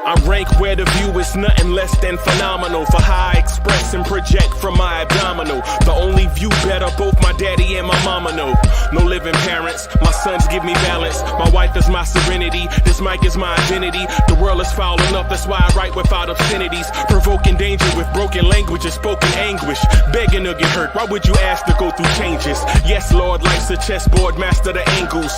I rank where the view is nothing less than phenomenal. For how I express and project from my abdominal. The only view better, both my daddy and my mama know. No living parents, my sons give me balance. My wife is my serenity, this mic is my identity. The world is foul enough, that's why I write without obscenities. Provoking danger with broken language and spoken anguish. Begging to get hurt, why would you ask to go through changes? Yes, Lord, life's a chessboard, master the angles.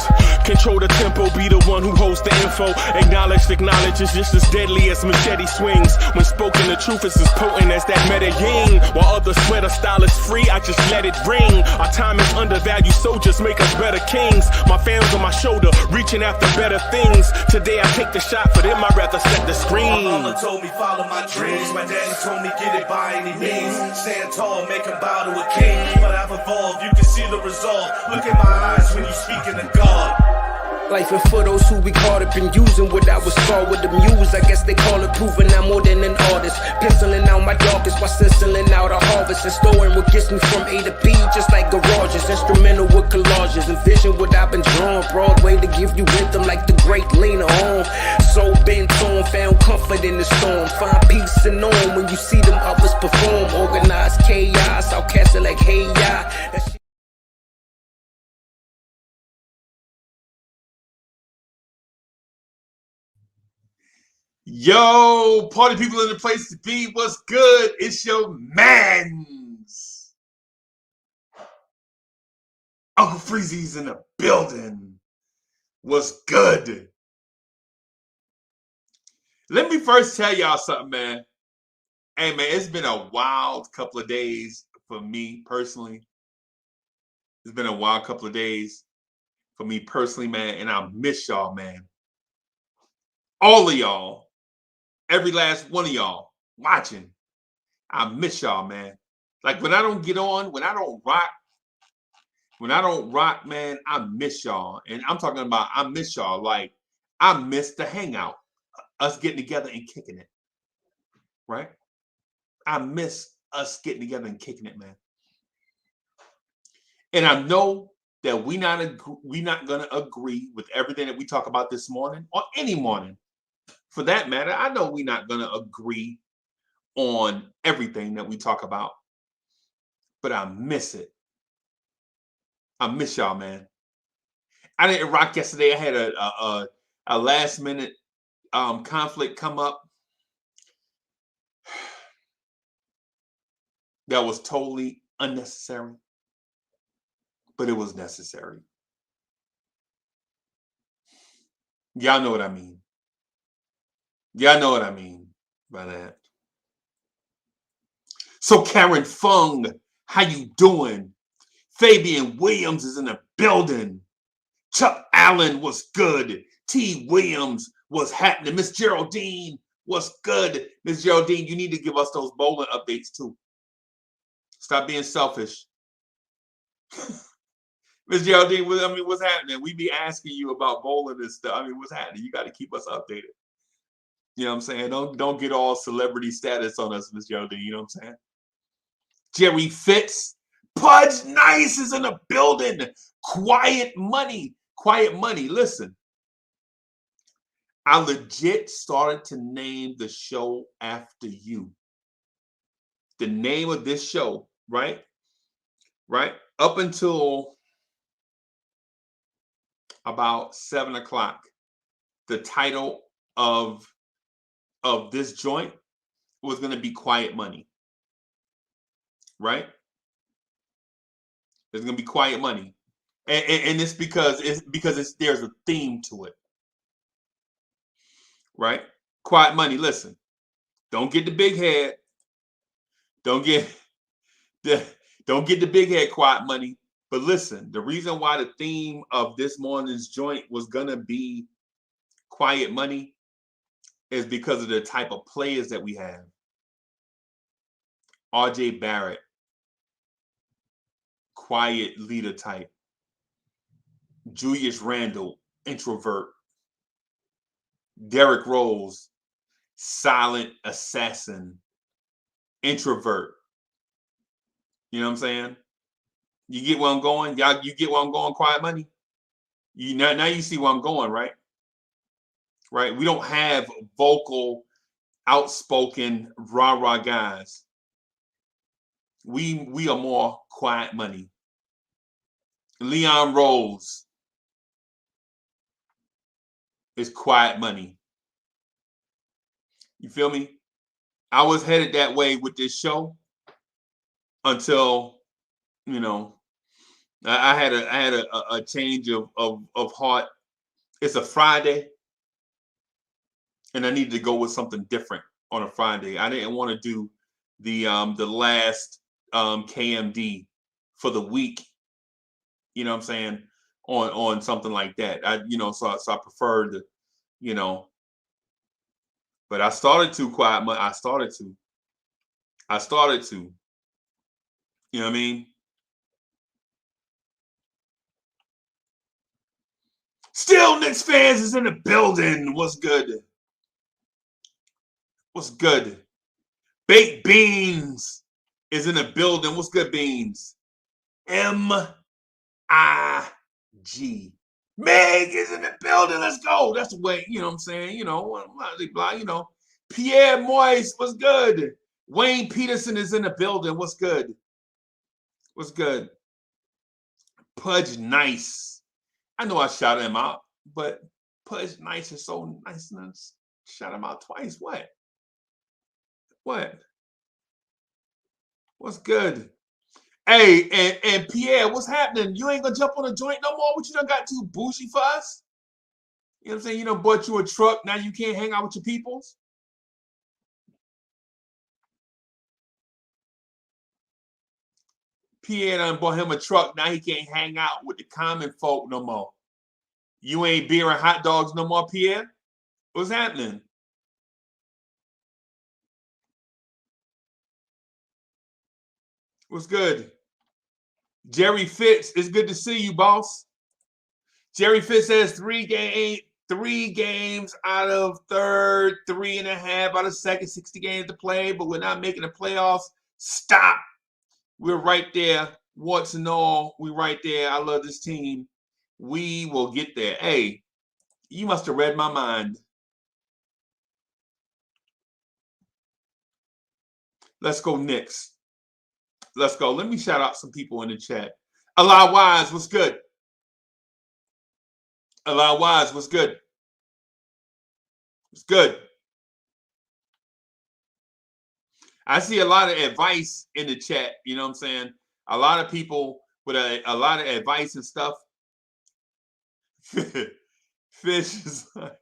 Control the tempo, be the one who holds the info. Acknowledge is just as deadly as machete swings. When spoken, the truth is as potent as that Medellin. While others swear the style is free, I just let it ring. Our time is undervalued, soldiers make us better kings. My fans on my shoulder, reaching after better things. Today I take the shot, for them I'd rather set the screen. My mama told me follow my dreams. My daddy told me get it by any means. Stand tall, make him bow to a king. But I've evolved, you can see the resolve. Look in my eyes when you speaking to God. Life and for those who be caught up in using what I was called with the muse. I guess they call it proving I'm more than an artist. Penciling out my darkest while stenciling out a harvest. And storing what gets me from A to B, just like garages. Instrumental with collages. Envision what I've been drawing. Broadway to give you rhythm like the great Lena Horne. So bent on, found comfort in the storm. Find peace and on when you see them others perform. Organized chaos, I'll cast it like hey ya. Yo, party people in the place to be. What's good? It's your mans. Uncle Freezy's in the building. What's good? Let me first tell y'all something, man. Hey, man, it's been a wild couple of days for me personally. It's been a wild couple of days for me personally, man, and I miss y'all, man. All of y'all. Every last one of y'all watching, I miss y'all, man. Like when I don't get on, when I don't rock, man, I miss y'all. And I'm talking about I miss y'all. Like I miss the hangout, us getting together and kicking it, right? I miss us getting together and kicking it, man. And I know that we not gonna agree with everything that we talk about this morning or any morning. For that matter, I know we're not going to agree on everything that we talk about, but I miss it. I miss y'all, man. I didn't rock yesterday. I had a last minute conflict come up that was totally unnecessary, but it was necessary. Y'all know what I mean. Y'all know what I mean by that. So Karen Fung, how you doing? Fabian Williams is in the building. Chuck Allen was good. T. Williams was happening. Miss Geraldine was good. Miss Geraldine, you need to give us those bowling updates too. Stop being selfish. Miss Geraldine, what's happening? We be asking you about bowling and stuff. I mean, what's happening? You got to keep us updated. You know what I'm saying? Don't get all celebrity status on us, Miss Geraldine. You know what I'm saying? Jerry Fitz. Pudge Nice is in the building. Quiet money. Quiet money. Listen. I legit started to name the show after you. The name of this show, right? Right? Up until about 7 o'clock, the title of this joint was going to be Quiet Money, right? It's going to be Quiet Money, and it's because there's a theme to it, right? Quiet Money. Listen, don't get the big head. Don't get the big head. Quiet Money. But listen, the reason why the theme of this morning's joint was going to be Quiet Money is because of the type of players that we have. RJ Barrett, quiet leader type. Julius Randle, introvert. Derrick Rose, silent assassin, introvert. You know what I'm saying? You get where I'm going? Y'all, you get where I'm going, Quiet Money? You now you see where I'm going, right? Right? We don't have vocal, outspoken, rah-rah guys. We are more Quiet Money. Leon Rose is Quiet Money. You feel me? I was headed that way with this show until, you know, I had a change of heart. It's a Friday, and I needed to go with something different on a Friday. I didn't want to do the last KMD for the week. You know what I'm saying? On something like that. So I preferred the, you know. But I started to Quiet Money. I started to. You know what I mean? Still Knicks fans is in the building. What's good? What's good? Baked Beans is in the building. What's good, Beans? MIG. Meg is in the building. Let's go. That's the way, you know what I'm saying? You know, blah, you know. Pierre Moise, what's good? Wayne Peterson is in the building. What's good? What's good? Pudge Nice. I know I shouted him out, but Pudge Nice is so nice. Shout him out twice. What? What's good? Hey, and Pierre, what's happening? You ain't gonna jump on a joint no more? What you done got too bougie for us? You know what I'm saying? You done bought you a truck. Now you can't hang out with your peoples? Pierre done bought him a truck. Now he can't hang out with the common folk no more. You ain't beer and hot dogs no more, Pierre? What's happening? What's good? Jerry Fitz, it's good to see you, boss. Jerry Fitz has 3 games out of third, 3.5 out of second, 60 games to play, but we're not making the playoffs. Stop. We're right there. What's and all, we right there. I love this team. We will get there. Hey, you must have read my mind. Let's go Knicks. Let's go. Let me shout out some people in the chat. Allah Wise, what's good? Allah Wise, what's good? What's good? I see a lot of advice in the chat. You know what I'm saying? A lot of people with a lot of advice and stuff. Fish is like,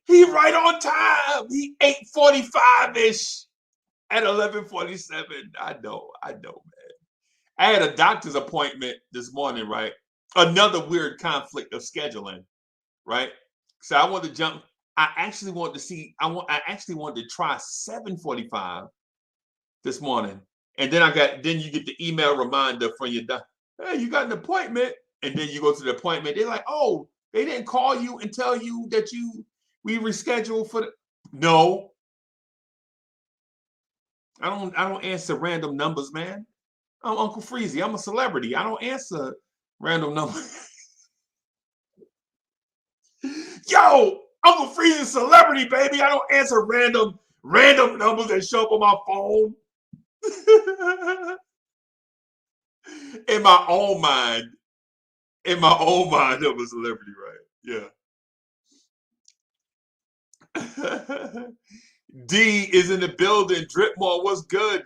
he right on time. He 8:45-ish at 11:47. I know, man. I had a doctor's appointment this morning, right? Another weird conflict of scheduling, right? So I wanted to jump. I actually wanted to see. I actually wanted to try 7:45 this morning, and then Then you get the email reminder from your doctor. Hey, you got an appointment, and then you go to the appointment. They're like, oh, they didn't call you and tell you that we rescheduled for the. No, I don't answer random numbers, man. I'm Uncle Freezy. I'm a celebrity. I don't answer random numbers. Yo, Uncle Freezy's celebrity, baby. I don't answer random numbers that show up on my phone. In my own mind, I'm a celebrity, right? Yeah. D is in the building. Dripmore, what's good?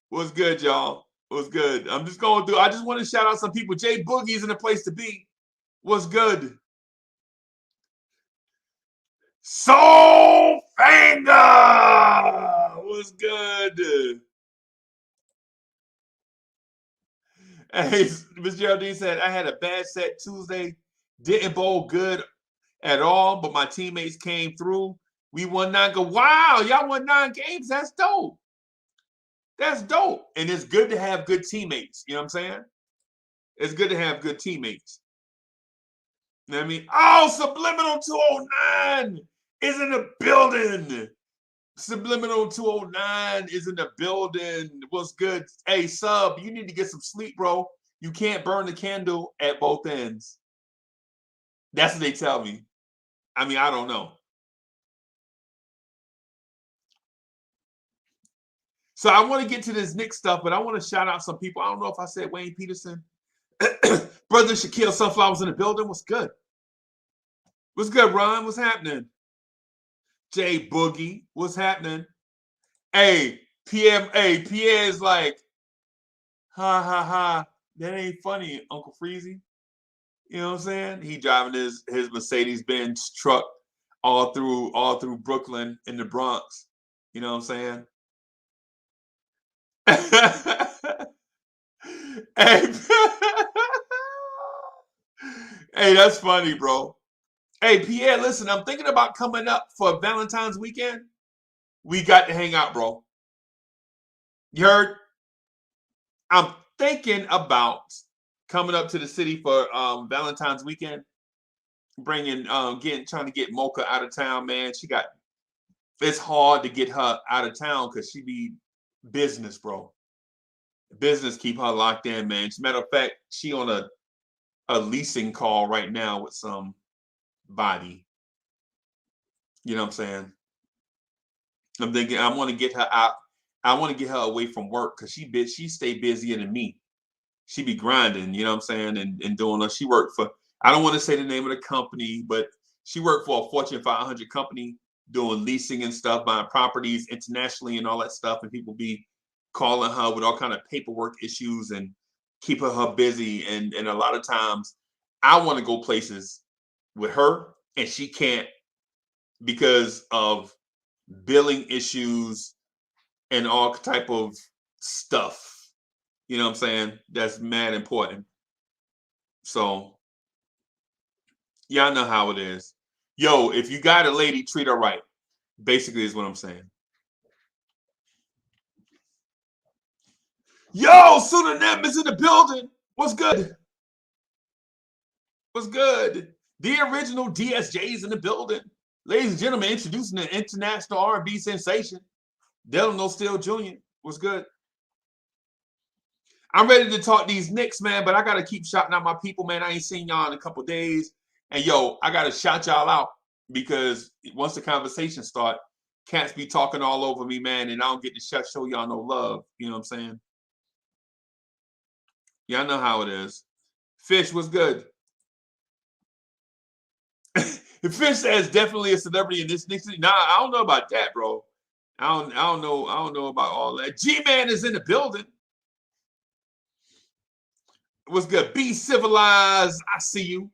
What's good, y'all? What's good? I'm just going through. I just want to shout out some people. Jay Boogie's in the place to be. What's good? Soul Finger! What's good? Hey, Miss Geraldine said, I had a bad set Tuesday. Didn't bowl good at all, but my teammates came through. We won 9 games. Wow, y'all won 9 games. That's dope. That's dope. And it's good to have good teammates. You know what I'm saying? It's good to have good teammates. You know what I mean? Oh, Subliminal 209 is in the building. Subliminal 209 is in the building. What's good? Hey, Sub, you need to get some sleep, bro. You can't burn the candle at both ends. That's what they tell me. I mean, I don't know. So I want to get to this Knicks stuff, but I want to shout out some people. I don't know if I said Wayne Peterson. Brother Shaquille Sunflowers in the building. What's good? What's good, Ron? What's happening? Jay Boogie. What's happening? Hey, PM. Hey, Pierre is like, ha ha ha. That ain't funny, Uncle Freezy. You know what I'm saying? He driving his Mercedes-Benz truck all through Brooklyn in the Bronx. You know what I'm saying? Hey, hey, that's funny, bro. Hey, Pierre, listen, I'm thinking about coming up for Valentine's weekend. We got to hang out, bro. You heard? I'm thinking about coming up to the city for Valentine's weekend. Trying to get Mocha out of town, man. It's hard to get her out of town because she be business, bro. Business keep her locked in, man. As a matter of fact, she on a leasing call right now with some body. You know what I'm saying? I'm thinking I want to get her out. I want to get her away from work because she stay busier than me. She be grinding, you know what I'm saying, and doing. She worked for. I don't want to say the name of the company, but she worked for a Fortune 500 company doing leasing and stuff, buying properties internationally and all that stuff. And people be calling her with all kind of paperwork issues and keeping her busy. And a lot of times, I want to go places with her, and she can't because of billing issues and all type of stuff. You know what I'm saying? That's mad important. So, y'all know how it is. Yo, if you got a lady, treat her right. Basically is what I'm saying. Yo, Pseudonym is in the building. What's good? What's good? The original DSJ is in the building. Ladies and gentlemen, introducing the international R&B sensation, Delano Steele Jr. What's good? I'm ready to talk these Knicks, man, but I got to keep shouting out my people, man. I ain't seen y'all in a couple days. And, yo, I got to shout y'all out because once the conversation start, cats be talking all over me, man, and I don't get to show y'all no love. You know what I'm saying? Y'all know how it is. Fish, what's good? Fish says definitely a celebrity in this Knicks. Nah, I don't know about that, bro. I don't know about all that. G-Man is in the building. What's good? Be civilized. I see you.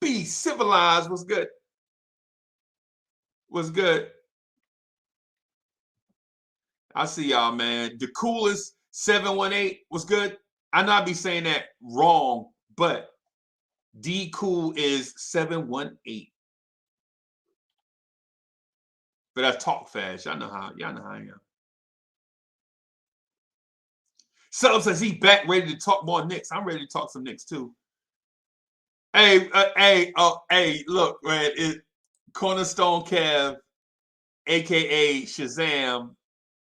Be civilized. What's good? What's good? I see y'all, man. The coolest 718. What's good? I know I be saying that wrong, but D cool is 718. But that's talk fast. Y'all know how I am. Sub says he back ready to talk more Knicks. I'm ready to talk some Knicks too. Hey, look, man, Cornerstone Kev, aka Shazam,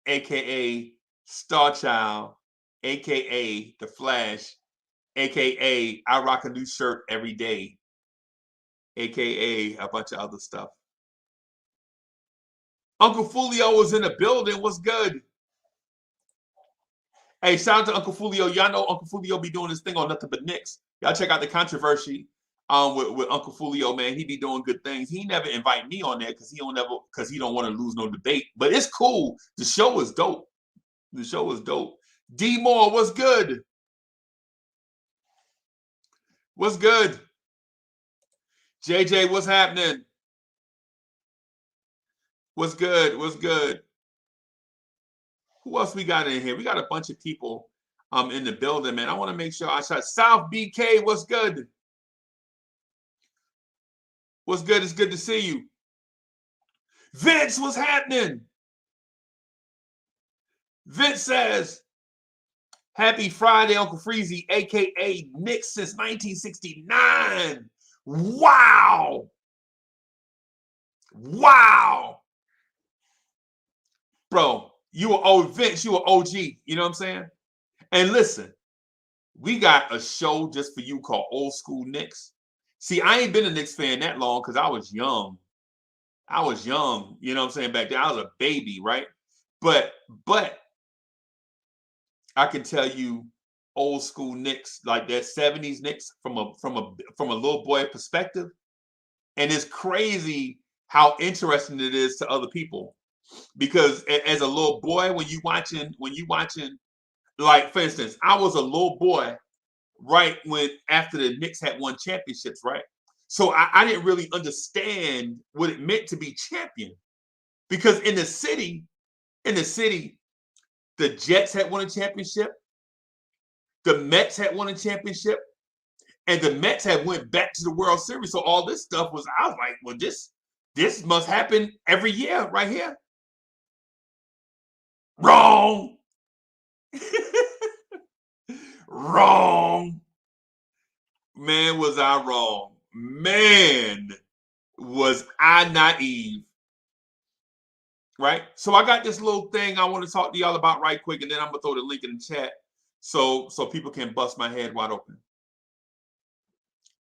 aka Star Child, aka The Flash, aka I rock a new shirt every day, aka a bunch of other stuff. Uncle Fulio was in the building. What's good? Hey, shout out to Uncle Fulio. Y'all know Uncle Fulio be doing this thing on Nothing But Knicks. Y'all check out the controversy with Uncle Fulio, man. He be doing good things. He never invite me on there because he don't want to lose no debate. But it's cool. The show is dope. The show is dope. D Moore, what's good? What's good? JJ, what's happening? What's good? What's good? Who else we got in here? We got a bunch of people in the building, man. I want to make sure I shot South BK. What's good? What's good? It's good to see you. Vince, what's happening? Vince says, happy Friday, Uncle Freezy, a.k.a. Knicks since 1969. Wow. Wow. Bro, you were old Vince, you were OG. You know what I'm saying? And listen, we got a show just for you called Old School Knicks. See, I ain't been a Knicks fan that long because I was young. You know what I'm saying? Back then, I was a baby, right? But I can tell you old school Knicks, like that 70s Knicks from a little boy perspective. And it's crazy how interesting it is to other people. Because as a little boy, when you watching, like for instance, I was a little boy right when after the Knicks had won championships, right? So I didn't really understand what it meant to be champion. Because in the city, the Jets had won a championship, the Mets had won a championship, and the Mets had went back to the World Series. So all this stuff I was like, well, this must happen every year right here. Wrong. Wrong. Man, was I wrong. Man, was I naive. Right? So I got this little thing I want to talk to y'all about right quick, and then I'm going to throw the link in the chat so people can bust my head wide open.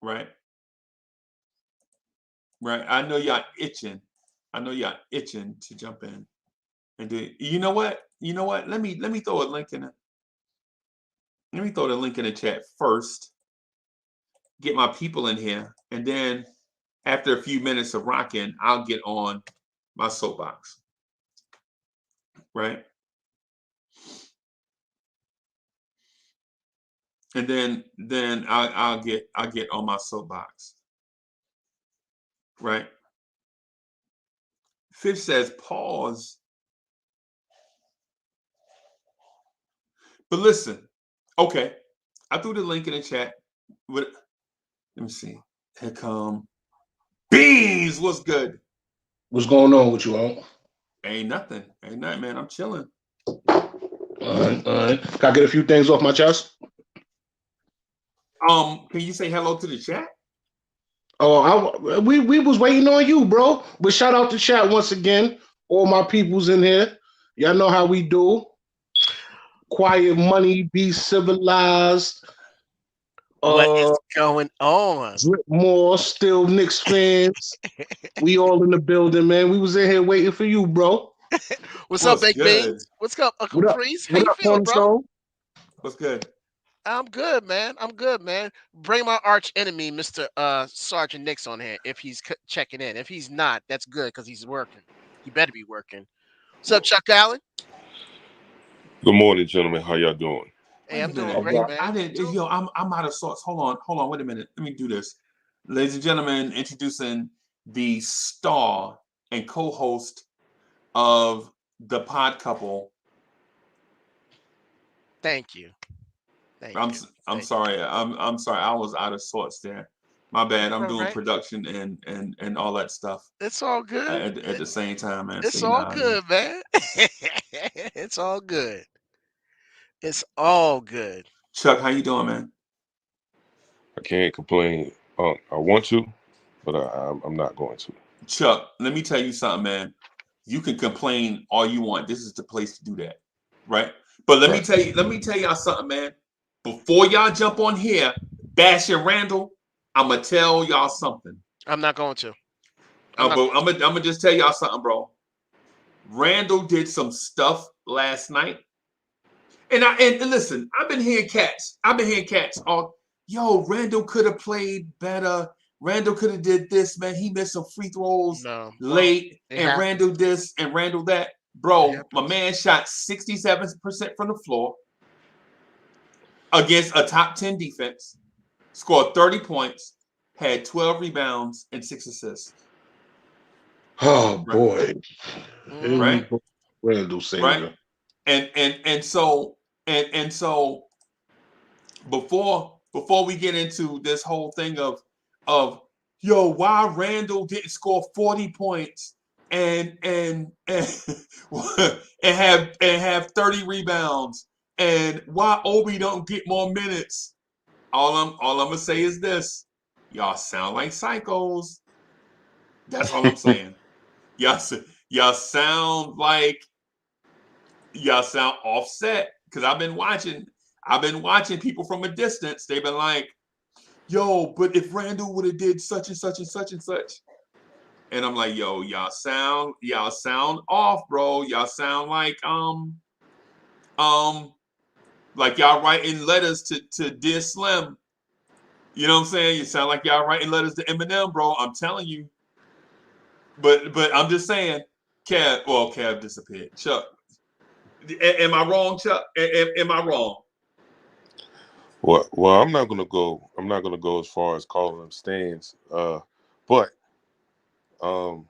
Right? Right? I know y'all itching. To jump in. And do you know what? Let me throw a link in it. Let me throw the link in the chat first. Get my people in here, and then after a few minutes of rocking, I'll get on my soapbox. Right? And then I'll get on my soapbox. Right? Fish says pause. But listen, okay. I threw the link in the chat. Let me see. Here come Beans. What's good? What's going on with you all? Ain't nothing, man. I'm chilling. All right. Can I get a few things off my chest? Can you say hello to the chat? Oh, we was waiting on you, bro. But shout out to chat once again. All my peoples in here. Y'all know how we do. Quiet money, be civilized. What is going on? Drip more, still Knicks fans. We all in the building, man. We was in here waiting for you, bro. What's up, Big Beans? What's up, Uncle Priest? How you feeling, bro? What's good? I'm good, man. Bring my arch enemy, Mr. Sergeant Nix, on here if he's checking in. If he's not, that's good because he's working. He better be working. What's up, Chuck Allen? Good morning, gentlemen. How y'all doing? Hey, I'm doing great, man. I'm out of sorts. Hold on. Wait a minute. Let me do this. Ladies and gentlemen, introducing the star and co-host of the Pod Couple. Thank you. I'm sorry. I'm sorry. I was out of sorts there. My bad. I'm doing production and all that stuff. It's all good. At the same time, man. It's all good, man. It's all good. It's all good. Chuck, how you doing, man? I can't complain. I want to, but I'm not going to. Chuck, let me tell you something, man. You can complain all you want. This is the place to do that, right? But let me tell y'all something, man. Before y'all jump on here, bashing Randle, I'm gonna tell y'all something. I'm not going to. I'm gonna just tell y'all something, bro. Randle did some stuff last night. And listen, I've been hearing cats all, Randle could have played better. Randle could have did this, man. He missed some free throws late, and Randle this and Randle that. Bro, my man shot 67% from the floor against a top 10 defense, scored 30 points, had 12 rebounds and 6 assists. Oh boy. Right? Randle savior. Right? And so before we get into this whole thing of why Randle didn't score 40 points and have 30 rebounds, and why Obi don't get more minutes. All I'm gonna say is this: y'all sound like psychos. That's all I'm saying. y'all sound like y'all sound offset because I've been watching people from a distance. They've been like, yo, but if Randall would have did such and such and such and such. And I'm like, yo, y'all sound off, bro. Y'all sound like y'all writing letters to Dear Slim. You know what I'm saying? You sound like y'all writing letters to Eminem, bro. I'm telling you. But I'm just saying, Kev disappeared. Chuck, am I wrong, Chuck? Am I wrong? Well, I'm not gonna go as far as calling them stands. But I'm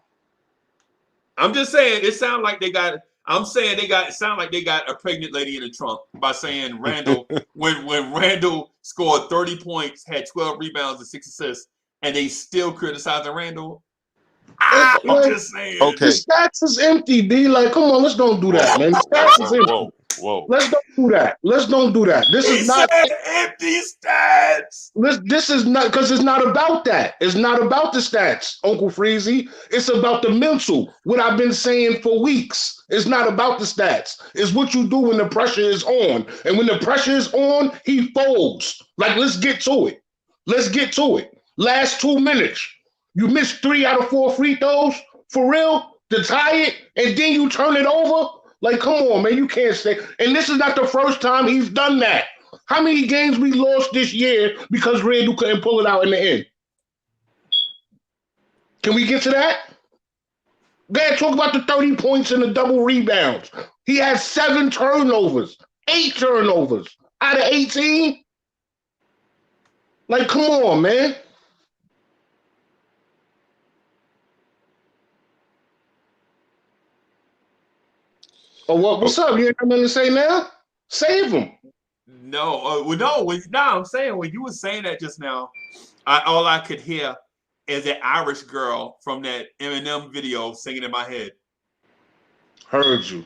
just saying it sound like they got. I'm saying it sound like they got a pregnant lady in the trunk by saying Randall when Randall scored 30 points, had 12 rebounds and 6 assists, and they still criticizing Randall. I'm just saying. Okay. The stats is empty, B. Like, come on, let's don't do that, man. The stats is empty. Whoa. Let's don't do that. Let's don't do that. This is not empty stats. This is not because it's not about that. It's not about the stats, Uncle Freezy. It's about the mental. What I've been saying for weeks. It's not about the stats. It's what you do when the pressure is on. And when the pressure is on, he folds. Like, let's get to it. Let's get to it. Last 2 minutes. You missed 3 out of 4 free throws for real to tie it, and then you turn it over. Like, come on, man, you can't say. And this is not the first time he's done that. How many games we lost this year because Randall couldn't pull it out in the end? Can we get to that? Go ahead, talk about the 30 points and the double rebounds. He had 7 turnovers, 8 turnovers out of 18. Like, come on, man. Oh, what's up? You ain't got nothing to say now? Save him. No, I'm saying when you were saying that just now, all I could hear is that Irish girl from that Eminem video singing in my head. Heard you.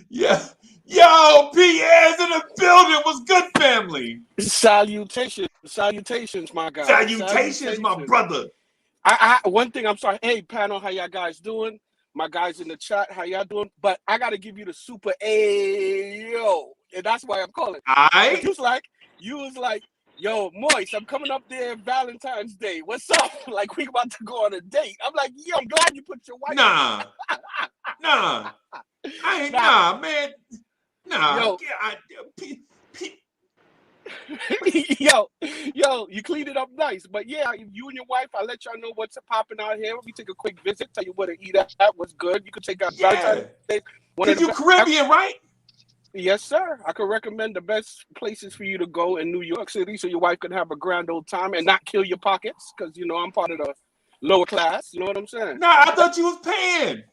Yeah. Yo, Pierre's in the building. What's good, family? Salutations, my guy. Salutations, my brother. One thing, I'm sorry. Hey, panel, how y'all guys doing? My guys in the chat, how y'all doing? But I got to give you the super Ayo. And that's why I'm calling. You was like, yo, Moist, I'm coming up there Valentine's Day. What's up? Like, we about to go on a date. I'm like, yo, I'm glad you put your wife. Nah. I ain't, man. Nah. Yo, you cleaned it up nice. But yeah, you and your wife, I'll let y'all know what's popping out here. We take a quick visit, tell you what to eat at, what's good. You can take out Valentine's Day. Because you Caribbean, right? Yes, sir. I could recommend the best places for you to go in New York City so your wife can have a grand old time and not kill your pockets. Because, you know, I'm part of the lower class. You know what I'm saying? Nah, I thought you was paying.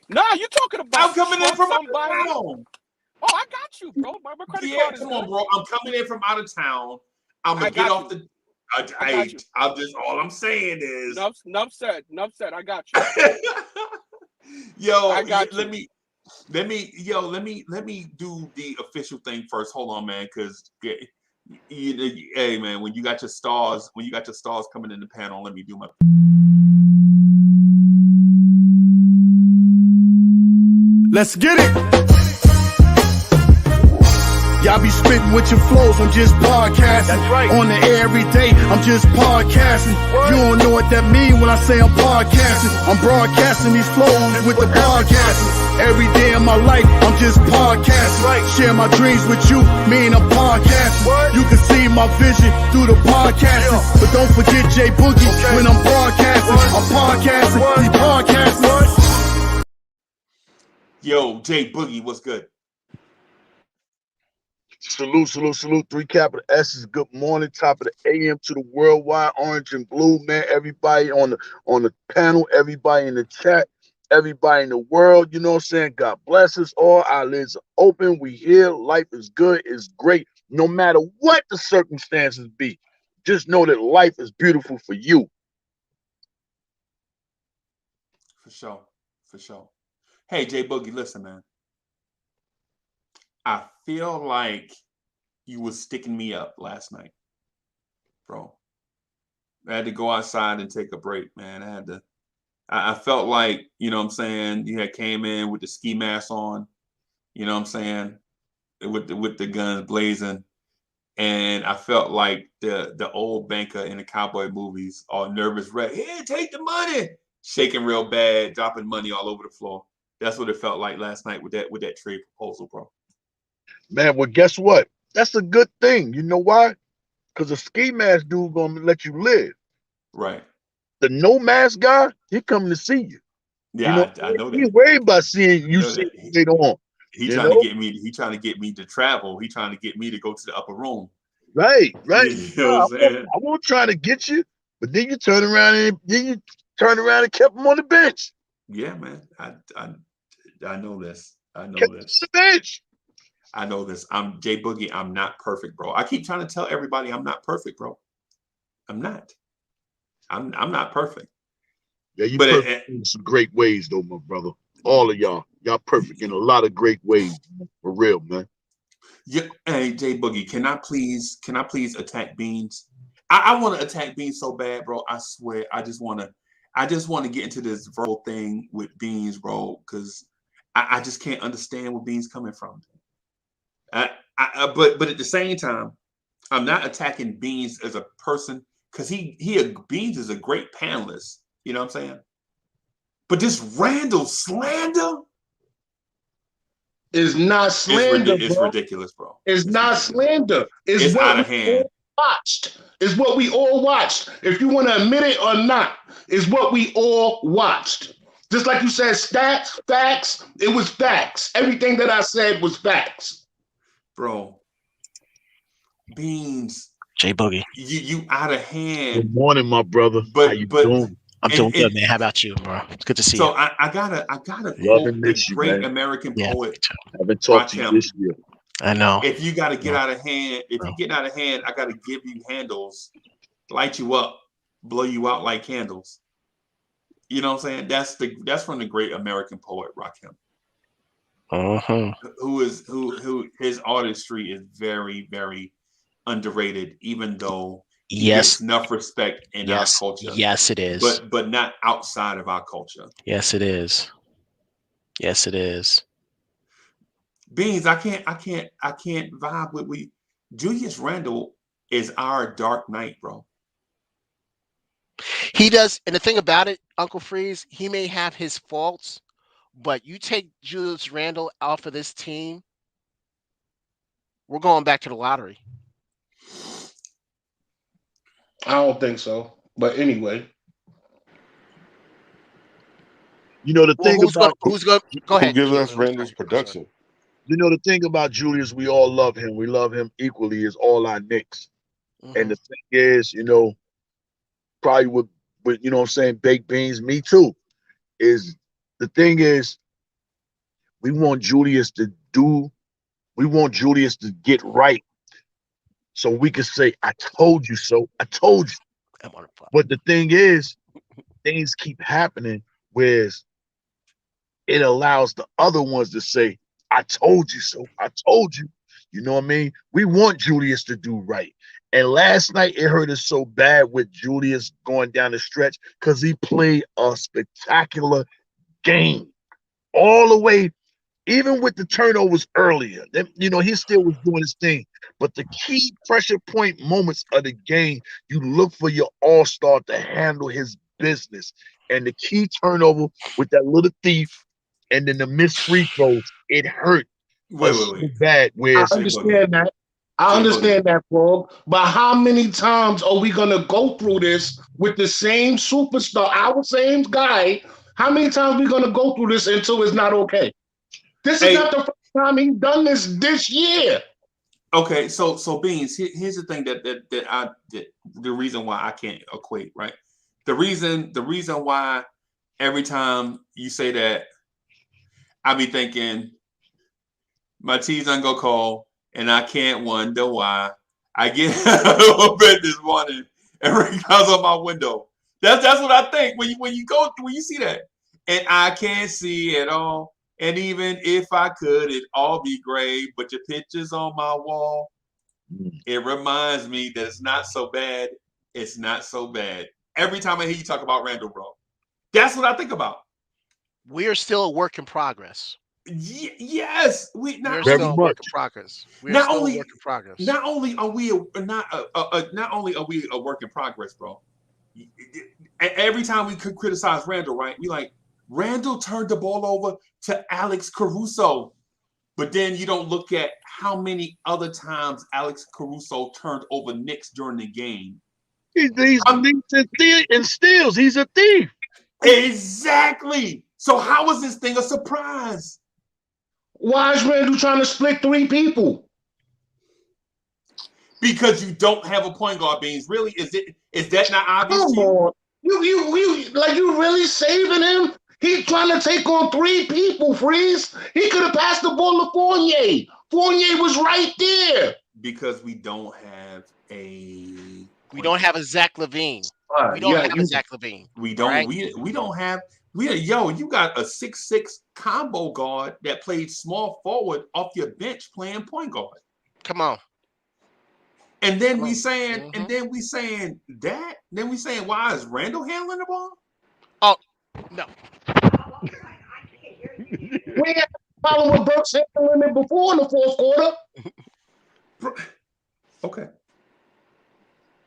Nah, you're talking about I'm coming in from out of town. Oh, I got you, bro. My credit card is come on, bro. I'm coming in from out of town. I'm gonna get off the. I'm just all I'm saying is. Enough said. I got you. Yo, let me do the official thing first. Hold on, man, because hey, man, when you got your stars coming in the panel, let me do my. Let's get it. Y'all be spitting with your flows, I'm just podcasting. That's right. On the air every day, I'm just podcasting. You don't know what that mean when I say I'm podcasting. I'm broadcasting these flows with the podcasting. Every day of my life, I'm just podcasting. Right. Share my dreams with you, mean I'm podcasting. What? You can see my vision through the podcasting. But don't forget J Boogie when I'm broadcasting. I'm podcasting, he's podcasting. Yo, J Boogie, what's good? Salute. 3 capital S's. Good morning. Top of the AM to the worldwide orange and blue, man. Everybody on the panel, everybody in the chat, everybody in the world. You know what I'm saying? God bless us all. Our lids are open. We here. Life is good. It's great. No matter what the circumstances be, just know that life is beautiful for you. For sure. Hey, J Boogie, listen, man. I feel like you was sticking me up last night, bro. I had to go outside and take a break, man. I felt like, you know what I'm saying, you had came in with the ski mask on, you know what I'm saying, with the guns blazing. And I felt like the old banker in the cowboy movies, all nervous, right? Here, take the money, shaking real bad, dropping money all over the floor. That's what it felt like last night with that trade proposal, bro. Man, well, guess what? That's a good thing. You know why? Because a ski mask dude gonna let you live. Right. The no mask guy, he coming to see you. Yeah, You know, I know he that. worried about seeing you see it on. He You trying to know, get me. He trying to get me to travel. He trying to get me to go to the upper room. right. You know what I'm saying? I won't try to get you, but then you turn around and kept him on the bench. Yeah, man. I know this. I know Kept him this. on the bench. I know this. I'm Jay Boogie. I'm not perfect, bro. I keep trying to tell everybody I'm not perfect, bro. I'm not. I'm not perfect. Yeah, you But perfect in some great ways, though, my brother. All of y'all perfect in a lot of great ways, for real, man. yeah, hey Jay Boogie, can I please attack Beans? I want to attack Beans so bad, bro. I swear, I just want to get into this verbal thing with Beans, bro, because I just can't understand where Beans coming from. But at the same time, I'm not attacking Beans as a person because Beans is a great panelist. You know what I'm saying? But this Randle slander is not slander, it's bro. ridiculous, bro. It's not ridiculous. slander. It's what out of hand. Watched. It's what we all watched. If you want to admit it or not, it's what we all watched. Just like you said, stats, facts. It was facts. Everything that I said was facts. Bro, Beans. Jay Boogie. You out of hand. Good morning, my brother. But how you doing? I'm doing good, man. How about you, bro? It's good to see you. So I gotta Love quote and the miss you, great man. American poet. I haven't talked to you this year. I know. If you gotta get out of hand, if you get out of hand, I gotta give you handles, light you up, blow you out like candles. You know what I'm saying? That's from the great American poet Rakim. Who his artistry is very, very underrated, even though he gets enough respect in our culture. Yes, it is. But not outside of our culture. Yes, it is. Yes, it is. Beans, I can't vibe with Julius Randle is our Dark Knight, bro. He does, and the thing about it, Uncle Freeze, he may have his faults, but you take Julius Randle off of this team, we're going back to the lottery. I don't think so. But anyway. You know the thing about go ahead. Who gives us Randall's production? You know the thing about Julius, we all love him. We love him equally as all our Knicks. Mm-hmm. And the thing is, you know, probably with you know what I'm saying, baked beans, me too. Is the thing is, we want Julius to get right. So we can say, I told you so. I told you. But the thing is, things keep happening, whereas it allows the other ones to say, I told you so. I told you. You know what I mean? We want Julius to do right. And last night it hurt us so bad with Julius going down the stretch because he played a spectacular game all the way, even with the turnovers earlier. You know, he still was doing his thing. But the key pressure point moments of the game, you look for your all-star to handle his business. And the key turnover with that little thief and then the missed free throws, it hurt so bad. I understand that. I understand that, Frog. But how many times are we gonna go through this with the same superstar, our same guy? How many times are we gonna go through this until it's not okay? This is not the first time he's done this year. Okay, so Beans, here's the thing that the reason why I can't equate, right? The reason why every time you say that, I be thinking my tea's on go cold, and I can't wonder why. I get a little bit this morning and rain comes on my window. That's what I think when you see that, and I can't see it all. And even if I could, it'd all be gray. But your picture's on my wall. It reminds me that it's not so bad. It's not so bad. Every time I hear you talk about Randle, bro, that's what I think about. We're still a work in progress. Yes, we're still a work in progress. Not only are we a work in progress, bro. Every time we could criticize Randle, right? We like Randle turned the ball over to Alex Caruso, but then you don't look at how many other times Alex Caruso turned over Knicks during the game. He's and steals. He's a thief. Exactly. So how is this thing a surprise? Why is Randle trying to split 3 people? Because you don't have a point guard, Beans. Really? Is that not obvious? Come on. You really saving him? He's trying to take on 3 people, Freeze. He could have passed the ball to Fournier. Fournier was right there. Because we don't have a Zach LaVine. We don't have a Zach LaVine. We don't. Right? We don't have. You got a 6'6" combo guard that played small forward off your bench playing point guard. Come on. And then we saying that. Then we saying, why is Randle handling the ball? Oh no. We had a problem with Brooks handling it before in the fourth quarter. Okay.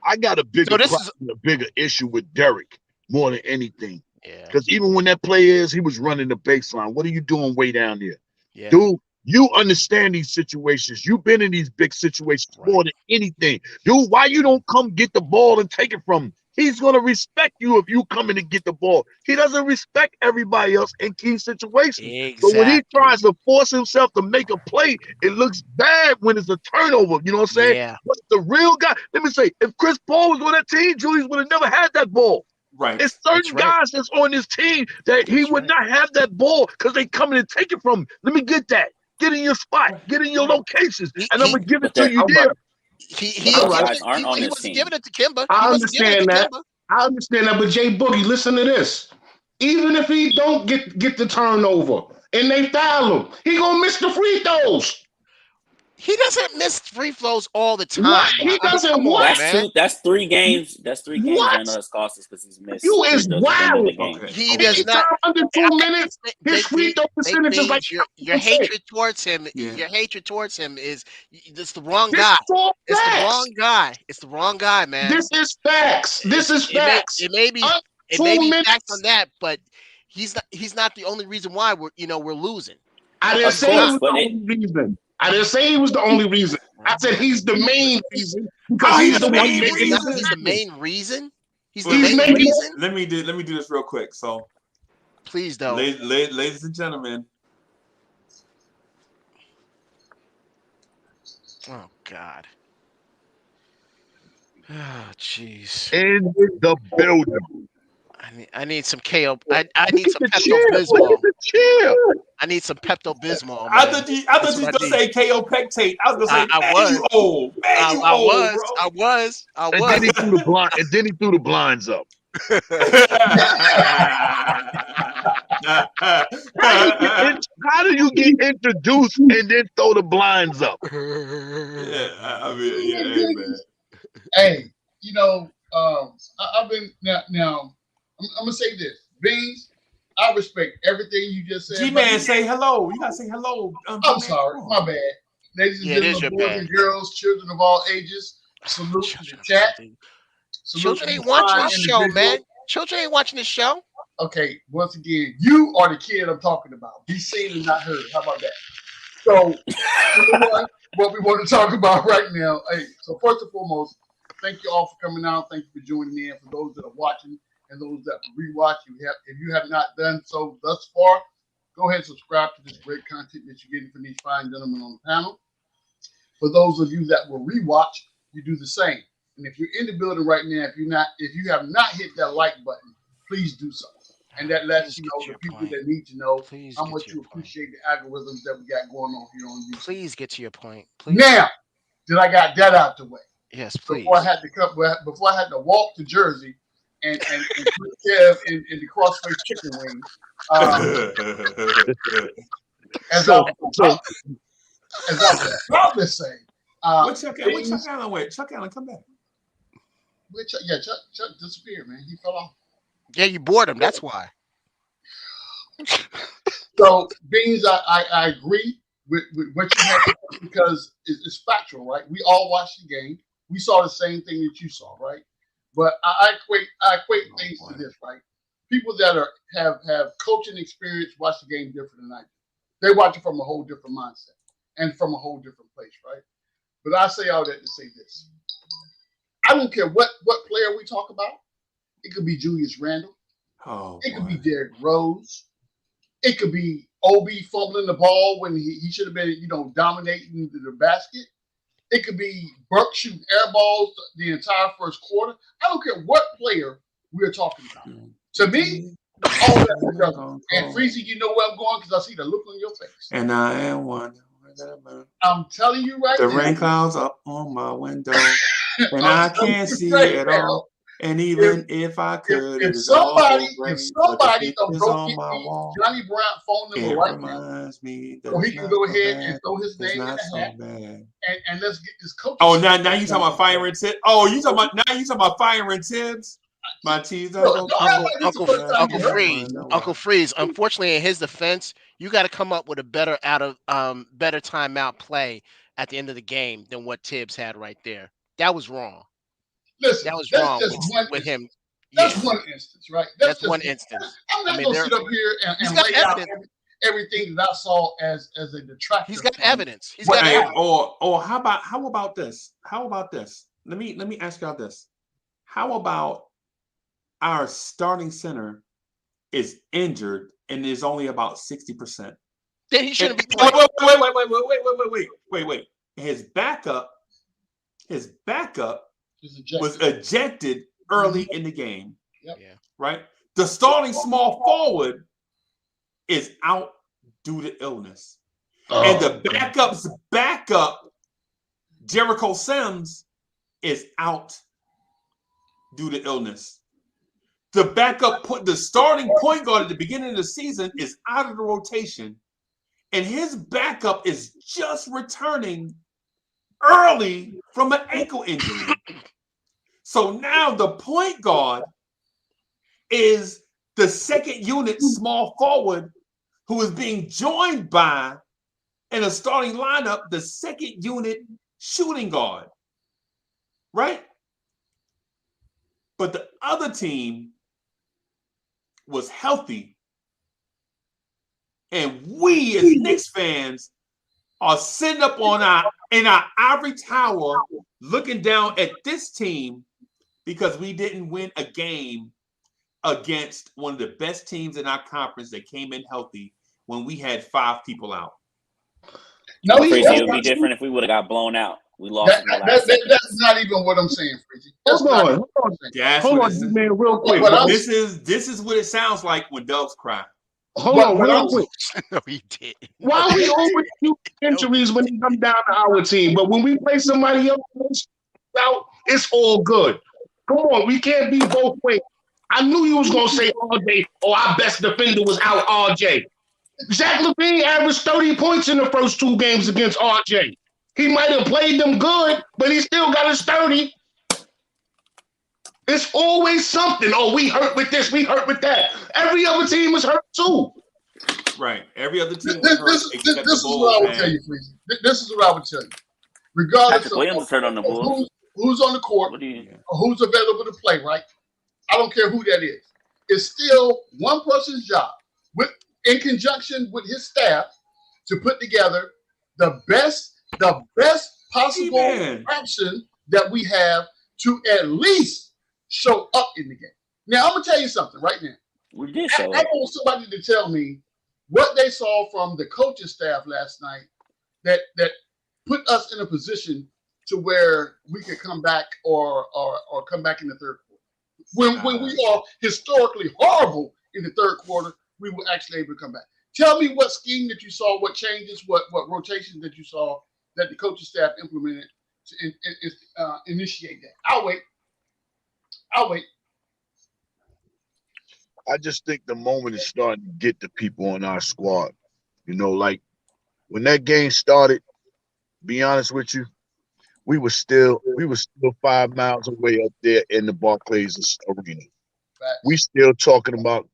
I got a bigger issue with Derek more than anything. Yeah. Because even when that play he was running the baseline. What are you doing way down there? Yeah. Dude, you understand these situations. You've been in these big situations more than anything. Dude, why you don't come get the ball and take it from him? He's going to respect you if you come in and get the ball. He doesn't respect everybody else in key situations. Exactly. So when he tries to force himself to make a play, it looks bad when it's a turnover. You know what I'm saying? Yeah. But the real guy, let me say, if Chris Paul was on that team, Julius would have never had that ball. Right. It's certain guys that's on this team that he would not have that ball because they come in and take it from him. Let me get that. Get in your spot. Get in your locations. And I'm going to give it to you there. He was giving it to Kimba. I understand that. But Jay Boogie, listen to this. Even if he don't get the turnover and they foul him, he gonna miss the free throws. He doesn't miss free throws all the time. What? He doesn't what? That's 3 games. That's 3 games. I know that's cost us because he's missed. You is wild. He does not. Under 2 minutes, his free throw percentage is like your hatred towards him. Yeah. Your hatred towards him is it's the wrong guy. It's the wrong guy. It's the wrong guy, man. This is facts. This is facts. It may be facts on that, but he's not the only reason why we're losing. I didn't say he was the only reason. I didn't say he was the only reason. I said he's the main reason because he's the main reason. He's the main reason. He's the He's main reason. Let me do this real quick. So, please don't, ladies and gentlemen. Oh God. Oh jeez. In the building. I need some KO. I need some Pepto-Bismol. I need some Pepto-Bismol. I thought you was gonna say KO Pectate. I was gonna say, I was. You old. Man, you old, bro. I was. And then he threw the blind. And then he threw the blinds up. How do you get introduced and then throw the blinds up? Hey, man. Hey, I've been now. I'm gonna say this, Beans. I respect everything you just said. G-Man, say hello. You gotta say hello. I'm sorry, my bad. Ladies and gentlemen, boys and girls, children of all ages, salute to the chat. Children ain't watching this show, man. Children ain't watching this show. Okay, once again, you are the kid I'm talking about. Be seen and not heard. How about that? So, what we want to talk about right now. Hey, so first and foremost, thank you all for coming out. Thank you for joining in. For those that are watching and those that will rewatch, if you have not done so thus far, go ahead and subscribe to this great content that you're getting from these fine gentlemen on the panel. For those of you that will rewatch, you do the same. And if you're in the building right now, if you have not hit that like button, please do so. And that lets you know the people that need to know how much you appreciate the algorithms that we got going on here on YouTube. Please get to your point. Please. Now that I got that out the way. Yes, please. Before I had to walk to Jersey and put Kev in the crossface chicken wing. As I was about to say. Chuck Allen went. Chuck Allen, come back. Chuck disappeared, man. He fell off. Yeah, you bored him. That's why. So, Beans, I agree with what you had because it's factual, right? We all watched the game. We saw the same thing that you saw, right? But I equate things to this, right? People that have coaching experience watch the game different than I do. They watch it from a whole different mindset and from a whole different place, right? But I say all that to say this. I don't care what player we talk about. It could be Julius Randle. It could be Derrick Rose. It could be OB fumbling the ball when he should have been, dominating the basket. It could be Burke shooting air balls the entire first quarter. I don't care what player we're talking about. To me, all that together. And Freezy, you know where I'm going because I see the look on your face. And I am one. I'm telling you right now. The rain clouds up on my window, and I can't see it all. And even if I could, if somebody don't go get me Johnny Brown phone number right now, so he can go ahead and throw his name in the hat, and let's get this coach. Oh, now you talking about firing Tibbs? Oh, you talking about firing Tibbs? My teeth. Uncle Freeze. Unfortunately, in his defense, you got to come up with a better timeout play at the end of the game than what Tibbs had right there. That was wrong. Listen, that was wrong with him. That's one instance, right? That's one instance. I'm not going to sit up here and lay out everything that I saw as a detractor. He's got evidence. He's got evidence. Or how about this? How about this? Let me ask y'all this. How about our starting center is injured and is only about 60%? Then he shouldn't be playing. Wait. His backup was ejected early in the game. Yep. Yeah. Right? The starting small forward is out due to illness. And the backup's backup, Jericho Sims, is out due to illness. The starting point guard at the beginning of the season is out of the rotation, and his backup is just returning early from an ankle injury. So now the point guard is the second unit small forward who is being joined by, in a starting lineup, the second unit shooting guard, right? But the other team was healthy. And we as Knicks fans are sitting up in our ivory tower looking down at this team because we didn't win a game against one of the best teams in our conference that came in healthy when we had 5 people out. No, Freezy, it would be different if we would have got blown out. We lost. That's not even what I'm saying, Freezy. Hold on, man, real quick. This is what it sounds like when doves cry. Hold on, real quick. No, he did. Why we always do injuries when they come down to our team, but when we play somebody else out, it's all good. Come on, we can't be both ways. I knew you was gonna say RJ, our best defender was out, RJ. Zach LaVine averaged 30 points in the first 2 games against RJ. He might have played them good, but he still got his 30. It's always something. Oh, we hurt with this, we hurt with that. Every other team is hurt too. Right. Every other team was hurt. This is what I would tell you, Freezy. This is what I would tell you. Regardless of who's on the court or who's available to play, right? I don't care who that is. It's still one person's job, in conjunction with his staff, to put together the best possible option that we have to at least show up in the game. Now, I'm going to tell you something right now. We did show I want somebody to tell me what they saw from the coaching staff last night that put us in a position to where we could come back or come back in the third quarter. When we are historically horrible in the third quarter, we were actually able to come back. Tell me what scheme that you saw, what changes, what rotations that you saw that the coaching staff implemented to initiate that. I'll wait. I just think the moment is starting to get the people on our squad. You know, like when that game started, be honest with you, we were still 5 miles away up there in the Barclays Arena. We still talking about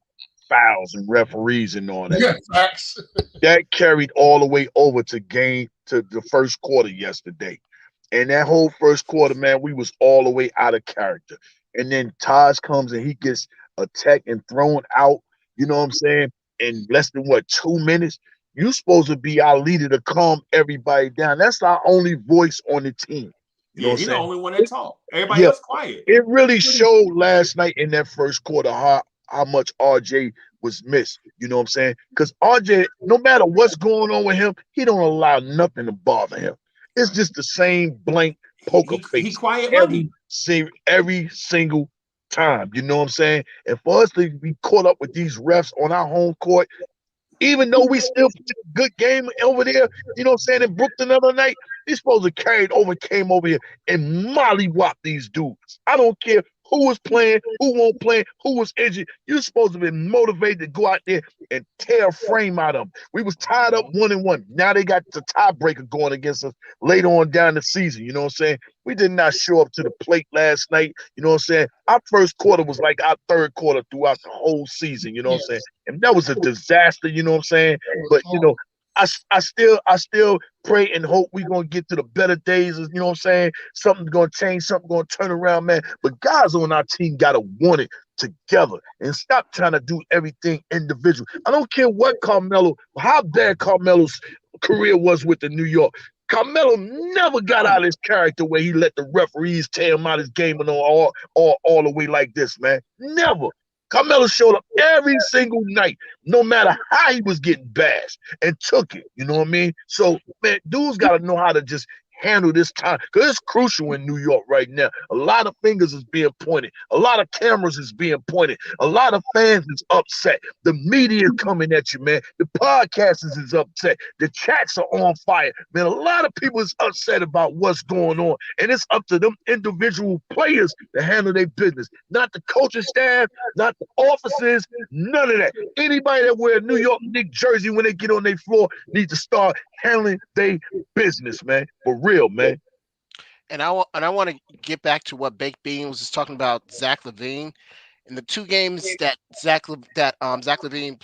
fouls and referees and all that. Yeah, facts. That carried all the way over to the first quarter yesterday. And that whole first quarter, man, we was all the way out of character. And then Taj comes and he gets attacked and thrown out, you know what I'm saying, in less than 2 minutes. You supposed to be our leader to calm everybody down. That's our only voice on the team. You know what I'm he's the saying? only one that talk. Everybody else quiet. It really showed last night in that first quarter how much RJ was missed. You know what I'm saying? Because RJ, no matter what's going on with him, he don't allow nothing to bother him. It's just the same blank poker face. He quiet every single time. You know what I'm saying? And for us to be caught up with these refs on our home court, even though we still played a good game over there, you know what I'm saying, in Brooklyn the other night, he's supposed to came over here and mollywop these dudes. I don't care who was playing, who won't play, who was injured. You're supposed to be motivated to go out there and tear a frame out of them. We was tied up 1-1. Now they got the tiebreaker going against us later on down the season. You know what I'm saying? We did not show up to the plate last night. You know what I'm saying? Our first quarter was like our third quarter throughout the whole season. You know what I'm saying? And that was a disaster. You know what I'm saying? But, you know, I still pray and hope we're gonna get to the better days. You know what I'm saying? Something's gonna change, something gonna turn around, man. But guys on our team gotta want it together and stop trying to do everything individual. I don't care what how bad Carmelo's career was with the New York. Carmelo never got out of his character where he let the referees tear him out his game and all the way like this, man. Never. Carmelo showed up every single night, no matter how he was getting bashed, and took it. You know what I mean? So, man, dudes got to know how to just handle this time, because it's crucial in New York right now. A lot of fingers is being pointed. A lot of cameras is being pointed. A lot of fans is upset. The media is coming at you, man. The podcasters is upset. The chats are on fire. Man, a lot of people is upset about what's going on, and it's up to them individual players to handle their business, not the coaching staff, not the officers, none of that. Anybody that wear a New York Knicks jersey when they get on their floor needs to start handling their business, man. For real, man. And I want to get back to what Baked Bean was just talking about Zach LaVine. In the 2 games that Zach LaVine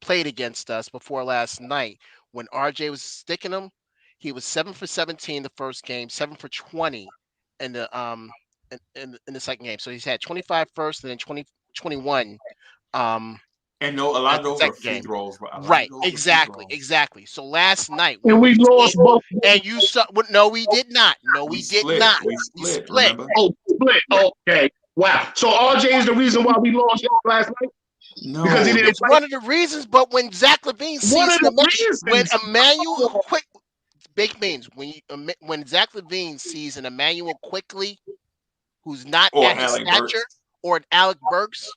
played against us before last night, when RJ was sticking him, he was 7 for 17 the first game, 7 for 20 in the in the second game. So he's had 25 first and then 21. And a lot of those are free throws. Right, exactly. So last night, and we lost both. And you saw? No, we did not. No, we did not. We split. Oh, split. Okay. Wow. So RJ is the reason why we lost last night. No, because he didn't it's play. one of the reasons. But when Zach LaVine sees when Emmanuel Baked Beans, when Zach LaVine sees an Emmanuel Quickly, who's not at his stature, or an Alec Burks.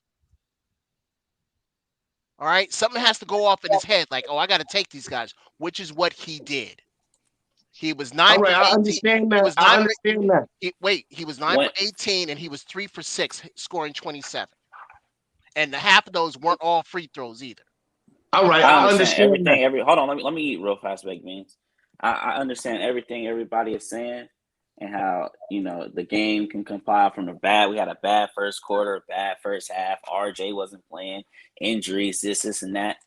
All right, something has to go off in his head, like, oh, I got to take these guys, which is what he did. He was 9 for 18. I understand that. I understand that. He was 9 for 18, and he was 3 for 6, scoring 27. And half of those weren't all free throws either. All right, I understand everything. Hold on, let me eat real fast, Baked Beans. I understand everything everybody is saying, and how, you know, the game can compile from the bad. We had a bad first quarter, bad first half. RJ wasn't playing, injuries, this and that.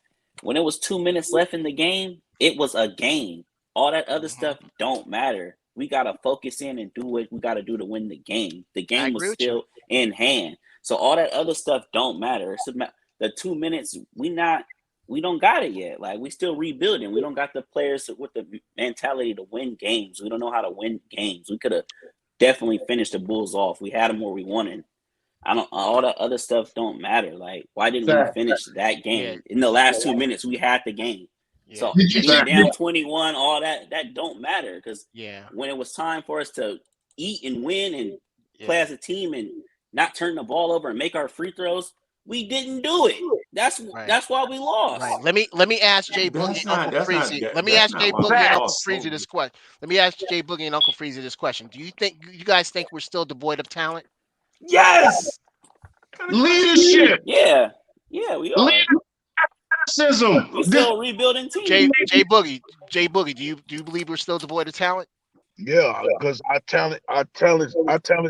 When it was 2 minutes left in the game, it was a game. All that other stuff don't matter. We got to focus in and do what we got to do to win the game. The game was still in hand. So all that other stuff don't matter. The 2 minutes, we don't got it yet. Like, we still rebuilding. We don't got the players with the mentality to win games. We don't know how to win games. We could have definitely finished the Bulls off. We had them where we wanted. All that other stuff don't matter. Like, why didn't we finish that game? In the last 2 minutes, we had the game. Yeah. So being down 21, all that don't matter, because when it was time for us to eat and win and play as a team and not turn the ball over and make our free throws, we didn't do it. That's why we lost. Right. Let me ask Jay Boogie and Uncle Freezy. Let me ask Jay Boogie and Uncle Freezy this question. Let me ask Jay Boogie and Uncle Freezy this question. Do you guys think we're still devoid of talent? Yes. Leadership. Yeah, we are. Racism. We're still rebuilding team. Jay Boogie, do you believe we're still devoid of talent? Yeah, because our talent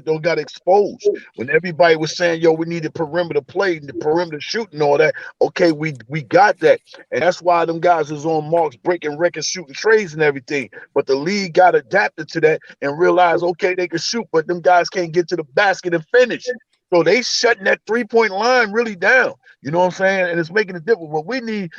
don't got exposed. When everybody was saying, "Yo, we needed perimeter play, the perimeter shooting, all that." Okay, we got that, and that's why them guys was on marks, breaking records, shooting trades and everything. But the league got adapted to that and realized, okay, they can shoot, but them guys can't get to the basket and finish. So they shutting that 3-point line really down. You know what I'm saying? And it's making it difficult. But we need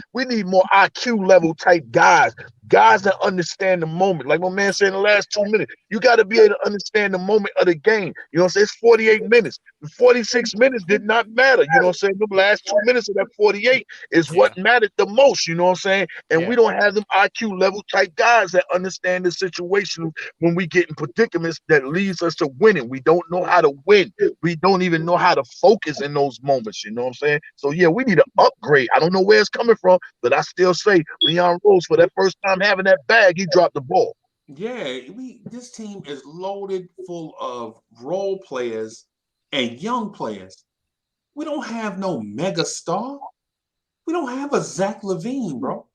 more IQ level type guys that understand the moment. Like my man said in the last 2 minutes, you got to be able to understand the moment of the game. You know what I'm saying? It's 48 minutes. The 46 minutes did not matter. You know what I'm saying? The last 2 minutes of that 48 is what mattered the most. You know what I'm saying? And we don't have them IQ level type guys that understand the situation when we get in predicaments that leads us to winning. We don't know how to win. We don't even know how to focus in those moments. You know what I'm saying? So yeah, we need to upgrade. I don't know where it's coming from, but I still say Leon Rose, for that first time having that bag, he dropped the ball. Yeah, this team is loaded full of role players and young players. We don't have no mega star. We don't have a Zach LaVine, bro.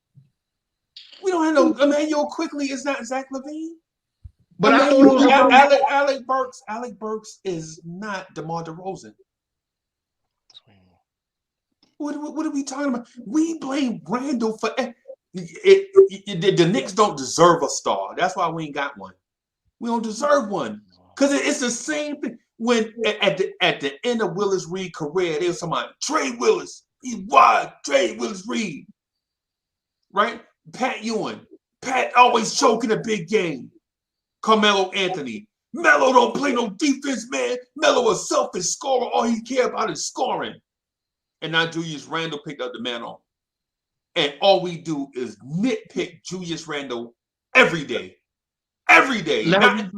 We don't have no Emmanuel Quickly is not Zach LaVine. But I thought it was Alec Burks is not DeMar DeRozan. What are we talking about? We blame Randle for the Knicks don't deserve a star. That's why we ain't got one. We don't deserve one because it's the same thing. When at the end of Willis Reed's career, they was talking about trade Willis. He's wide. Trade Willis Reed. Right? Pat Ewing. Pat always choking a big game. Carmelo Anthony. Melo don't play no defense, man. Melo a selfish scorer. All he care about is scoring. And now Julius Randle picked up the mantle. And all we do is nitpick Julius Randle every day. Every day. He never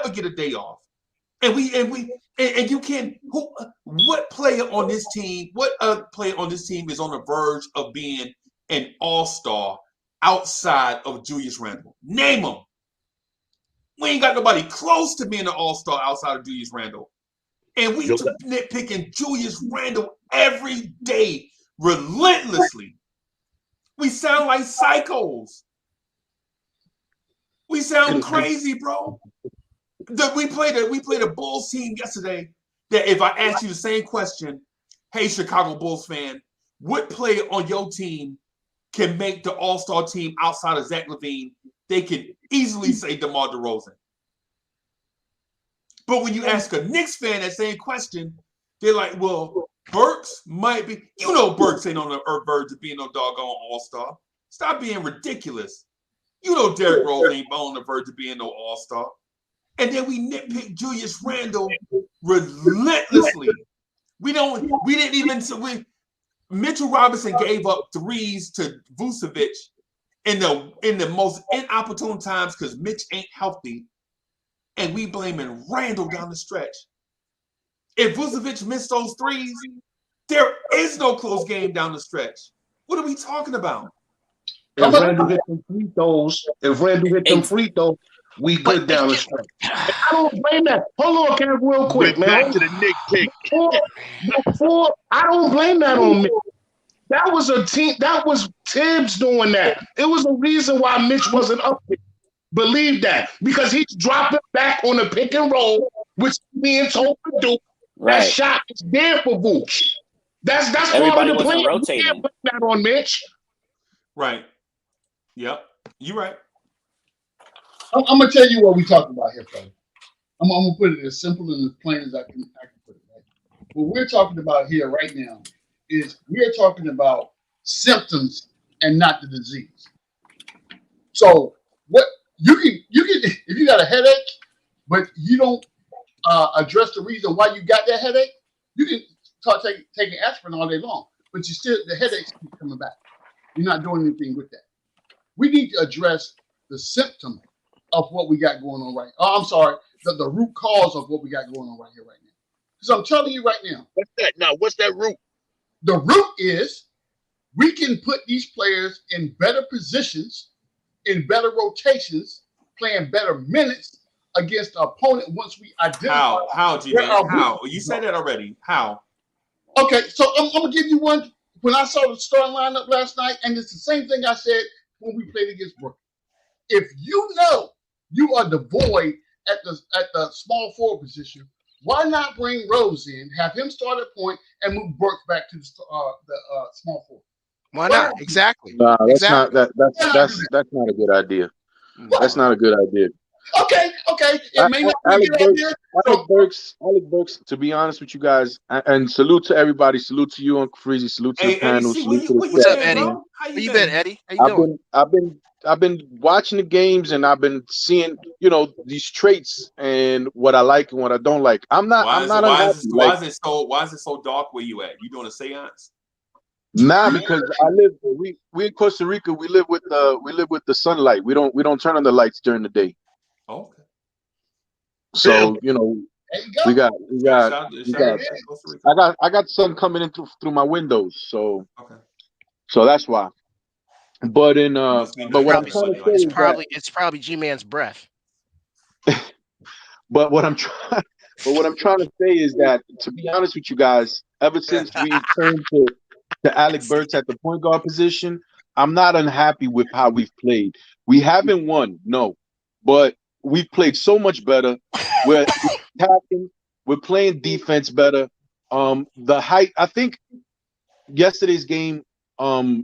get a day off. And you can't what player on this team is on the verge of being an all-star outside of Julius Randle? Name them. We ain't got nobody close to being an all-star outside of Julius Randle. And we nitpicking Julius Randle every day, relentlessly. We sound like psychos. We sound crazy, bro. We played a Bulls team yesterday that if I asked you the same question, hey, Chicago Bulls fan, what player on your team can make the all-star team outside of Zach LaVine? They can easily say DeMar DeRozan. But when you ask a Knicks fan that same question, they're like, well, Burks might be. You know Burks ain't on the verge of being no doggone all-star. Stop being ridiculous. You know Derrick Rose ain't on the verge of being no all-star. And then we nitpick Julius Randle relentlessly. Mitchell Robinson gave up threes to Vucevic in the most inopportune times because Mitch ain't healthy. And we blaming Randle down the stretch. If Vucevic missed those threes, there is no close game down the stretch. What are we talking about? If Randle hit them free throws, we good down the stretch. I don't blame that. Hold on, Kev, real quick, man. Back to the Knick pick. Before, I don't blame that on me. That was a team. That was Tibbs doing that. It was a reason why Mitch wasn't up there. Believe that, because he's dropping back on the pick and roll, which he's being told to do. Right. That shot is there for Vooch. That's everybody part of the plan. Rotating. You can't put that on Mitch. Right. Yep. You're right. I'm gonna tell you what we're talking about here, brother. I'm gonna put it as simple and as plain as I can put it. Right? What we're talking about here right now is we're talking about symptoms and not the disease. So what you can if you got a headache, but you don't address the reason why you got that headache, you can start taking aspirin all day long, but the headaches keep coming back. You're not doing anything with that. We need to address the symptom of what we got going on right. Oh, I'm sorry, the root cause of what we got going on right here, right now. Because I'm telling you right now. What's that? Now, what's that root? The root is we can put these players in better positions, in better rotations, playing better minutes against the opponent once we identify. How, G-Man? How? You said that already. How? Okay, so I'm going to give you one. When I saw the starting lineup last night, and it's the same thing I said when we played against Brooklyn. if you know you are devoid at the small forward position, why not bring Rose in, have him start at point, and move Burks back to the small forward? Why not? Exactly. Nah, that's Exactly. not that's not a good idea. That's not a good idea. Okay. It may not be a Alec good Burks, idea. Alec Burks. To be honest with you guys, and salute to everybody. Salute to you, Uncle Freezy. Salute to the Hey, Eddie, panel. see, Salute to the What's chat, up, Eddie? man. bro? How Where you you been, been? Eddie? How you doing? I've been watching the games, and I've been seeing, these traits and what I like and what I don't like. I'm not unhappy. Why is it so dark where you at? You doing a seance? Nah, because we in Costa Rica. We live with the sunlight. We don't turn on the lights during the day. Okay. So There you go. we got Shout out to Costa Rica. I got sun coming in through my windows. So Okay. so that's why. But but what I'm Probably, trying to say is it's probably G-Man's breath. but what I'm trying to say is that, to be honest with you guys, ever since we turned to Alec Burks at the point guard position, I'm not unhappy with how we've played. We haven't won, no, but we've played so much better. We're attacking, we're playing defense better. The height, I think yesterday's game,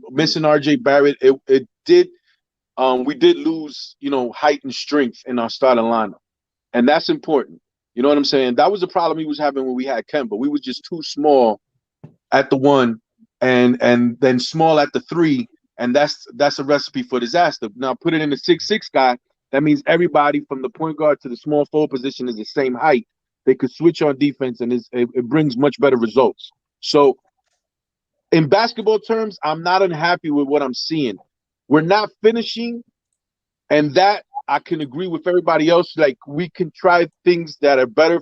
missing RJ Barrett, it did we did lose, height and strength in our starting lineup. And that's important. You know what I'm saying? That was the problem he was having when we had Kemba. We was just too small at the 1 and then small at the 3, and that's a recipe for disaster. Now put it in the 6'6" guy. That means everybody from the point guard to the small forward position is the same height. They could switch on defense, and it brings much better results. So in basketball terms, I'm not unhappy with what I'm seeing. We're not finishing, and that I can agree with everybody else. Like, we can try things that are better.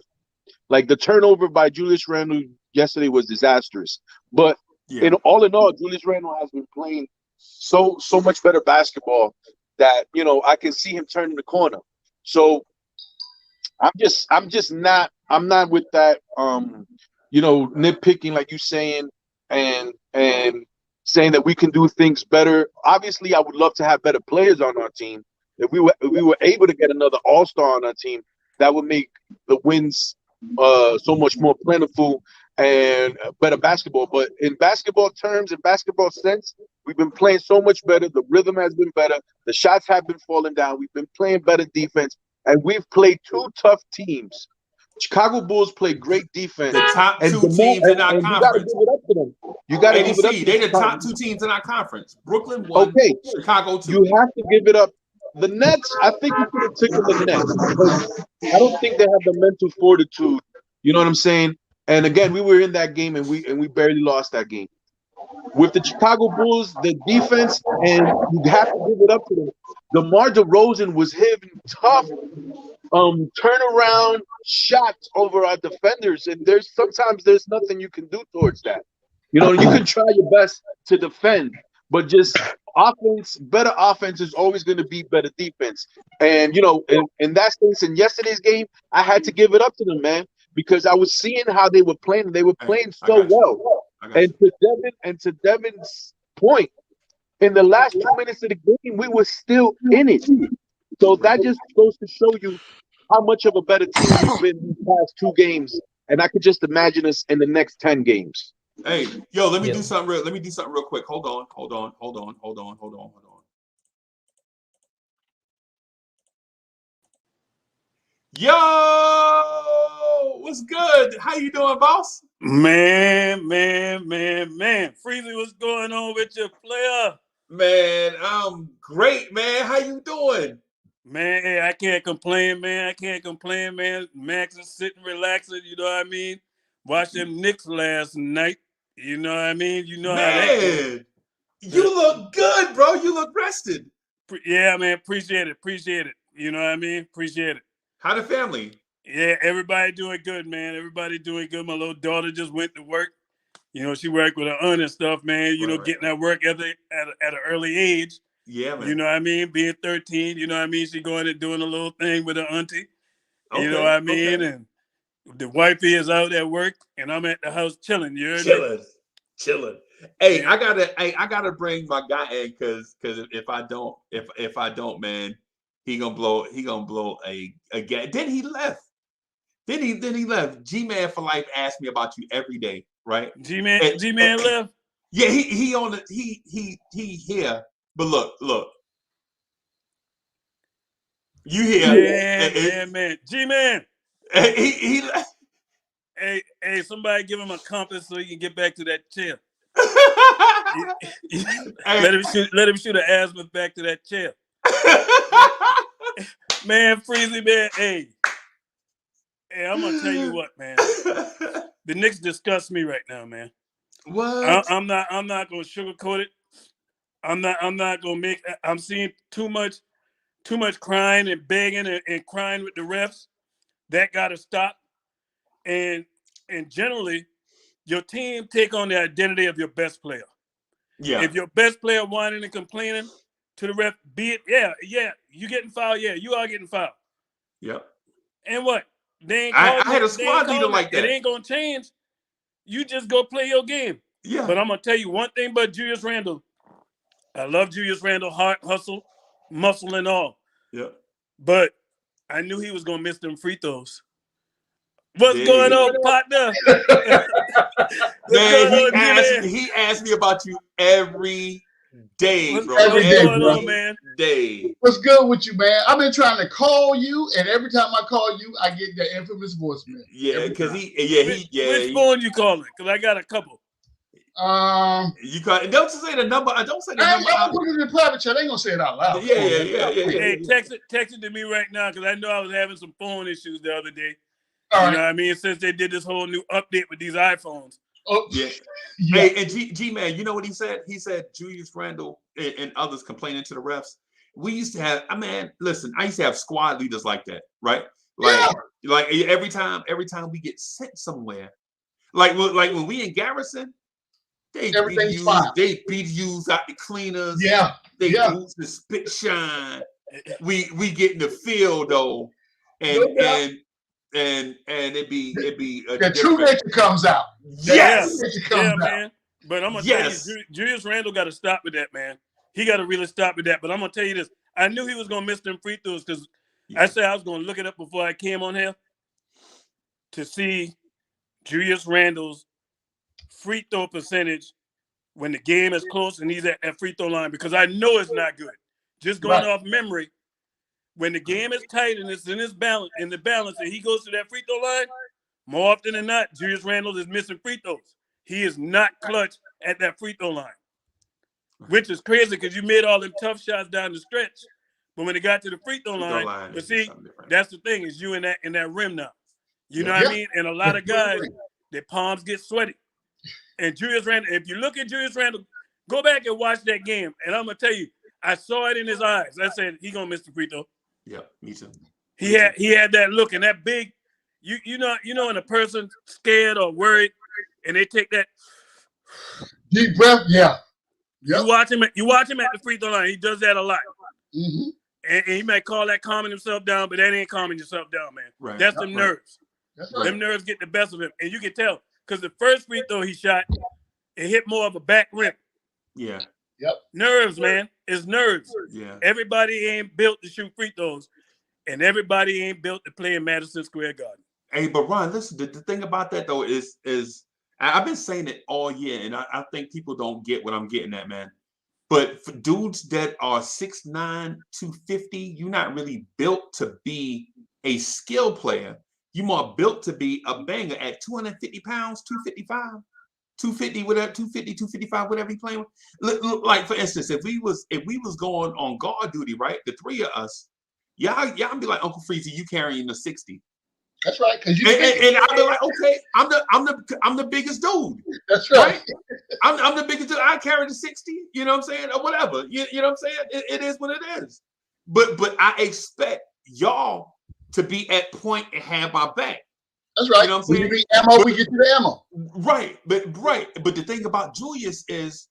Like the turnover by Julius Randle yesterday was disastrous. But in all, Julius Randle has been playing so much better basketball that, I can see him turning the corner. So I'm not with that nitpicking like you saying and saying that we can do things better. Obviously, I would love to have better players on our team. If we were able to get another all-star on our team, that would make the wins so much more plentiful and better basketball. But in basketball terms, in basketball sense, we've been playing so much better. The rhythm has been better. The shots have been falling down. We've been playing better defense, and we've played 2 tough teams. Chicago Bulls play great defense. The top 2 teams in our conference. You got to give it up to them. You got to give it up to them. They're the top 2 teams in our conference. Brooklyn 1, okay. Chicago 2. You have to give it up. The Nets, I think you could have taken the Nets, because I don't think they have the mental fortitude. You know what I'm saying? And again, we were in that game, and we barely lost that game. With the Chicago Bulls, the defense, and you have to give it up to them. DeMar DeRozan was hitting tough turnaround shots over our defenders, and sometimes there's nothing you can do towards that. You can try your best to defend, but just better offense is always going to be better defense. And in that sense, in yesterday's game, I had to give it up to them, man, because I was seeing how they were playing. They were playing so well. And to Devin's point, in the last 2 minutes of the game, we were still in it. So that just goes to show you how much of a better team we've been in the past 2 games. And I could just imagine us in the next 10 games. Hey, yo, let me do something real quick. Hold on. Yo, what's good? How you doing, boss? Man. Freezy, what's going on with your player? Man, I'm great, man. How you doing? Man, hey, I can't complain, man. Max is sitting relaxing, you know what I mean? Watched them Knicks last night. You know what I mean? You know how that goes. You look good, bro. You look rested. Yeah, man. Appreciate it. You know what I mean? Appreciate it. How the family? Yeah, everybody doing good, man. Everybody doing good. My little daughter just went to work. She worked with her aunt and stuff, man. Getting that work at an early age. Yeah, man. You know what I mean? Being 13, you know what I mean? She going and doing a little thing with her auntie. Okay, you know what I mean? Okay. And the wifey is out at work, and I'm at the house chilling. You heard me? Chilling. Hey, yeah. I gotta bring my guy in because if I don't, man, He gonna blow a gas. Then he left. Then he left. G-Man for life asked me about you every day, right? G-Man left. Yeah, he on the he here. But look. You here? Man. G-Man. He left. Hey, somebody give him a compass so he can get back to that chair. Let him shoot an azimuth back to that chair. Man, Freezy, man, hey, I'm gonna tell you what, man. The Knicks disgust me right now, man. What? I'm not gonna sugarcoat it. I'm not gonna make. I'm seeing too much crying and begging and crying with the refs. That gotta stop. And generally, your team take on the identity of your best player. Yeah. If your best player whining and complaining to the ref, be it, yeah, you getting fouled, yeah, you are getting fouled. Yep. And what? They ain't I had a squad leader like that. It ain't gonna change. You just go play your game. Yeah. But I'm gonna tell you one thing about Julius Randle. I love Julius Randle, heart, hustle, muscle, and all. Yeah. But I knew he was gonna miss them free throws. What's going on, partner? Man, he asked me about you every day, bro. What's going on, man? Day. What's good with you, man? I've been trying to call you, and every time I call you, I get the infamous voicemail. Yeah, because Which phone you calling? Because I got a couple. You got. Don't say the number. Don't say the number. I'm putting it in private chat. I ain't gonna say it out loud. Yeah. Hey, text it to me right now because I know I was having some phone issues the other day. All you know what I mean? Since they did this whole new update with these iPhones. Oh, yeah. Hey, and G-Man, you know what he said? He said Julius Randle and others complaining to the refs. We used to have, listen, I used to have squad leaders like that, right? Like every time we get sent somewhere, like when we in Garrison, they beat you out the cleaners. Yeah. They boots the spit shine. We get in the field though, and it be the true nature comes out. Yes, man. But I'm gonna tell you, Julius Randle got to stop with that, man. He got to really stop with that. But I'm gonna tell you this: I knew he was gonna miss them free throws because I said I was gonna look it up before I came on here to see Julius Randle's free throw percentage when the game is close and he's at that free throw line because I know it's not good. Just going off memory. When the game is tight and it's in the balance, and he goes to that free throw line, more often than not, Julius Randle is missing free throws. He is not clutch at that free throw line, which is crazy because you made all them tough shots down the stretch, but when it got to the free throw line, but see, that's the thing is you in that rim now. You know what I mean? And a lot of guys, their palms get sweaty. And Julius Randle, if you look at Julius Randle, go back and watch that game, and I'm gonna tell you, I saw it in his eyes. I said he gonna miss the free throw. Yeah, me too. He had that look and that big, you know when a person's scared or worried and they take that deep breath. Yeah. Yep. You watch him at the free throw line. He does that a lot. Mm-hmm. And he might call that calming himself down, but that ain't calming yourself down, man. Right. That's them nerves. That's right. Them nerves get the best of him. And you can tell because the first free throw he shot, it hit more of a back rim. Yeah. Yep. Nerves, man. It's nerves. Yeah. Everybody ain't built to shoot free throws, and everybody ain't built to play in Madison Square Garden. Hey, but Ron, listen, the thing about that though is I've been saying it all year, and I think people don't get what I'm getting at, man. But for dudes that are 6'9", 250, you're not really built to be a skill player. You're more built to be a banger at 250 pounds, 255. 250, whatever, 250, 255, whatever he playing with. Like for instance, if we was going on guard duty, right? The three of us, y'all be like, Uncle Freezy, you carrying the 60. That's right, because you and I'll be like, okay, I'm the biggest dude. That's right. I'm the biggest dude. I carry the 60, you know what I'm saying? Or whatever. You know what I'm saying? It is what it is. But I expect y'all to be at point and have my back. That's right. You know what I'm saying? When you need ammo, we get you the ammo. Right. But the thing about Julius is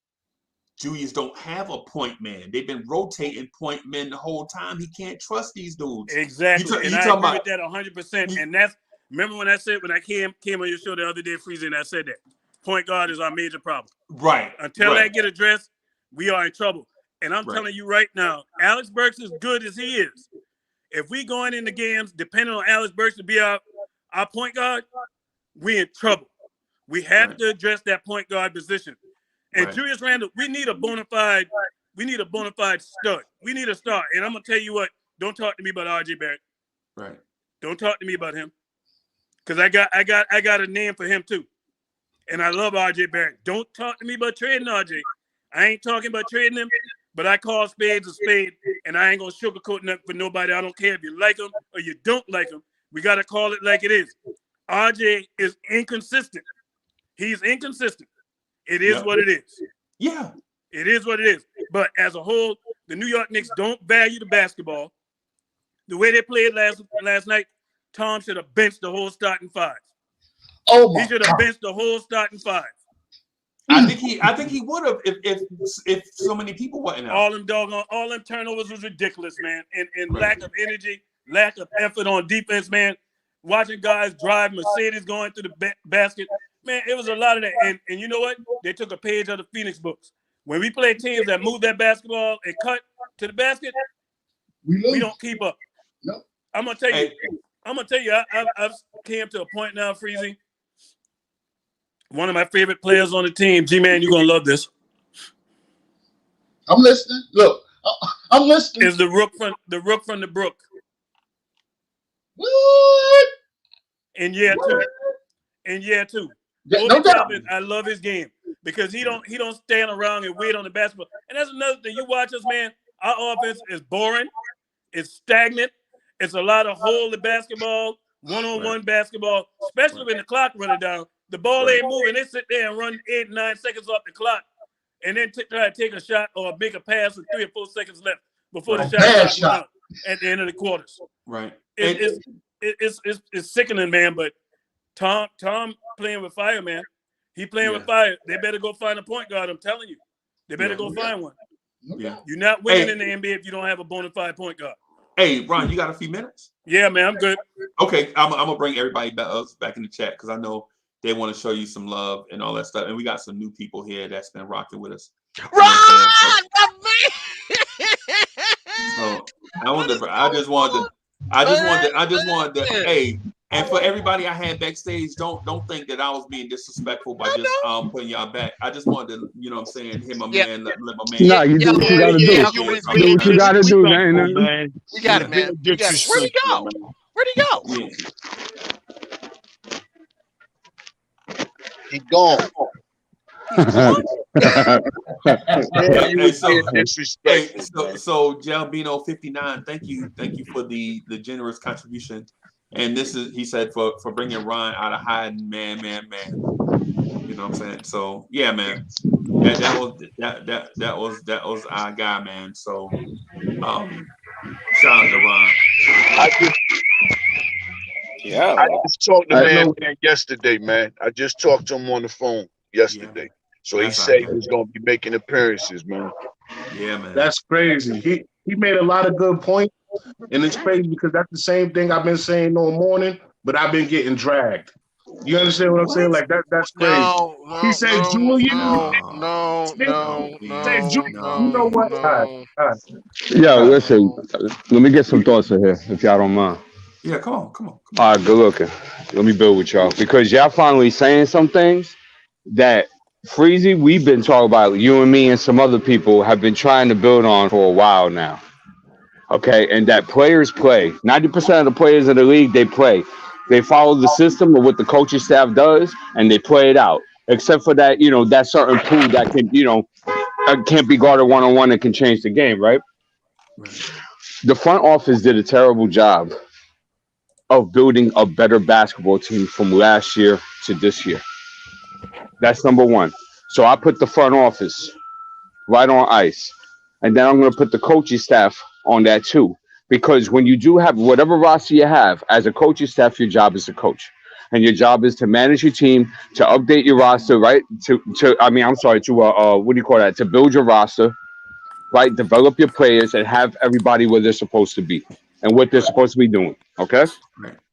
Julius don't have a point man. They've been rotating point men the whole time. He can't trust these dudes. Exactly. And I agree with that 100%. And that's, remember when I said, when I came on your show the other day, Freezy, and I said that point guard is our major problem. Right. Until that get addressed, we are in trouble. And I'm telling you right now, Alex Burks is good as he is. If we going into games depending on Alex Burks to be our point guard, we in trouble. We have to address that point guard position. And Julius Randle, we need a bona fide stud. We need a star. And I'm gonna tell you what, don't talk to me about RJ Barrett. Right. Don't talk to me about him. Because I got a name for him too. And I love RJ Barrett. Don't talk to me about trading RJ. I ain't talking about trading him, but I call spades a spade, and I ain't gonna sugarcoat nothing for nobody. I don't care if you like him or you don't like him. We gotta call it like it is. RJ is inconsistent. He's inconsistent. It is what it is. Yeah. It is what it is. But as a whole, the New York Knicks don't value the basketball. The way they played last night, Tom should have benched the whole starting five. Oh my! He should have benched the whole starting five. I think he would have if so many people wasn't out. All them turnovers was ridiculous, man. And lack of energy, lack of effort on defense, man. Watching guys drive Mercedes going through the basket. Man, it was a lot of that. And you know what? They took a page out of the Phoenix books. When we play teams that move that basketball and cut to the basket, we don't keep up. No. I'm gonna tell you, I've came to a point now, Freezy. One of my favorite players on the team, G-Man, you're gonna love this. I'm listening. Look, I'm listening. Is the rook from the Brook. What? In year two. Yeah, no doubt. I love his game because he don't stand around and wait on the basketball. And that's another thing. You watch us, man. Our offense is boring. It's stagnant. It's a lot of hold the basketball, one-on-one basketball, especially when the clock running down. The ball ain't moving. They sit there and run 8, 9 seconds off the clock, and then try to take a shot or make a pass with 3 or 4 seconds left before the shot out at the end of the quarters. Right. It's sickening, man. But Tom playing with fire, man. He playing with fire. They better go find a point guard. I'm telling you, they better go find one. Yeah. You're not winning in the NBA if you don't have a bona fide point guard. Hey, Ron, you got a few minutes? Yeah, man, I'm good. Okay, I'm gonna bring everybody back in the chat because I know they want to show you some love and all that stuff. And we got some new people here that's been rocking with us. Ron, so I just wanted to, hey, and for everybody I had backstage, don't think that I was being disrespectful by just putting y'all back. I just wanted to, you know what I'm saying, hit my man, let my man. No, you do what you gotta do. Do what you gotta do, man. We got it, man. Where'd he go? Where'd he go? Yeah. He gone. So Jalbino 59, thank you for the generous contribution. And this is, he said, for bringing Ron out of hiding, man. You know what I'm saying? So yeah, man, that was our guy, man. So shout out to Ron. I just talked to man yesterday, man. I just talked to him on the phone yesterday. So he said he was gonna be making appearances, man. Yeah, man. That's crazy. He made a lot of good points, and it's crazy because that's the same thing I've been saying all morning, but I've been getting dragged. You understand what I'm saying? Like that's crazy. He said, Julius. No. You know what? All right. Yo, listen. Let me get some thoughts in here, if y'all don't mind. Yeah, come on. All right, good looking. Let me build with y'all because y'all finally saying some things that Freezy, we've been talking about. You and me and some other people have been trying to build on for a while now. Okay, and that players play. 90% of the players in the league, they play. They follow the system of what the coaching staff does, and they play it out. Except for that, that certain pool that can, can't be guarded one-on-one and can change the game, right? The front office did a terrible job of building a better basketball team from last year to this year. That's number one. So I put the front office right on ice. And then I'm going to put the coaching staff on that too. Because when you do have whatever roster you have, as a coaching staff, your job is to coach. And your job is to manage your team, to update your roster, right? To build your roster, right? Develop your players and have everybody where they're supposed to be and what they're supposed to be doing. Okay?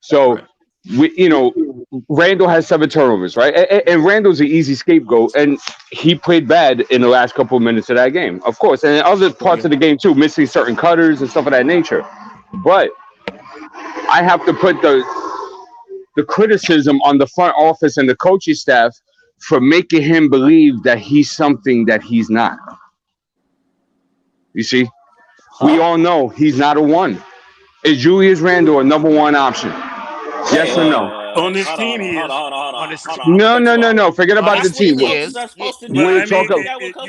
So Randle has 7 turnovers, right? And Randle's an easy scapegoat, and he played bad in the last couple of minutes of that game, of course, and in other parts of the game too, missing certain cutters and stuff of that nature. But I have to put the criticism on the front office and the coaching staff for making him believe that he's something that he's not. You see, we all know he's not a 1. Is Julius Randle a number 1 option? Yes or no? On this team, he is. No. Forget about the team. You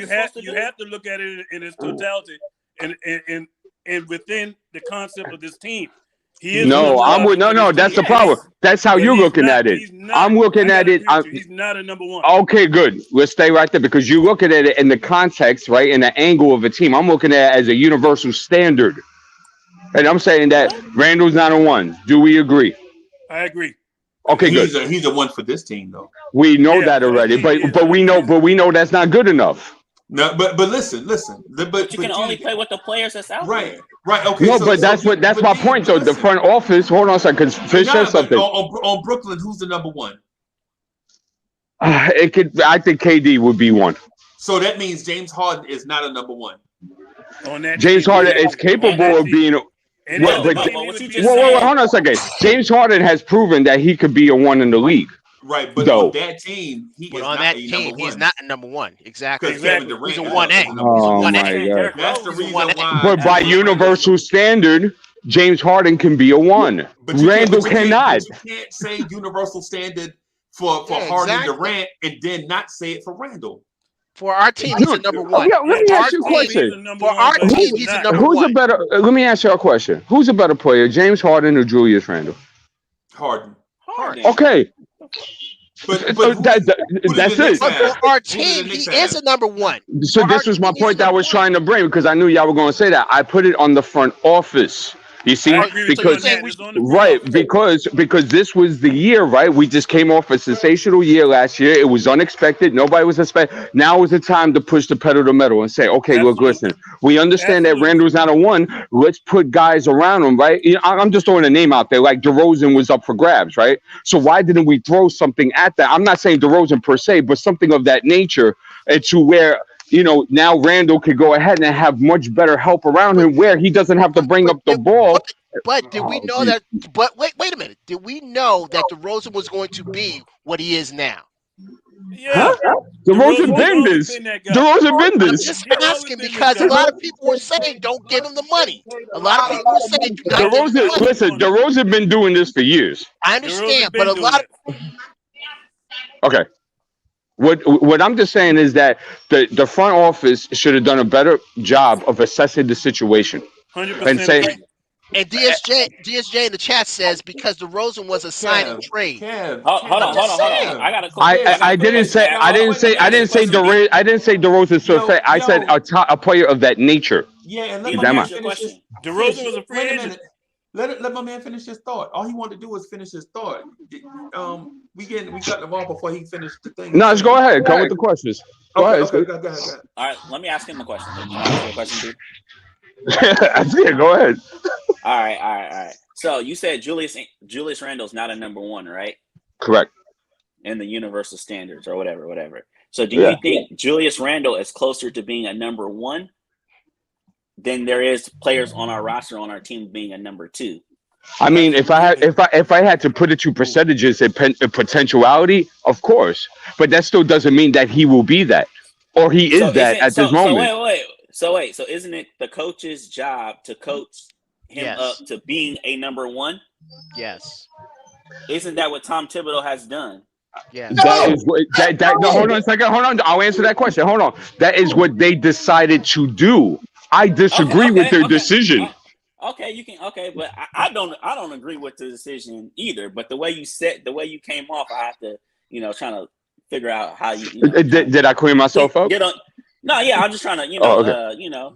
have to look at it in its totality and within the concept of this team. That's the problem. That's how you're looking at it. I'm looking at it. He's not a number 1. Okay, good. Let's stay right there because you're looking at it in the context, right, in the angle of a team. I'm looking at it as a universal standard. And I'm saying that Randle's not a 1. Do we agree? I agree. Okay, good. He's a 1 for this team, though. We know that already, but we know that's not good enough. No, but listen. But you can only play with the players that's out there. Right. Okay. No, but that's my point, though. The front office. Hold on a second. Fish said something. On Brooklyn, who's the number 1? I think KD would be 1. So that means James Harden is not a number 1. James Harden is capable of being. Hold on a second. James Harden has proven that he could be a 1 in the league. Right, but on that team, he's not a number 1. Exactly. He's a 1A. Oh my God. That's the reason why. But by universal standard, James Harden can be a 1. Randle cannot. You can't say universal standard for Harden and Durant and then not say it for Randle. For our team, he's a number 1. Let me ask you a question. For our team, he's a number 1. Let me ask you a question. Who's a better player, James Harden or Julius Randle? Harden. Okay. But that's it. But for our team, he is a number 1. So this was my point that I was trying to bring because I knew y'all were going to say that. I put it on the front office. You see, because this was the year, right? We just came off a sensational year last year. It was unexpected. Nobody was expecting. Now is the time to push the pedal to the metal and say, okay, look, listen. We understand that Randle's not a 1. Let's put guys around him, right? I'm just throwing a name out there. Like DeRozan was up for grabs, right? So why didn't we throw something at that? I'm not saying DeRozan per se, but something of that nature, to where. Now Randle could go ahead and have much better help around him where he doesn't have to bring up the ball. But did we know that? But wait a minute. Did we know that DeRozan was going to be what he is now? Yeah. DeRozan been this. DeRozan been this. I'm just asking because a lot of people were saying don't give him the money. A lot of people were saying do not give him the money. Listen, DeRozan been doing this for years. I understand, but a lot of. Okay. What I'm just saying is that the front office should have done a better job of assessing the situation 100% and say. And DSJ in the chat says because DeRozan was a sign and trade. Hold on. I got a question. I didn't say DeRozan. So I said a player of that nature. Yeah, and let my man finish his. DeRozan was a free agent. Let my man finish his thought. All he wanted to do was finish his thought. We cut him off before he finished the thing. No, just go ahead. Go with the questions. Go ahead. All right, let me ask him a question. Can I ask you a question, Yeah, go ahead. All right. So you said Julius Randle's not a number 1, right? Correct. In the universal standards or whatever. So do you think Julius Randle is closer to being a number 1 than there is players on our roster on our team being a number 2? I mean, if I had to put it to percentages and potentiality, of course, but that still doesn't mean that he will be that or he is that at this moment. So isn't it the coach's job to coach him up to being a number 1? Yes. Isn't that what Tom Thibodeau has done? Yeah. No, hold on a second. Hold on. I'll answer that question. Hold on. That is what they decided to do. I disagree with their decision. Okay, you can. Okay, but I don't agree with the decision either. But the way you came off, I have to, trying to figure out how you. Did I clean myself up? No, yeah, I'm just trying to,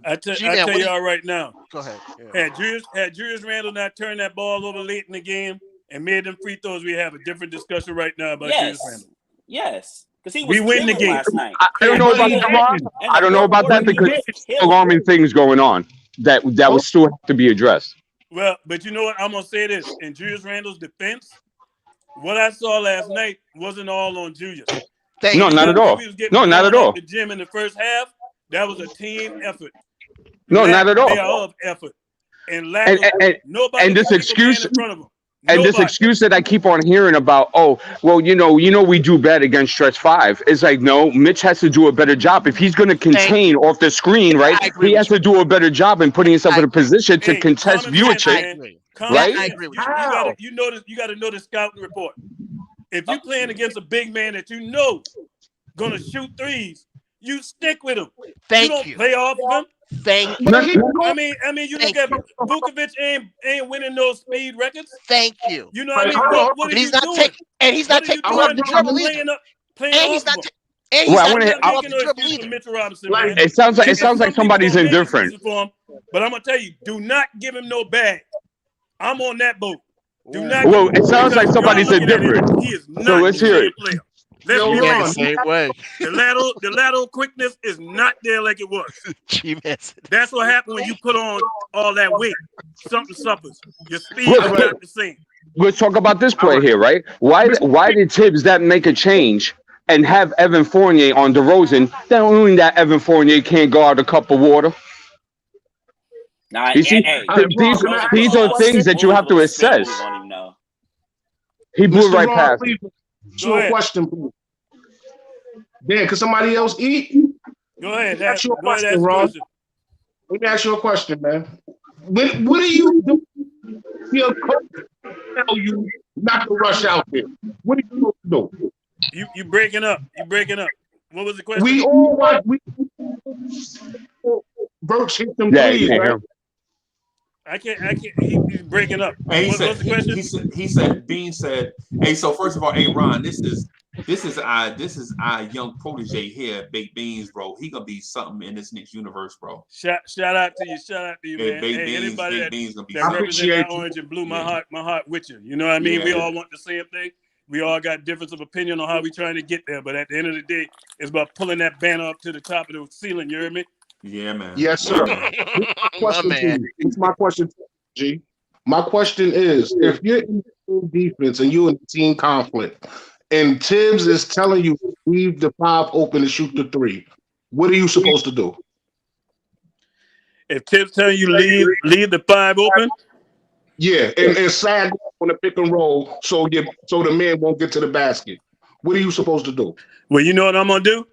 I tell y'all right now. Go ahead. Yeah. Had Julius Randle not turned that ball over late in the game and made them free throws, we have a different discussion right now about Julius Randle. Yes. Because we win the game last night. I don't know about that. I don't know about that because there's alarming things going on that would still have to be addressed. Well, but you know what? I'm gonna say this in Julius Randle's defense. what I saw last night wasn't all on Julius. No, not at all. No, not at all. The gym in the first half, that was a team effort. No, not at all. Thereof effort. And nobody and this excuse in front of him. And this excuse that I keep on hearing about, oh, well, you know, we do bad against stretch 5. It's like, no, Mitch has to do a better job. If he's going to contain off the screen, right, he has to do a better job in putting himself in a position to contest viewership, right? I agree with you. You got to know the scouting report. If you're playing against a big man that you know going to shoot threes, you stick with him. You don't play off of him. Thank you. I mean, you look at Vukovic ain't winning those speed records. Thank you. You know what I mean? What are you doing? He's not taking the dribble either. And he's not making no excuse for Mitchell Robinson. Man. It sounds like somebody's indifferent. But I'm gonna tell you, do not give him no bag. I'm on that boat. Do not. Well, it sounds like somebody's indifferent. He is not so let's hear it. Player. Let's be honest. The lateral quickness is not there like it was. That's what happened when you put on all that weight. Something suffers. Your speed is not the same. Let's talk about this play here, right? Why did Tibbs that make a change and have Evan Fournier on DeRozan? That only that Evan Fournier can't guard a cup of water. You see, these are things that you have to assess. He blew right past. A question, please. Dan, can somebody else eat? Go ahead. Ask you a question, Ron. Let me ask you a question, man. What do you do? Your coach tell you not to rush out there. What do you do? You breaking up. What was the question? We all watch. Birch hit them threes, right? I can't. He's breaking up. Hey, what's the question? Bean said, hey, so first of all, hey, Ron, this is our young protege here, Baked Beans, bro. He gonna be something in this Knicks universe, bro. Shout out to you, man. Anybody that represents orange and blue, my heart with you. You know what I mean? Yeah. We all want the same thing. We all got difference of opinion on how we trying to get there, but at the end of the day, it's about pulling that banner up to the top of the ceiling. You hear me? Yeah, man. Yes, sir. It's my question, G. My question is, if you're in defense and you're in team conflict, and Tibbs is telling you to leave the 5 open and shoot the 3, what are you supposed to do? If Tibbs telling you leave the 5 open? Yeah, and sag on the pick and roll so the man won't get to the basket. What are you supposed to do? Well, you know what I'm gonna do?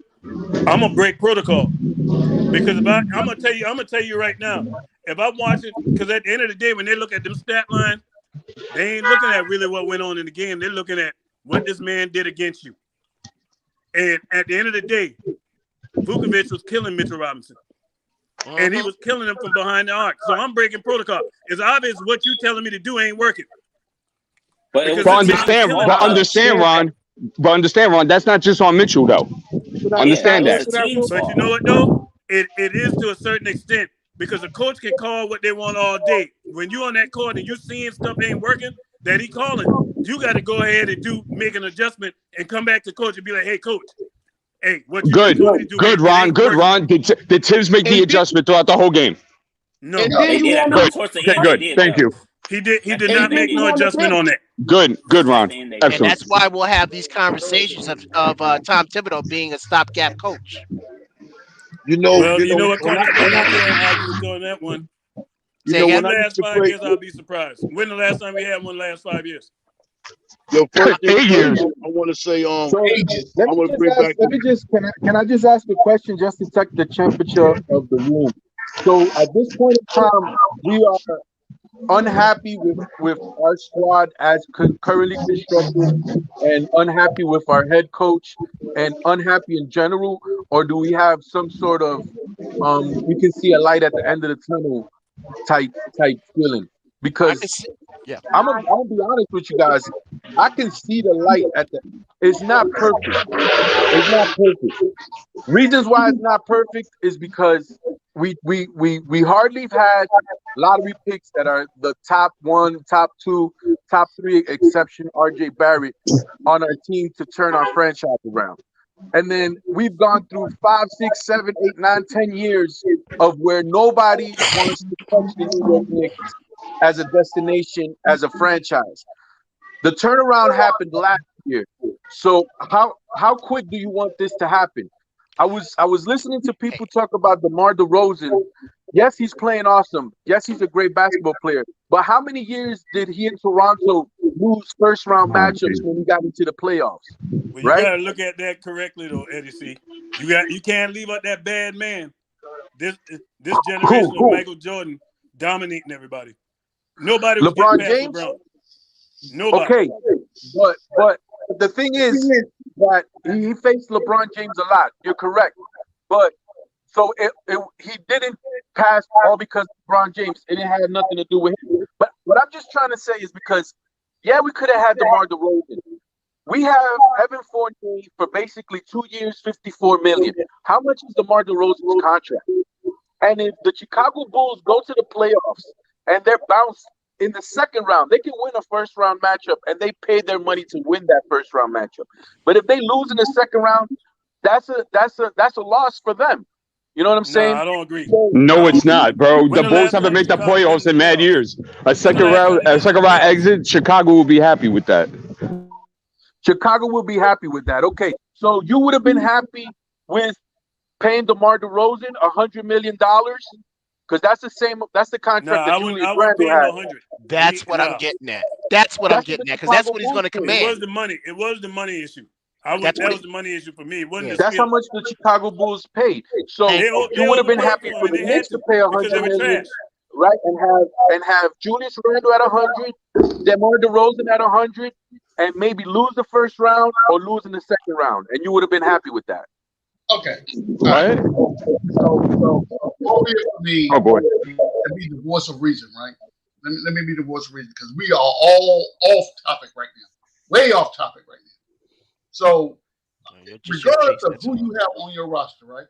I'm gonna break protocol. Because I'm gonna tell you right now, if I'm watching, because at the end of the day, when they look at them stat lines, they ain't looking at really what went on in the game. They're looking at what this man did against you. And at the end of the day, Vukovic was killing Mitchell Robinson. And he was killing him from behind the arc. So I'm breaking protocol. It's obvious what you telling me to do ain't working. But understand, Ron, that's not just on Mitchell, though. Understand that. But you know what, though? It is to a certain extent because a coach can call what they want all day. When you on that court and you seeing stuff ain't working that he calling, you got to go ahead and make an adjustment and come back to coach and be like, hey, coach, hey, what you good, do? Good, Ron. Did Tibbs make the adjustment throughout the whole game? No. Good. Thank you. He did not make no adjustment on that. Good, Ron. Excellent. And that's why we'll have these conversations of Tom Thibodeau being a stopgap coach. You know what? We're not going to argue with you on that one. When the last 5 years, I'll be surprised. When the last time we had one last 5 years? Yo, first thing I want to say, I want to bring back. Can I just ask a question just to check the temperature of the room? So at this point in time, we are unhappy with our squad as currently constructed and unhappy with our head coach and unhappy in general, or do we have some sort of we can see a light at the end of the tunnel type feeling? Because I'm gonna be honest with you guys, I can see the light at the. It's not perfect. It's not perfect. Reasons why it's not perfect is because we hardly had lottery picks that are the top 1, top 2, top 3, exception RJ Barrett on our team to turn our franchise around. And then we've gone through 5, 6, 7, 8, 9, 10 years of where nobody wants to touch the New York Knicks as a destination, as a franchise. The turnaround happened last year. So how quick do you want this to happen? I was listening to people talk about DeMar DeRozan. Yes, he's playing awesome. Yes, he's a great basketball player. But how many years did he in Toronto lose first round matchups when he got into the playoffs? Well, you gotta look at that correctly though, Eddie C. You can't leave out that bad man. This generation of Michael Jordan dominating everybody. Nobody was LeBron getting past James? LeBron. Nobody. Okay, but the thing is that he faced LeBron James a lot. You're correct, but so he didn't pass all because of LeBron James. It had nothing to do with him. But what I'm just trying to say is because we could have had DeMar DeRozan. We have Evan Fournier for basically 2 years, $54 million. How much is DeMar DeRozan's contract? And if the Chicago Bulls go to the playoffs and they're bounced in the second round, they can win a first round matchup and they pay their money to win that first round matchup. But if they lose in the second round, that's a loss for them. You know what I'm saying? I don't agree. No, it's not, bro. The Bulls haven't made the playoffs in mad years. A second round exit, Chicago will be happy with that. Chicago will be happy with that. Okay, so you would have been happy with paying DeMar DeRozan $100 million? Because that's the contract that Julius Randle had. That's what I'm getting at. That's what I'm getting at, because that's what he's going to command. It was the money. It was the money issue. That was the money issue for me. It wasn't That's how much the Chicago Bulls paid. So you would have been happy for the Knicks to pay $100 million, right? And have Julius Randle at 100, DeMar DeRozan at 100, and maybe lose the first round or lose in the second round, and you would have been happy with that. Okay. Right? So for me, oh boy, to be the voice of reason, right? Let me be the voice of reason, because we are all off topic right now, way off topic right now. So, regardless of who you have on your roster, right?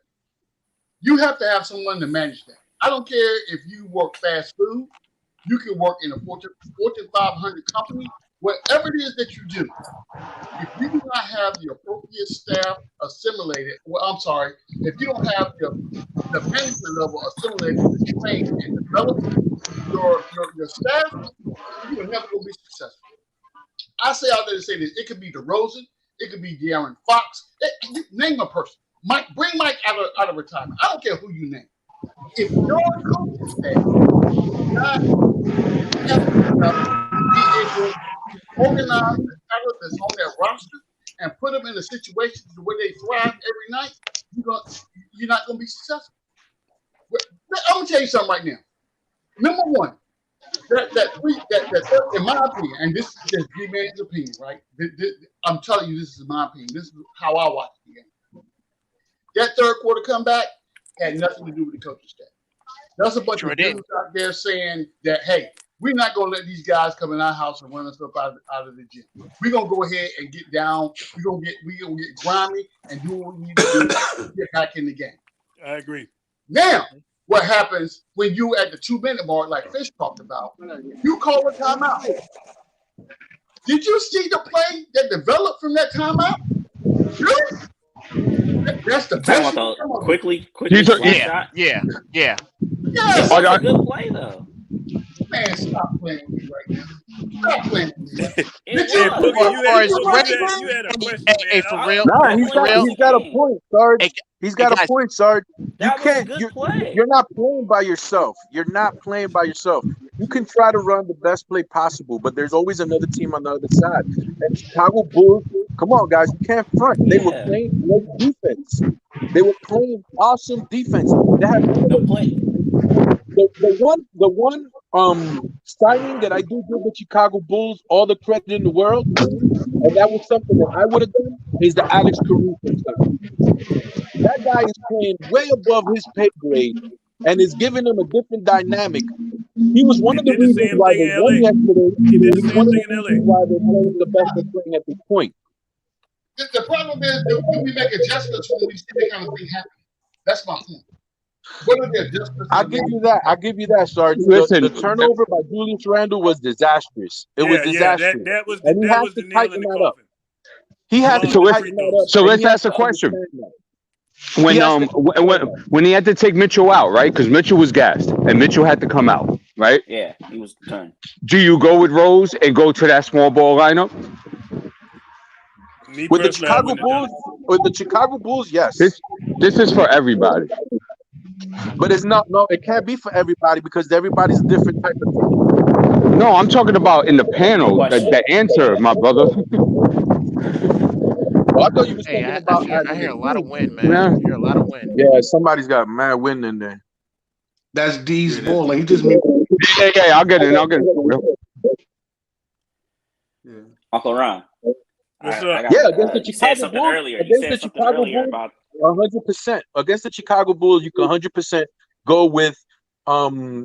You have to have someone to manage that. I don't care if you work fast food, you can work in a Fortune 500 company, whatever it is that you do. If you do not have the appropriate staff assimilated, if you don't have the management level assimilated to train and develop your staff, you are never going to be successful. I say out there to say this: it could be DeRozan, it could be De'Aaron Fox. Name a person. Bring Mike out of retirement. I don't care who you name. If your coaching staff not be able to organize the talent that's on their roster and put them in a situation where they thrive every night, you're not going to be successful. I'm going to tell you something right now. Number one, that in my opinion, and this is just G-Man's opinion, right? I'm telling you, this is my opinion. This is how I watch the game. That third quarter comeback had nothing to do with the coaching staff. That's a bunch of dudes out there saying that, hey, we're not going to let these guys come in our house and run us up out of the gym. We're going to go ahead and get down. We're going to get grimy and do what we need to do to get back in the game. I agree. Now, what happens when you at the 2-minute mark, like Fish talked about, you call a timeout. Did you see the play that developed from that timeout? Really? That's the best. Quickly shot. Yeah. Yes. That's a good play, though. Man, stop playing with me right now. Stop playing with me. You had a question, man. Hey, for real? Nah, he's got a point, Sarge. He's got a point, Sarge. You're not playing by yourself. You're not playing by yourself. You can try to run the best play possible, but there's always another team on the other side. And Chicago Bulls, come on, guys, you can't front. They were playing great defense. They were playing awesome defense. They had the one signing that I do give the Chicago Bulls all the credit in the world, and that was something that I would have done, is the Alex Caruso signing. That guy is playing way above his pay grade and is giving them a different dynamic. He was one of the reasons why they won yesterday. He was one of the reasons why they're playing the best they're playing at this point. The problem is that we make adjustments when we see that kind of thing happen. That's my point. What are the adjustments? I'll give you that, Sarge. Listen, the turnover by Julius Randle was disastrous. It was disastrous. That was and he that has was to the nail in tighten the that coffin. up. He has to tighten that up. So let's ask a question. When he had to take Mitchell out, right? Because Mitchell was gassed and Mitchell had to come out. right? Yeah, he was turned. Do you go with Rose and go to that small ball lineup? Me With the personally, I Chicago wouldn't have done Bulls, with the Chicago Bulls, yes. This is for everybody. But it's not. No, it can't be for everybody because everybody's a different type of team. No, I'm talking about in the panel. The answer, my brother. Well, I thought you was Hey, talking about I hear a lot of wind, man. Yeah. I hear a lot of wind. Yeah, somebody's got mad wind in there. That's D's balling. He just made. Yeah, I'll get it. I'll get it. Uncle Ron. What's I up? got, Yeah, against the you said Chicago something Bulls. earlier. You Against said the something Chicago earlier Bulls, about 100%. Against the Chicago Bulls, you can 100% go with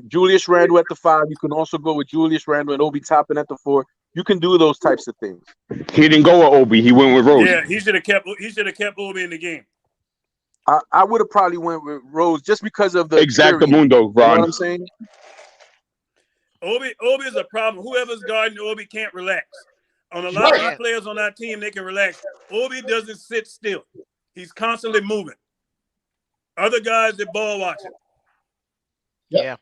Julius Randle at the 5. You can also go with Julius Randle and Obi Toppin at the 4. You can do those types of things. He didn't go with Obi. He went with Rose. Yeah, he should have kept Obi in the game. I would have probably went with Rose just because of the Exactamundo, experience. You know Ron. what I'm saying? Obi is a problem. Whoever's guarding Obi can't relax. On a lot of our players on our team, they can relax. Obi doesn't sit still. He's constantly moving. Other guys, they're ball watching. Yeah.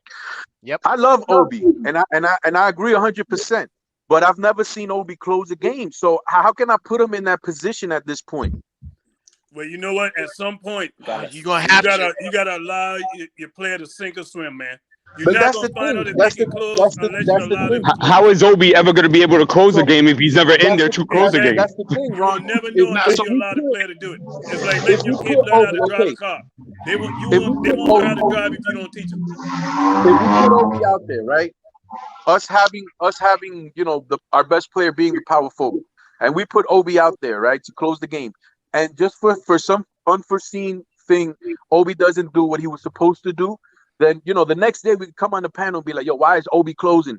Yep. I love Obi, and I agree 100%. But I've never seen Obi close a game. So how can I put him in that position at this point? Well, you know what? At some point, you're gonna have you gotta allow your player to sink or swim, man. You're But not that's gonna the find thing. out if That's they the can close that's unless the you allow them to close. How is Obi ever going to be able to close a game if he's never in there to close a game? That's the thing, Ron. You'll never know until you allow the player to do it. It's like letting your kid learn how to drive a car. They won't know how to drive if you don't teach them. If we put Obi out there, right? Us having our best player being the power forward, and we put Obi out there, right, to close the game, and just for some unforeseen thing, Obi doesn't do what he was supposed to do, then the next day we come on the panel and be like, yo, why is Obi closing?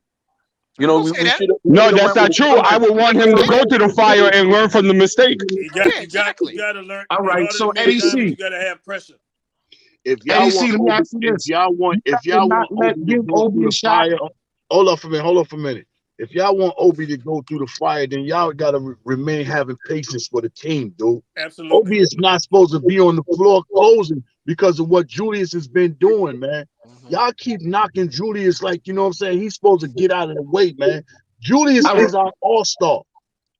No, that's not true. I would want him to go to the fire and learn from the mistake. You got to learn. All right, so Eddie AC, you got to have pressure. If y'all want Obi to go through the fire, hold up for a minute. If y'all want Obi to go through the fire, then y'all gotta remain having patience for the team, dude. Absolutely. Obi is not supposed to be on the floor closing because of what Julius has been doing, man. Y'all keep knocking Julius like, you know what I'm saying? He's supposed to get out of the way, man. Julius is our all-star,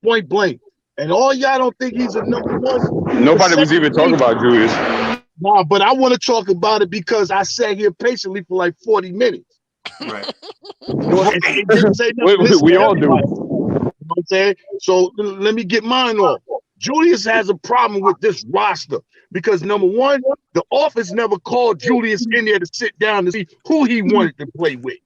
point blank. And all y'all don't think he's a number one. Nobody was even talking about Julius. Nah, but I want to talk about it because I sat here patiently for like 40 minutes. Right. We all do. You know what I'm saying? So let me get mine off. Julius has a problem with this roster because number one, the office never called Julius in there to sit down to see who he wanted to play with.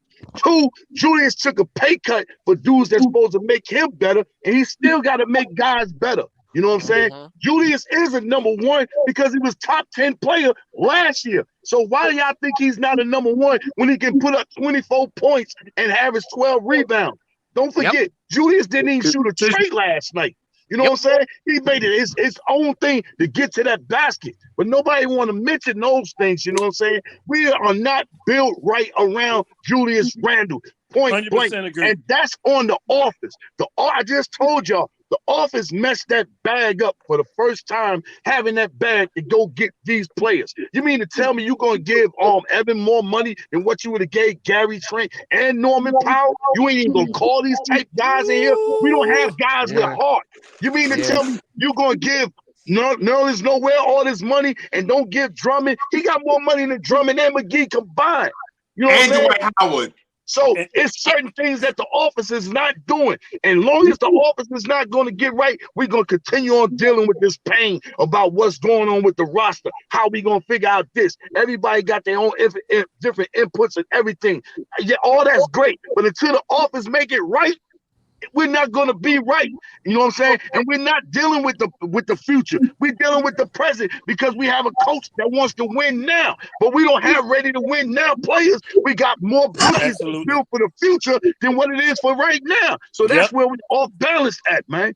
Two, Julius took a pay cut for dudes that's supposed to make him better, and he still got to make guys better. You know what I'm saying? Julius is a number one because he was top 10 player last year. So why do y'all think he's not a number one when he can put up 24 points and average 12 rebounds? Don't forget, Julius didn't even shoot a straight last night. You know what I'm saying? He made it his own thing to get to that basket. But nobody want to mention those things, you know what I'm saying? We are not built right around Julius Randle. Point blank. Agree. And that's on the office. I just told y'all, the office messed that bag up for the first time, having that bag to go get these players. You mean to tell me you're going to give Evan more money than what you would have gave Gary Trent and Norman Powell? You ain't even going to call these type guys in here? We don't have guys with heart. You mean to tell me you're going to give Nerlens Nowhere all this money and don't give Drummond? He got more money than Drummond and McGee combined. You know what I'm saying? Dwight Howard. So it's certain things that the office is not doing. And long as the office is not going to get right, we're going to continue on dealing with this pain about what's going on with the roster. How we going to figure out this? Everybody got their own different inputs and everything. Yeah, all that's great. But until the office make it right, we're not going to be right. You know what I'm saying? And we're not dealing with the future. We're dealing with the present because we have a coach that wants to win now. But we don't have ready to win now players. We got more bridges built for the future than what it is for right now. So that's where we're off balance at, man.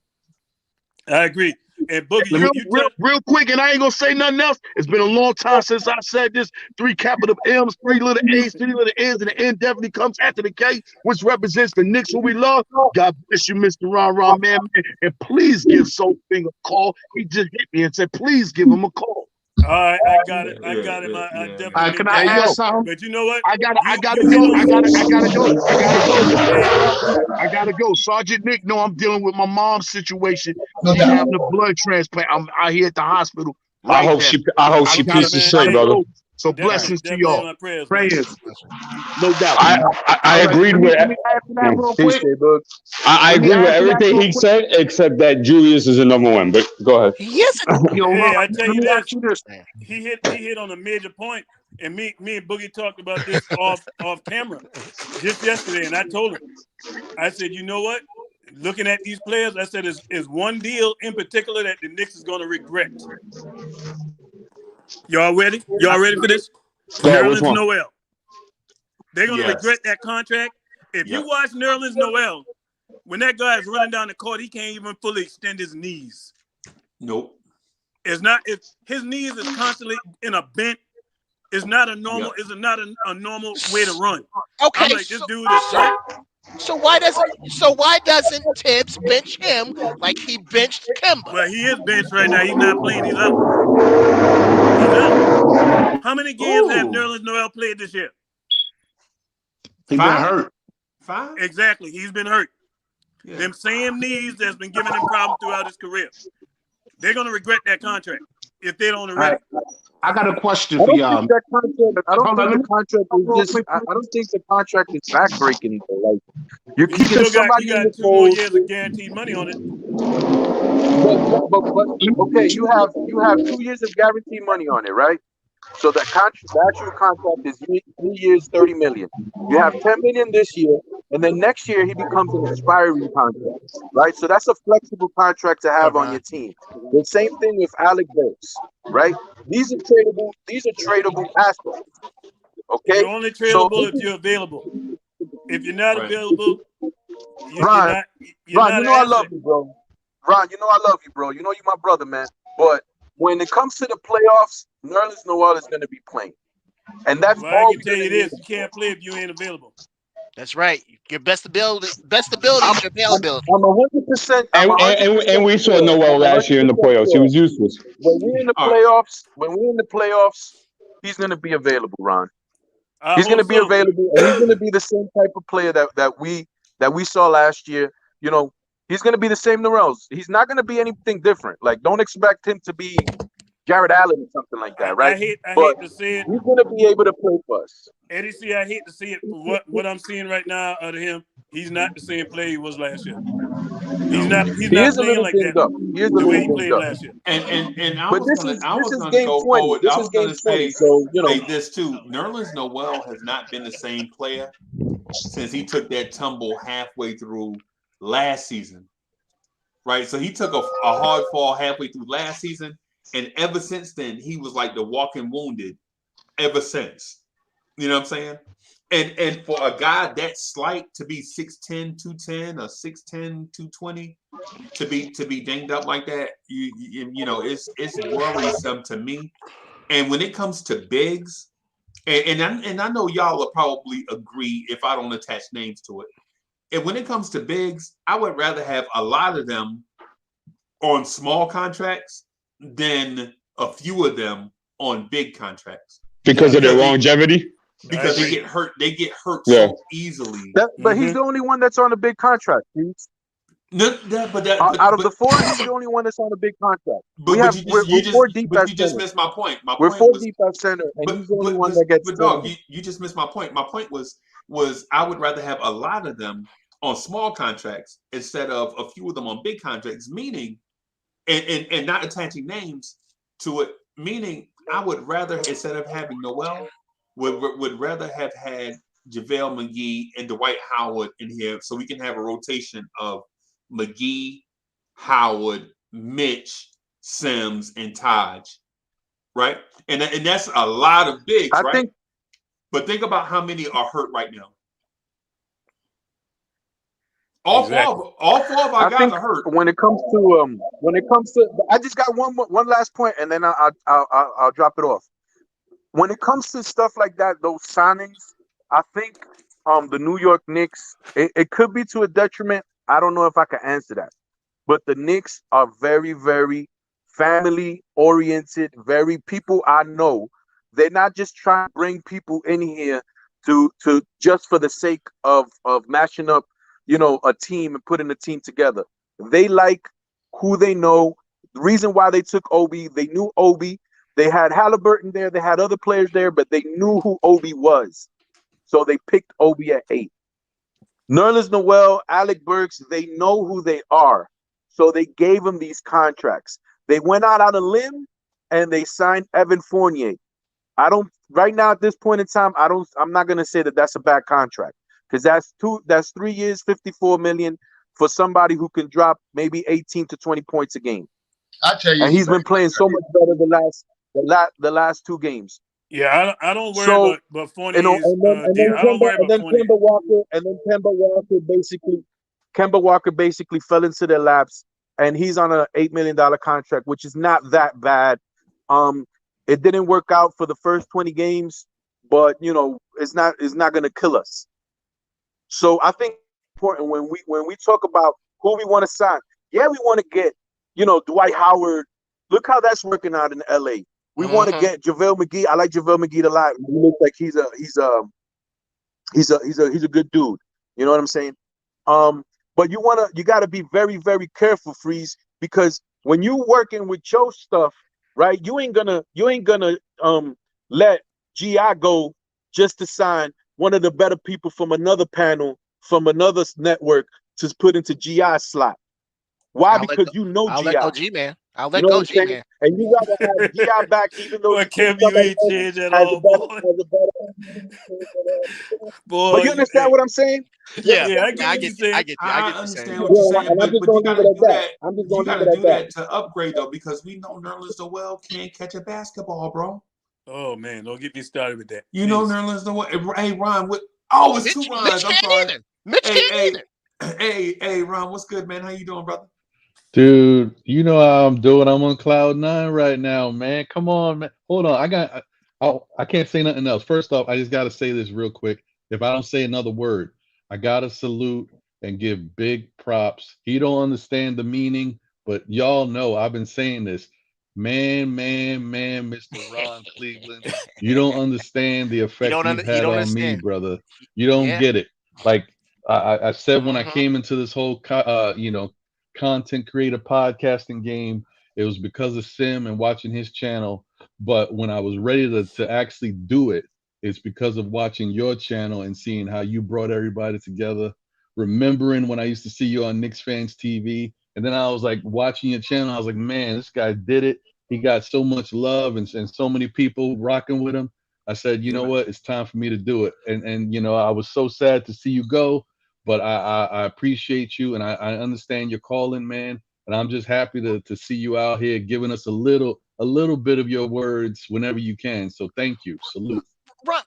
I agree. And Boogie, real quick, and I ain't gonna say nothing else. It's been a long time since I said this. 3 capital M's, 3 little A's, 3 little N's, and the N definitely comes after the K, which represents the Knicks who we love. God bless you, Mr. Ron man. And please give Soul Finger a call. He just hit me and said, please give him a call. All right, I got it. I got it. I definitely. All right, can I made that. ask something? But you know what? I gotta You go. hit on I gotta go. Hey, I gotta go. Sergeant Nick, no, I'm dealing with my mom's situation. No She's doubt. having a blood transplant. I'm out here at the hospital I right hope now. she I pieces gotta straight, brother. go. So definitely, blessings to definitely in y'all. my prayers, man. Prayers, no doubt. I All right, agreed let me with. add to that real Peace, quick. Bug. I Let me agree with add to that everything real he quick. said, except that Julius is the number one. But go ahead. Yes. Yo, Hey, Ron, I tell let you me ask this. you this. He hit on a major point, and me and Boogie talked about this off camera just yesterday, and I told him, I said, you know what? Looking at these players, I said, is one deal in particular that the Knicks is going to regret. Y'all ready? Y'all ready for this? Go ahead, which Nerlens one? Noel. They're going to Yes. regret that contract. If you Yep. watch Nerlens Noel, when that guy is running down the court, he can't even fully extend his knees. Nope. It's not. His knees is constantly in a bent. It's not a normal. Yep. It's not a normal way to run. Okay. I'm like, this dude is hurt. So why doesn't Tibbs bench him like he benched Kemba? Well, he is benched right now. He's not playing. He's out. He's out. How many games have Ooh. Nerlens Noel played this year? He been hurt. 5? Exactly. He's been hurt. Yeah. Them same knees that's been giving him problems throughout his career. They're gonna regret that contract if they don't already. I got a question I for don't y'all. think that contract. I don't Hold on, think the contract is just. I don't think the contract is backbreaking. Like you're You keeping still got somebody you in got the 2 more fold. years of guaranteed money on it. But okay, you have 2 years of guaranteed money on it, right? So the actual contract is 3 years, 30 million. You have 10 million this year, and then next year he becomes an expiring contract, right? So that's a flexible contract to have on your team. The same thing with Alec Burks, right? These are tradable assets. Okay, You're only so tradable if you're available. If you're not available, Ron, you're Ron, not you an know I asset. love you, bro. Ron, you know I love you, bro. You know you're my brother, man. But when it comes to the playoffs, Nerlens Noel is going to be playing, and that's Well, I all can tell you this: you can't play if you ain't available. That's right. Your best ability is your availability. I'm 100%. And we saw Noel last year in the playoffs. He was useless. When we're in the playoffs, he's going to be available, Ron. He's going to be available, and he's going to be the same type of player that we saw last year. You know, he's going to be the same Nerlens. He's not going to be anything different. Like, don't expect him to be Jared Allen or something like that, right? I hate to say it. He's going to be able to play for us. Eddie C, I hate to see it. For what I'm seeing right now out of him, he's not the same player he was last year. He's not playing like that the way he played last year. And I But was this is gonna game go 20. forward. This I is was game gonna 20. say So you know this too. Nerlens Noel has not been the same player since he took that tumble halfway through last season. Right? So he took a hard fall halfway through last season, and ever since then, he was like the walking wounded ever since. You know what I'm saying? And for a guy that slight to be 6'10", 210 or 6'10", 220 to be dinged up like that, you know, it's worrisome to me. And when it comes to bigs, and I know y'all will probably agree if I don't attach names to it. And when it comes to bigs, I would rather have a lot of them on small contracts than a few of them on big contracts. Because of their longevity? Because they get hurt so easily. But he's the only one that's on a big contract. Out of the four, he's the only one that's on a big contract. But you just missed my point. We're four deep at center, and he's the only one that gets. But dog, you just missed my point. My point was I would rather have a lot of them on small contracts instead of a few of them on big contracts. Meaning, and not attaching names to it. Meaning, I would rather, instead of having Noel, would rather have had JaVale McGee and Dwight Howard in here, so we can have a rotation of McGee, Howard, Mitch, Sims, and Taj, right? And that's a lot of bigs, right? But think about how many are hurt right now. All four of our guys are hurt. When it comes to, I just got one last point, and then I'll drop it off. When it comes to stuff like that, those signings, I think the New York Knicks, it could be to a detriment. I don't know if I can answer that. But the Knicks are very, very family oriented, very people I know. They're not just trying to bring people in here to just for the sake of mashing up, a team and putting a team together. They like who they know. The reason why they took Obi, they knew Obi. They had Halliburton there, they had other players there, but they knew who Obi was. So they picked Obi at 8. Nerlens Noel, Alec Burks, they know who they are. So they gave him these contracts. They went out on a limb and they signed Evan Fournier. Right now at this point in time, I'm not going to say that that's a bad contract, because that's 3 years, $54 million for somebody who can drop maybe 18 to 20 points a game. I tell you, and he's been playing so much better the last 2 games. Yeah, I don't worry about Fournier's deal. I don't worry about Fournier. Kemba Walker basically fell into their laps, and he's on an $8 million contract, which is not that bad. It didn't work out for the first 20 games, but it's not going to kill us. So I think it's important when we talk about who we want to sign. Yeah, we want to get Dwight Howard. Look how that's working out in LA. We want to get JaVale McGee. I like JaVale McGee a lot. He looks like he's a good dude. You know what I'm saying? But you got to be very, very careful, Freeze, because when you working with your stuff, right? You ain't gonna let GI go just to sign one of the better people from another panel from another network to put into GI slot. Why? Because GI. I'll let go, G-Man. I'll let go, G-Man. And you gotta have GI back, even though you ain't changed at all, boy. But you understand what I'm saying? Yeah, I get what you're saying. I understand what you're saying, but you gotta do that. You gotta do that to upgrade though, because we know Nerlens Noel can't catch a basketball, bro. Oh man, don't get me started with that. You know Nerlens Noel. Hey, Ron, it's Mitch, 2 Rons. I'm sorry. Mitch Hey, Ron, what's good, man? How you doing, brother? Dude, you know how I'm doing. I'm on cloud 9 right now, man. Come on, man. Hold on. I can't say nothing else. First off, I just got to say this real quick. If I don't say another word, I got to salute and give big props. He don't understand the meaning, but y'all know I've been saying this. Man, Mr. Ron Cleveland, you don't understand the effect you've had on me, brother. You don't get it. Like I said when I came into this whole, content creator podcasting game, it was because of Sim and watching his channel. But when I was ready to actually do it, it's because of watching your channel and seeing how you brought everybody together. Remembering when I used to see you on Knicks Fans TV, and then I was like watching your channel, I was like, man, this guy did it. He got so much love and so many people rocking with him. I said, you know what, it's time for me to do it. And I was so sad to see you go, but I appreciate you, and I understand your calling, man. And I'm just happy to see you out here giving us a little bit of your words whenever you can. So thank you. Salute. Ron,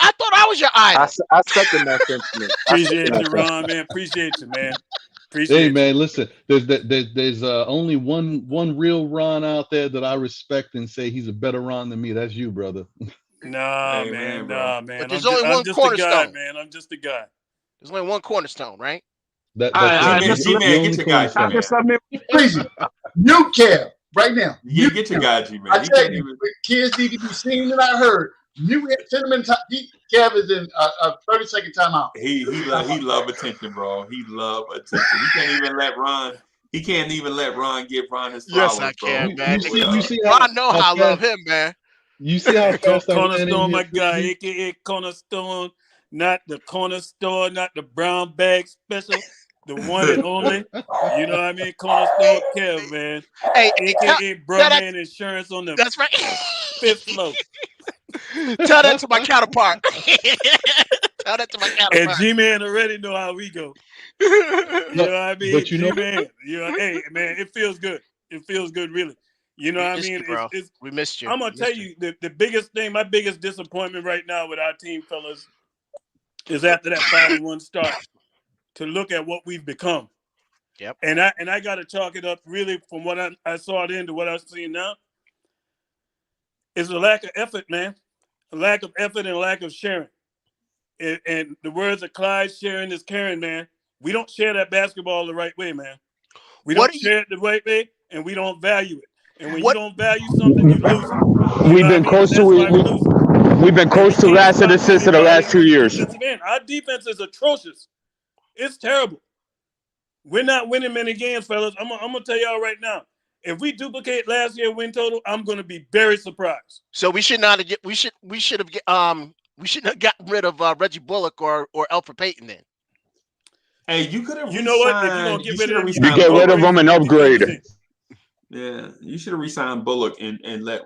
I thought I was your idol. I second that sentiment. Appreciate you, Ron, man. Appreciate you, man. Appreciate man, listen, there's only one real Ron out there that I respect and say he's a better Ron than me. That's you, brother. Nah, man. But there's only one cornerstone. I'm just a guy, man. I'm just a guy. There's only one cornerstone, right? G-Man, get your guy, G-Man. Crazy. You care right now. You get your guy, G-Man. I tell you, kids need to be seen and I heard. You send him in Kev is in a 30-second timeout. He love attention, bro. He love attention. He can't even let Ron give Ron his flowers. Yes, I can, bro. man. You see Ron know how I love him, man. You see how fast Cornerstone, my guy, aka Cornerstone, not the corner store, not the brown bag special, the one and only. You know what I mean? Cornerstone Kev, man. Hey, aka Broman Insurance on the that's right. 5th floor. Tell that to my counterpart. Tell that to my counterpart. And G-Man already know how we go. You know what I mean? But G-Man, hey, man, it feels good. It feels good, really. You know what I mean? We missed you. I'm going to tell you, the biggest thing, my biggest disappointment right now with our team, fellas, is after that 5-1 start, to look at what we've become. Yep. And I got to chalk it up really from what I saw then to what I'm seeing now. It's a lack of effort, man. A lack of effort and a lack of sharing. And the words of Clyde, sharing is caring, man. We don't share that basketball the right way, man. We don't share it the right way, and we don't value it. And when you don't value something, you lose it. We've been close to we've been close to last in assists in the last 2 years. Our defense is atrocious. It's terrible. We're not winning many games, fellas. I'm gonna tell y'all right now. If we duplicate last year's win total, I'm gonna be very surprised. So we should not have we shouldn't have gotten rid of Reggie Bullock or Alfred Payton then. Hey, you could have. You know what? If you're gonna get rid of them, you get rid of them and upgrade. Yeah, you should have re-signed Bullock and let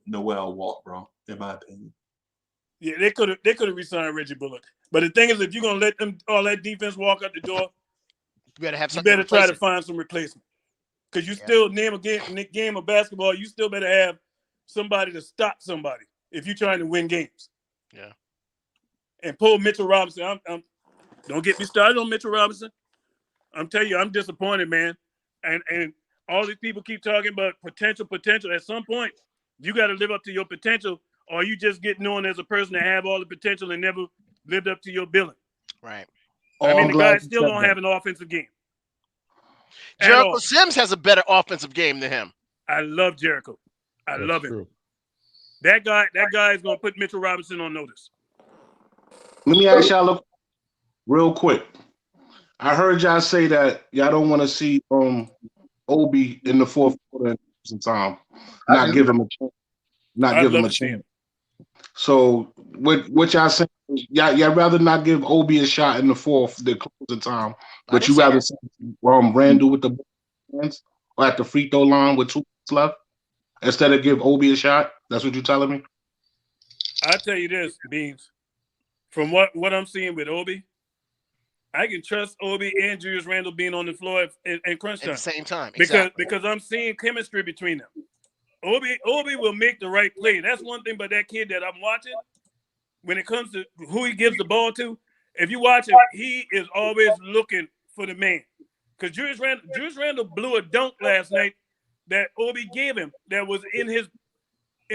Noel walk, bro. In my opinion. Yeah, they could have re-signed Reggie Bullock. But the thing is, if you're gonna let them all that defense walk out the door, you better try to find some replacement. Because you still name a game of basketball, you still better have somebody to stop somebody if you're trying to win games. Yeah. And pull Mitchell Robinson. Don't get me started on Mitchell Robinson. I'm telling you, I'm disappointed, man. And all these people keep talking about potential. At some point, you got to live up to your potential, or you just get known as a person that have all the potential and never lived up to your billing. Right. I mean, the guy still don't have an offensive game. Jericho Sims has a better offensive game than him. I love Jericho. I love him. That guy is going to put Mitchell Robinson on notice. Let me ask y'all real quick. I heard y'all say that y'all don't want to see Obi in the fourth quarter in time. Not give him a chance. Not give him a chance. So what y'all saying is y'all rather not give Obi a shot in the fourth, the closing time, but you rather see Randle with the hands or at the free throw line with 2 minutes left instead of give Obi a shot? That's what you're telling me? I'll tell you this, Beans. From what I'm seeing with Obi, I can trust Obi and Julius Randle being on the floor in crunch time. At the same time. Because I'm seeing chemistry between them. Obi will make the right play. That's one thing about that kid that I'm watching. When it comes to who he gives the ball to, if you watch him, he is always looking for the man. Because Julius Randle blew a dunk last night that Obi gave him that was in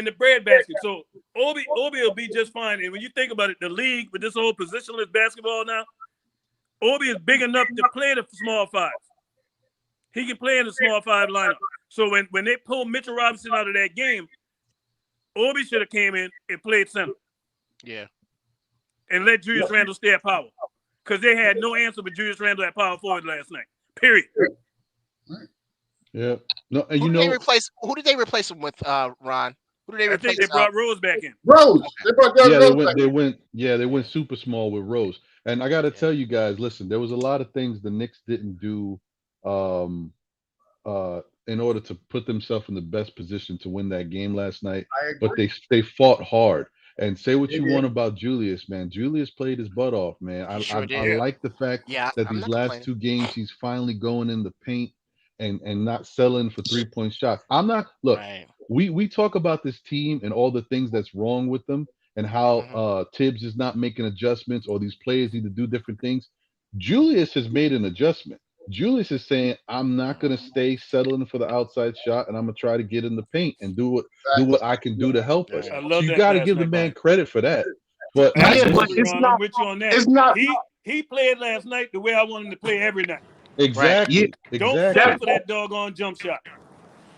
the bread basket. So Obi will be just fine. And when you think about it, the league with this whole positionless basketball now, Obi is big enough to play the small five. He can play in the small five lineup. So when they pulled Mitchell Robinson out of that game, Obi should have came in and played center. Yeah. And let Julius Randle stay at power. Because they had no answer but Julius Randle at power forward last night. Period. Yeah. No, and who did they replace him with, Ron? Who did they replace? I think they brought Rose back in. Rose. They brought Rose they went super small with Rose. And I gotta tell you guys, listen, there was a lot of things the Knicks didn't do in order to put themselves in the best position to win that game last night. But they fought hard. And say what you want about Julius, man. Julius played his butt off, man. I like the fact that these last 2 games he's finally going in the paint and not selling for 3-point shots. We talk about this team and all the things that's wrong with them and how Tibbs is not making adjustments or these players need to do different things. Julius has made an adjustment. Julius is saying, I'm not going to stay settling for the outside shot, and I'm going to try to get in the paint and do what I can do to help us. So you got to give the man credit for that. But I'm with you on that. It's not. He played last night the way I want him to play every night. Exactly. Right. Don't settle for that doggone jump shot.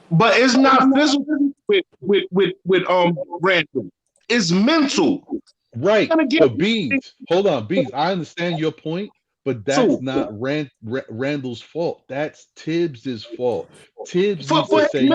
But it's not physical with Randle. It's mental. Right. But Beans, hold on, Beans. I understand your point. But that's not Randle's fault. That's Tibbs' fault. Tibbs needs to say,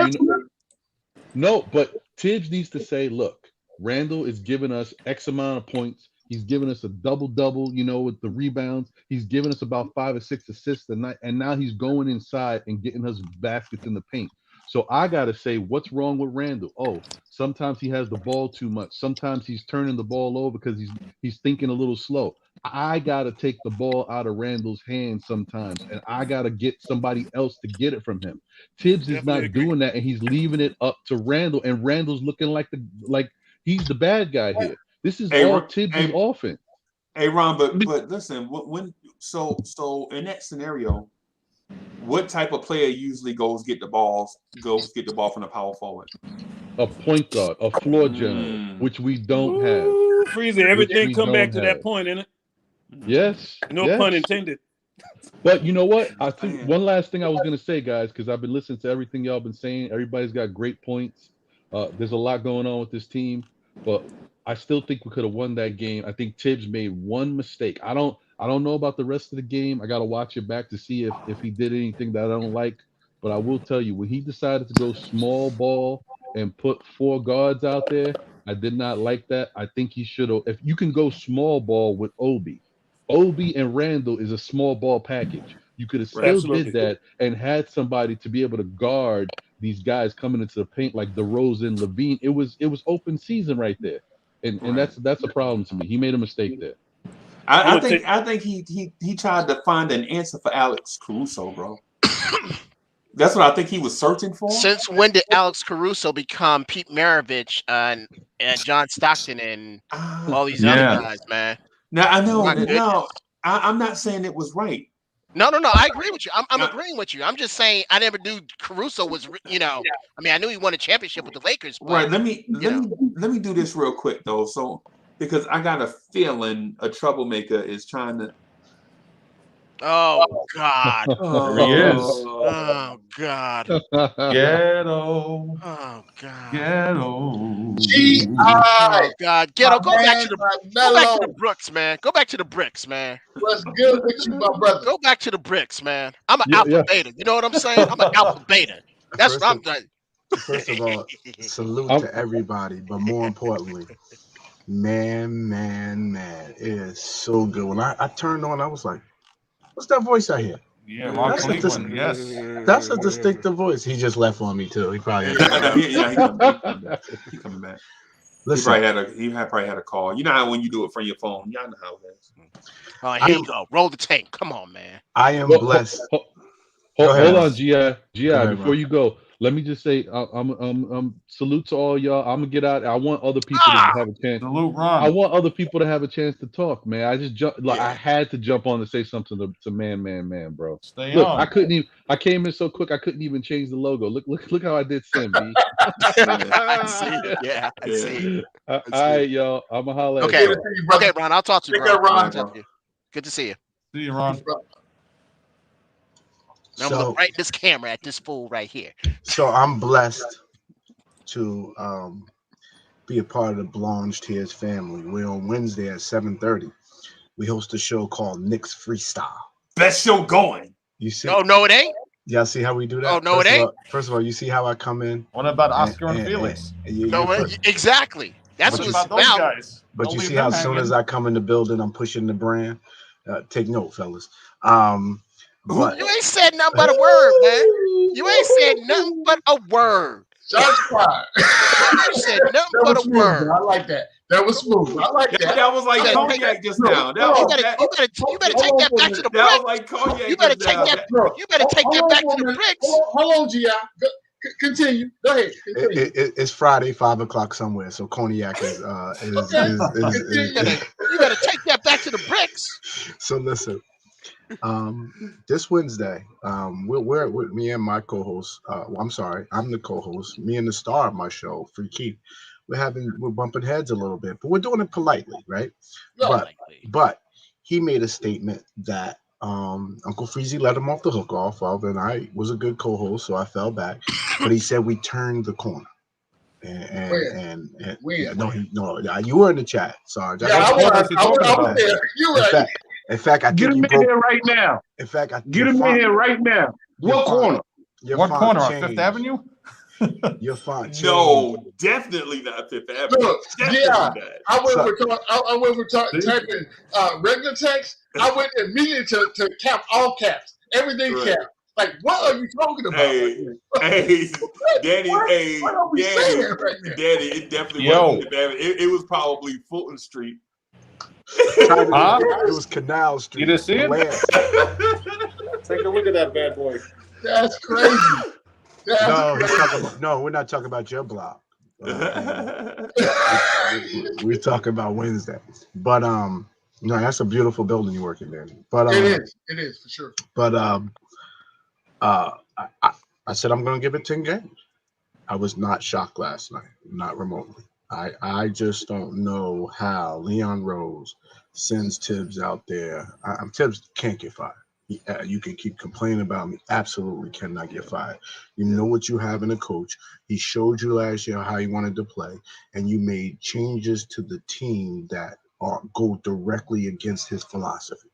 but Tibbs needs to say, look, Randle is giving us X amount of points. He's giving us a double-double, with the rebounds. He's giving us about 5 or 6 assists a night, and now he's going inside and getting us baskets in the paint. So I got to say, what's wrong with Randle? Oh, sometimes he has the ball too much. Sometimes he's turning the ball over because he's thinking a little slow. I got to take the ball out of Randle's hands sometimes, and I got to get somebody else to get it from him. Tibbs is not doing that, and he's leaving it up to Randle, and Randle's looking like he's the bad guy here. This is all Tibbs' offense. Hey, Ron, but listen, so in that scenario, what type of player usually goes get the ball from the power forward? A point guard, a floor general, which we don't have. Freezy, everything come back to that point, innit? Yes. No pun intended. But you know what? I think one last thing I was gonna say, guys, because I've been listening to everything y'all been saying. Everybody's got great points. There's a lot going on with this team, but I still think we could have won that game. I think Tibbs made one mistake. I don't know about the rest of the game. I gotta watch it back to see if he did anything that I don't like. But I will tell you, when he decided to go small ball and put four guards out there, I did not like that. I think he should have. If you can go small ball with Obi and Randle is a small ball package. You could have still did that and had somebody to be able to guard these guys coming into the paint like DeRozan, Levine. It was open season right there, and that's a problem to me. He made a mistake there. I think he tried to find an answer for Alex Caruso, bro. That's what I think he was searching for. Since when did Alex Caruso become Pete Maravich and John Stockton and all these other guys, man? Now I know. No, I'm not saying it was right. No. I agree with you. I'm agreeing with you. I'm just saying I never knew Caruso was. I mean, I knew he won a championship with the Lakers. But, Right. Let me do this real quick though. So because I got a feeling a troublemaker is trying to. Oh God! There he is. Oh God! Ghetto. Oh God! Ghetto. Oh God! Ghetto. Go back to the Brooks, man. Go back to the bricks, man. What's good with you, my brother? Go back to the bricks, man. I'm an alpha beta. You know what I'm saying? I'm an alpha beta. That's what I'm doing. First of all, salute to everybody, but more importantly, man, it is so good. When I turned on, I was like, what's that voice I hear? Yeah, Mark Cleveland, yes. That's a distinctive voice. He just left on me too. He probably He coming back. Listen. He probably had a call. You know how when you do it from your phone, y'all know how it is. All right, here you go. Roll the tape. Come on, man. I am blessed. Hold on, GI. Before you go, let me just say, I'm salute to all y'all. I'm gonna get out. I want other people to have a chance. Salute, Ron. I want other people to have a chance to talk, man. I just I had to jump on to say something to man, bro. Stay look, on. I couldn't even. I came in so quick, I couldn't even change the logo. Look how I did Sim, B. I see it. Yeah, I see it. All right, y'all. I'm a holler. Okay, okay, Ron. I'll talk to you, Ron. Good to see you. See you, Ron. Now I'm gonna look right at this camera at this fool right here. So I'm blessed to be a part of the Blanche Tears family. We're on Wednesday at 7:30. We host a show called Knicks Freestyle. Best show going. You see? Oh no, it ain't. Y'all see how we do that? Oh no, it ain't. First of all, you see how I come in. What about Oscar and Felix? Exactly. That's what it's about. Guys. But you see how as soon as I come in the building, I'm pushing the brand. Take note, fellas. But you ain't said nothing but a word, man. You ain't said nothing but a word. Shots fired. You said nothing but a word. I like that. That was smooth. I like that. That was like cognac just now. You better take that back to the bricks. That was like cognac. You better take that. You better take that back to the bricks. Hold on, G.I. Continue. Go ahead. Continue. It's Friday, 5:00 somewhere. So cognac is. You better take that back to the bricks. So listen. This Wednesday, we're with me and my co-host. I'm sorry, I'm the co-host. Me and the star of my show, Free Keith. We're bumping heads a little bit, but we're doing it politely, right? But he made a statement that Uncle Freezy let him off the hook of, and I was a good co-host, so I fell back. But he said we turned the corner. And you were in the chat. Sorry, I was there. You're right. In fact, I get him in here right now. In fact, get him in here right now. What corner? What corner on Fifth Avenue? Your font. No, definitely not Fifth Avenue. Look, I went for typing regular text. I went immediately to cap all caps, everything cap. Like, what are you talking about? Hey, Danny, Danny, it definitely wasn't Fifth Avenue. It was probably Fulton Street. It was Canal Street. You didn't see it? Take a look at that bad boy. That's crazy. No, we're not talking about your block. We're talking about Wednesday. But no, that's a beautiful building you're working in. But it is for sure. But I said I'm gonna give it 10 games. I was not shocked last night, not remotely. I just don't know how Leon Rose sends Tibbs out there. Tibbs can't get fired. You can keep complaining about me. Absolutely cannot get fired. You know what you have in a coach. He showed you last year how he wanted to play, and you made changes to the team that go directly against his philosophy.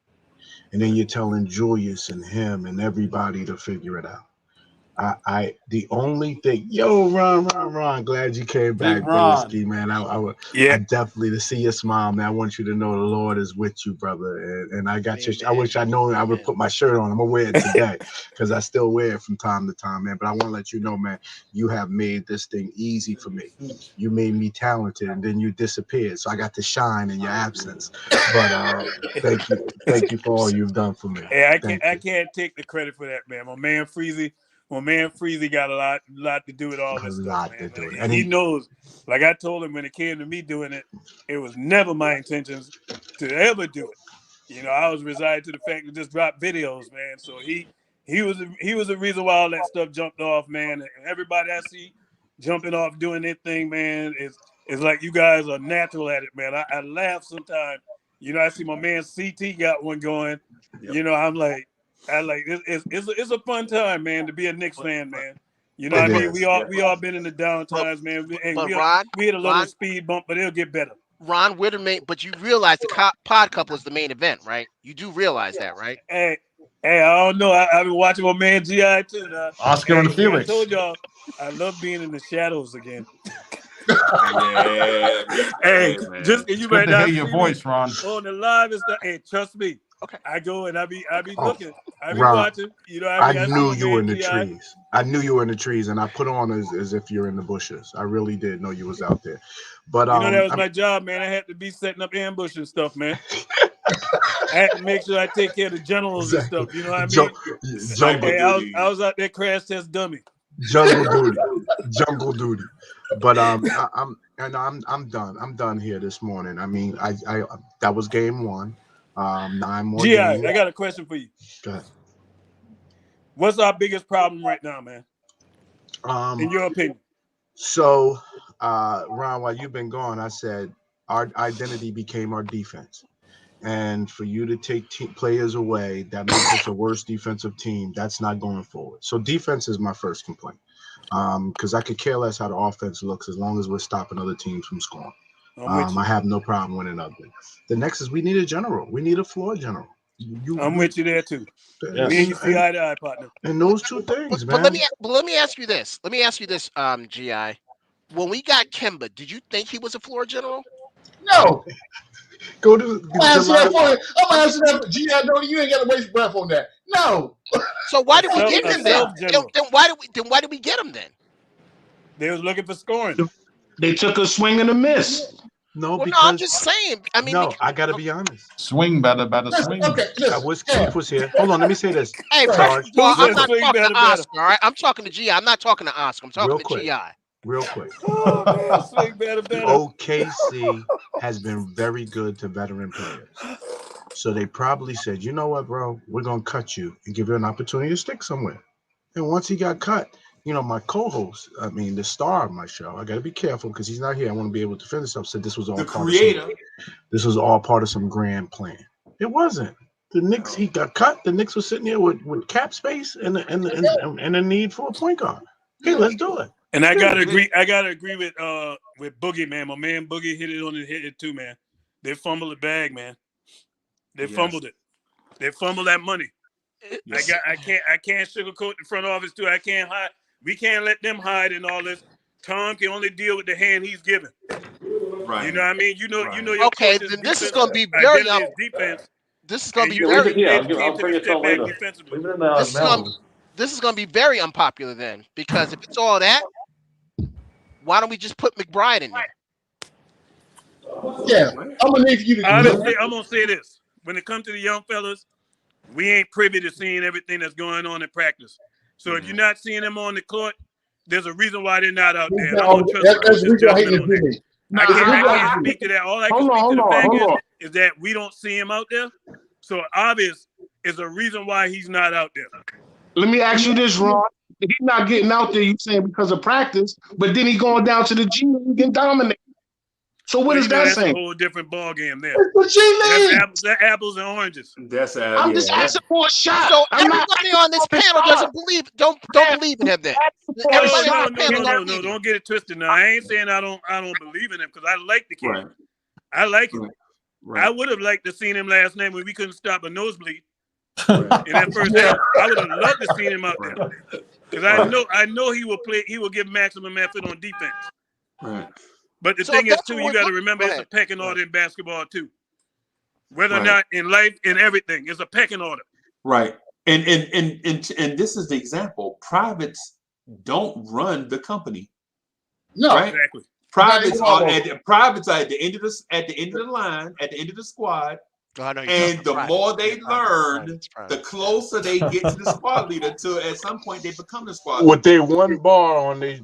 And then you're telling Julius and him and everybody to figure it out. The only thing, Ron, glad you came back, Broski, man. I definitely to see your smile, man. I want you to know the Lord is with you, brother. And I got your. I wish I know I would put my shirt on. I'm gonna wear it today because I still wear it from time to time, man. But I want to let you know, man, you have made this thing easy for me. You made me talented, and then you disappeared, so I got to shine in your absence. But thank you for all you've done for me. Hey, I can't take the credit for that, man. My man Freezy got a lot to do with all this stuff, man. And he knows. Like I told him when it came to me doing it, it was never my intentions to ever do it. You know, I was resigned to the fact to just drop videos, man. So he was the reason why all that stuff jumped off, man. And everybody I see jumping off doing their thing, man, is like you guys are natural at it, man. I laugh sometimes. You know, I see my man CT got one going. Yep. You know, it's a fun time, man, to be a Knicks fan, man. You know what I mean? We all been in the down times, man. We had a little speed bump, but it'll get better. Ron, we're the main, but you realize the pod couple is the main event, right? You do realize that, right? Hey, I don't know. I've been watching my man GI too. Oscar and Felix. I told y'all, I love being in the shadows again. Hey, just you might not hear your voice, Ron. On the live and stuff. Hey, trust me. Okay. I go and I be looking. I be watching. You know, I knew you were in the trees. I knew you were in the trees, and I put on as if you're in the bushes. I really did know you was out there. But you know, that was my job, man. I had to be setting up ambush and stuff, man. I had to make sure I take care of the generals and stuff. You know what I mean? I was out there crash test dummy. Jungle duty. But I'm done. I'm done here this morning. I mean, I that was game one. 9 more. GI, I got a question for you. Go ahead. What's our biggest problem right now, man? In your opinion? So, Ron, while you've been gone, I said our identity became our defense. And for you to take players away, that makes us a worse defensive team. That's not going forward. So defense is my first complaint. Because I could care less how the offense looks as long as we're stopping other teams from scoring. I have no problem winning ugly. The next is we need a general. We need a floor general. I'm with you there too. Yes. Me and you see eye to eye, partner. And those two things, man. But let me ask you this. GI. When we got Kemba, did you think he was a floor general? No. Go to. I'm answering that for GI. No, you ain't got to waste breath on that. No. So why did we get him then? Then why did we get him then? They was looking for scoring. They took a swing and a miss. No, well, I'm just saying. I mean, I gotta be honest. Swing better swing. Okay, I wish Keith was here. Hold on, let me say this. Hey, I'm not talking to Oscar. All right, I'm talking to GI. I'm not talking to Oscar. I'm talking to GI. Real quick. Oh, man, swing better. OKC has been very good to veteran players. So they probably said, you know what, bro, we're gonna cut you and give you an opportunity to stick somewhere. And once he got cut, you know, my co-host, I mean, the star of my show, I got to be careful because he's not here. I want to be able to defend himself. Said this was all this was all part of some grand plan. It wasn't. The Knicks, he got cut. The Knicks was sitting there with cap space and the need for a point guard. Okay, let's do it. And I gotta agree. I gotta agree with Boogie, man. My man Boogie hit it too, man. They fumbled the bag, man. They fumbled it. They fumbled that money. Yes. I can't sugarcoat the front office too. I can't hide. We can't let them hide in all this. Tom can only deal with the hand he's given. Right. You know what I mean? You know. Your okay, then this is going to be very defense. This is going to be very. I'll bring it to later. This is going to be very unpopular then, because if it's all that, why don't we just put McBride in there? Yeah, I'm gonna need you to. Honestly, I'm gonna say this: when it comes to the young fellas, we ain't privy to seeing everything that's going on in practice. So if you're not seeing them on the court, there's a reason why they're not out there. I can't speak to that. All I can speak to the fact is that we don't see him out there. So obvious is a reason why he's not out there. Let me ask you this, Ron. He's not getting out there, you saying because of practice, but then he going down to the G League and dominate. So what is that that's saying? a whole different ball game there. What you mean? That's apples and oranges. That's I'm just asking for a shot. So I'm not everybody on this panel doesn't believe, don't believe in him then. Everybody on the panel don't believe him. Don't get it twisted. Now I ain't saying I don't believe in him because I like the kid. Right. I like him. Right. I would have liked to seen him last night when we couldn't stop a nosebleed. In that first half, I would have loved to see him out there because I know he will play. He will give maximum effort on defense. Right. But the thing is too, you got to remember it's a pecking order in basketball too. Whether or not in life, in everything, it's a pecking order. Right. And this is the example. Privates don't run the company. No, right? Exactly. Privates are at the end of the line, at the end of the squad. And the more they learn, the closer they get to the squad leader. Till at some point they become the squad leader. With their one bar on the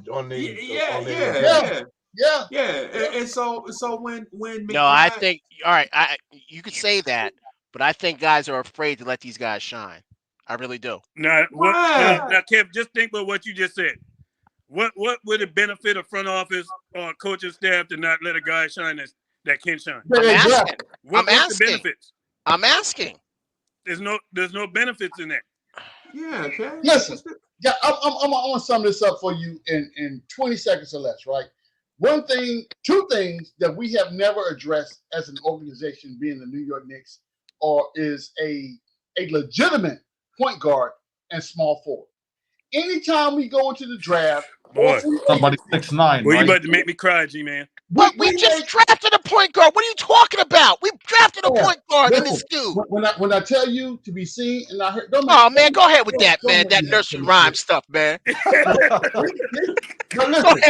And so when No, I think all right. You could say that, but I think guys are afraid to let these guys shine. I really do. Now, Kev, just think about what you just said. What would it benefit a front office or coaching staff to not let a guy shine that can shine? What's the benefits? I'm asking. There's no benefits in that. Yeah, okay. Listen, I'm gonna sum this up for you in 20 seconds or less, right? Two things that we have never addressed as an organization, being the New York Knicks, is a legitimate point guard and small forward. Anytime we go into the draft, boy, somebody 6'9". Well, you about to make me cry, G-man. But we just drafted a point guard. What are you talking about? We drafted a point guard in this dude. When I tell you to be seen and I heard, oh man, go ahead with that, man. That nursery rhyme stuff, man. Go ahead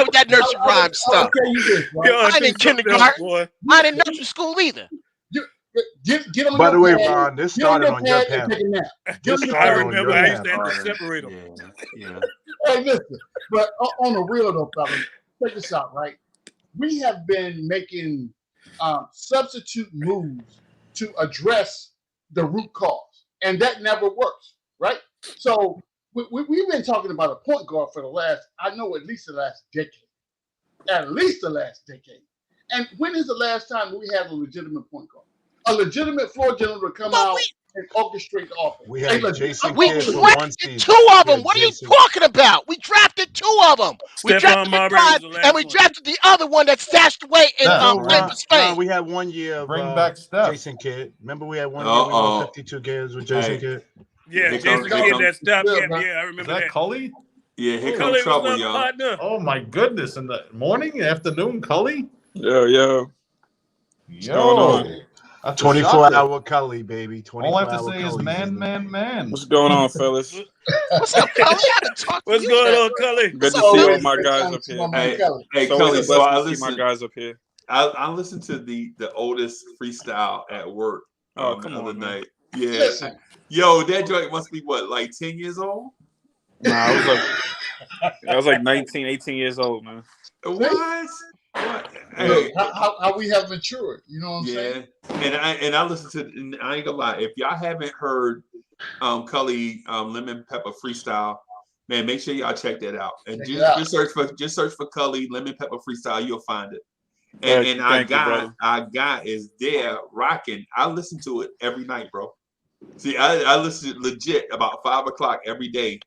with that nursery rhyme stuff. I ain't in kindergarten. I ain't in nursery school either. By the way, Ron, this started on your panel. I remember I used to have to separate them. Yeah. Hey, listen, but on the real though, fellas, check this out, right? We have been making substitute moves to address the root cause, and that never works, right? So we've been talking about a point guard for at least the last decade. At least the last decade. And when is the last time we had a legitimate point guard? A legitimate floor general to come out and orchestrate the offense. We had Jason we Kidd for one season. Two of them. What are you talking about? We drafted two of them. We drafted the guy, and we drafted the other one that stashed away in Spain. We had 1 year of bring back Steph. Jason Kidd. Remember we had 1 year we won 52 games with Jason Kidd? Yeah, Jason Kidd that stopped. Yeah, I remember that. Cully? Yeah, here Cully comes trouble, was y'all. Oh my goodness! In the morning, afternoon, Cully? Yo. What's going on? 24-hour Cully, baby. 24 All I have to say is man. What's going on, fellas? What's up, Cully? I haven't talked to What's you going yet. on, Cully? Good to see all my guys up here. Hey, So Cully, it's a so I blessing to see my listened. guys up here. I listened to the Otis freestyle at work the other night. Yeah. Yo, that joint must be what, like 10 years old? Nah, I was like 19, 18 years old, man. What? Hey, how we have matured, you know what I'm saying? And I listened to, and I ain't gonna lie, if y'all haven't heard Cully Lemon Pepper freestyle, man, make sure y'all check that out. And just search for Cully Lemon Pepper freestyle, you'll find it. And our guy is there rocking. I listen to it every night, bro. See, I listen to it legit about 5 o'clock every day.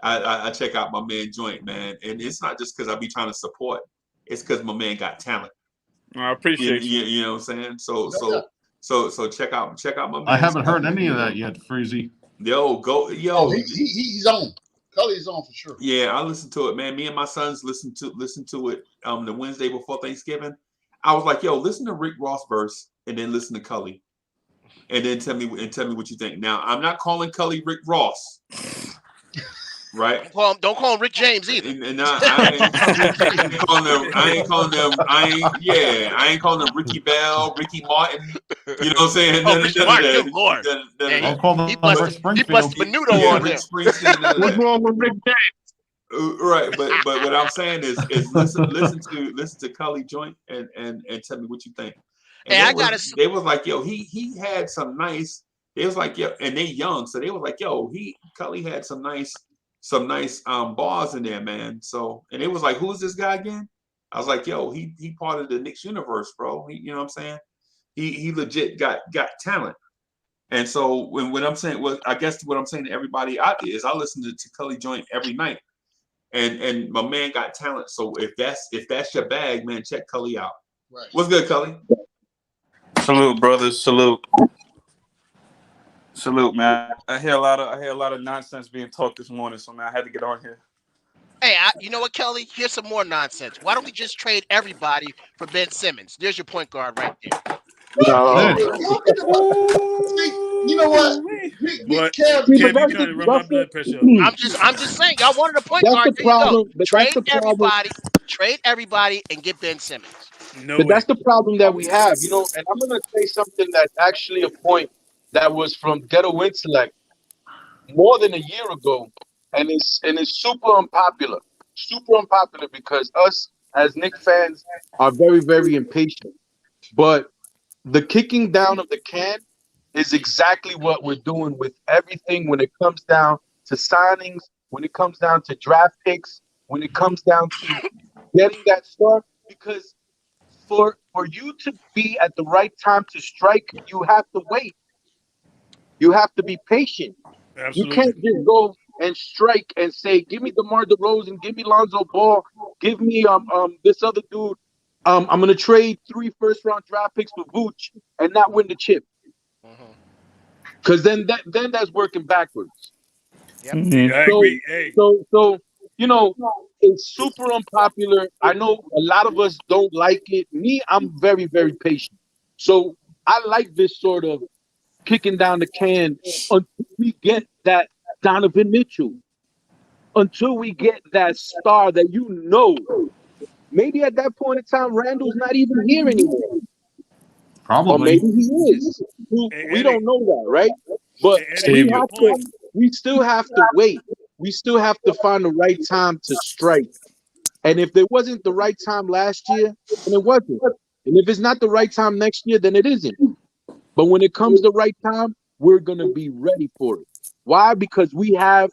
I check out my man joint, man, and it's not just because I be trying to support. It's because my man got talent. I appreciate you. You know what I'm saying? So check out my man. I haven't heard any of that yet, Freezy. Yo. Oh, he's on. Cully's on for sure. Yeah, I listened to it, man. Me and my sons listened to it the Wednesday before Thanksgiving. I was like, yo, listen to Rick Ross verse and then listen to Cully. And then tell me what you think. Now, I'm not calling Cully Rick Ross. Right? Don't call him Rick James either. I ain't calling him Ricky Bell, Ricky Martin. You know what I'm saying? Ricky Martin, good Lord. I'll call them He busted Menudo on him. What's wrong with Rick James? Right, but what I'm saying is listen to Cully joint and tell me what you think. And they was like, yo, he had some nice. They was like, yo, and they young, so they was like, yo, Cully had some nice bars in there, man. So, and it was like, who's this guy again? I was like, yo, he part of the Knicks universe, bro. You know what I'm saying? He legit got talent. And so when I'm saying, well, I guess what I'm saying to everybody out there is I listen to Cully Joint every night, and my man got talent. So if that's your bag, man, check Cully out. Right. What's good, Cully? Salute, brothers. Salute, man. I hear a lot of nonsense being talked this morning, so man, I had to get on here. Hey, you know what, Kelly? Here's some more nonsense. Why don't we just trade everybody for Ben Simmons? There's your point guard right there. No. See, you know what? Boy, Kev, Kev, you trying to run my blood pressure up. I'm just saying, y'all wanted a point That's guard. the There you go. problem. But that's the problem. Trade everybody, and get Ben Simmons. No But way. that's the problem that we have, you know. And I'm gonna say something that's actually a point that was from Ghetto Intellect more than a year ago, and it's super unpopular because us as Knicks fans are very, very impatient. But the kicking down of the can is exactly what we're doing with everything when it comes down to signings, when it comes down to draft picks, when it comes down to getting that star. Because for you to be at the right time to strike, you have to wait. You have to be patient. Absolutely. You can't just go and strike and say, "Give me DeMar DeRozan, give me Lonzo Ball, give me this other dude. I'm gonna trade 3 first-round draft picks for Vooch and not win the chip." Because then that's working backwards. Yep. I agree. Hey. So you know, it's super unpopular. I know a lot of us don't like it. Me, I'm very, very patient. So I like this sort of kicking down the can until we get that Donovan Mitchell, until we get that star that you know. Maybe at that point in time, Randall's not even here anymore. Probably. Or maybe he is. We don't know that, right? But we still have to wait. We still have to find the right time to strike. And if there wasn't the right time last year, then it wasn't. And if it's not the right time next year, then it isn't. But when it comes the right time, we're going to be ready for it. Why? Because we have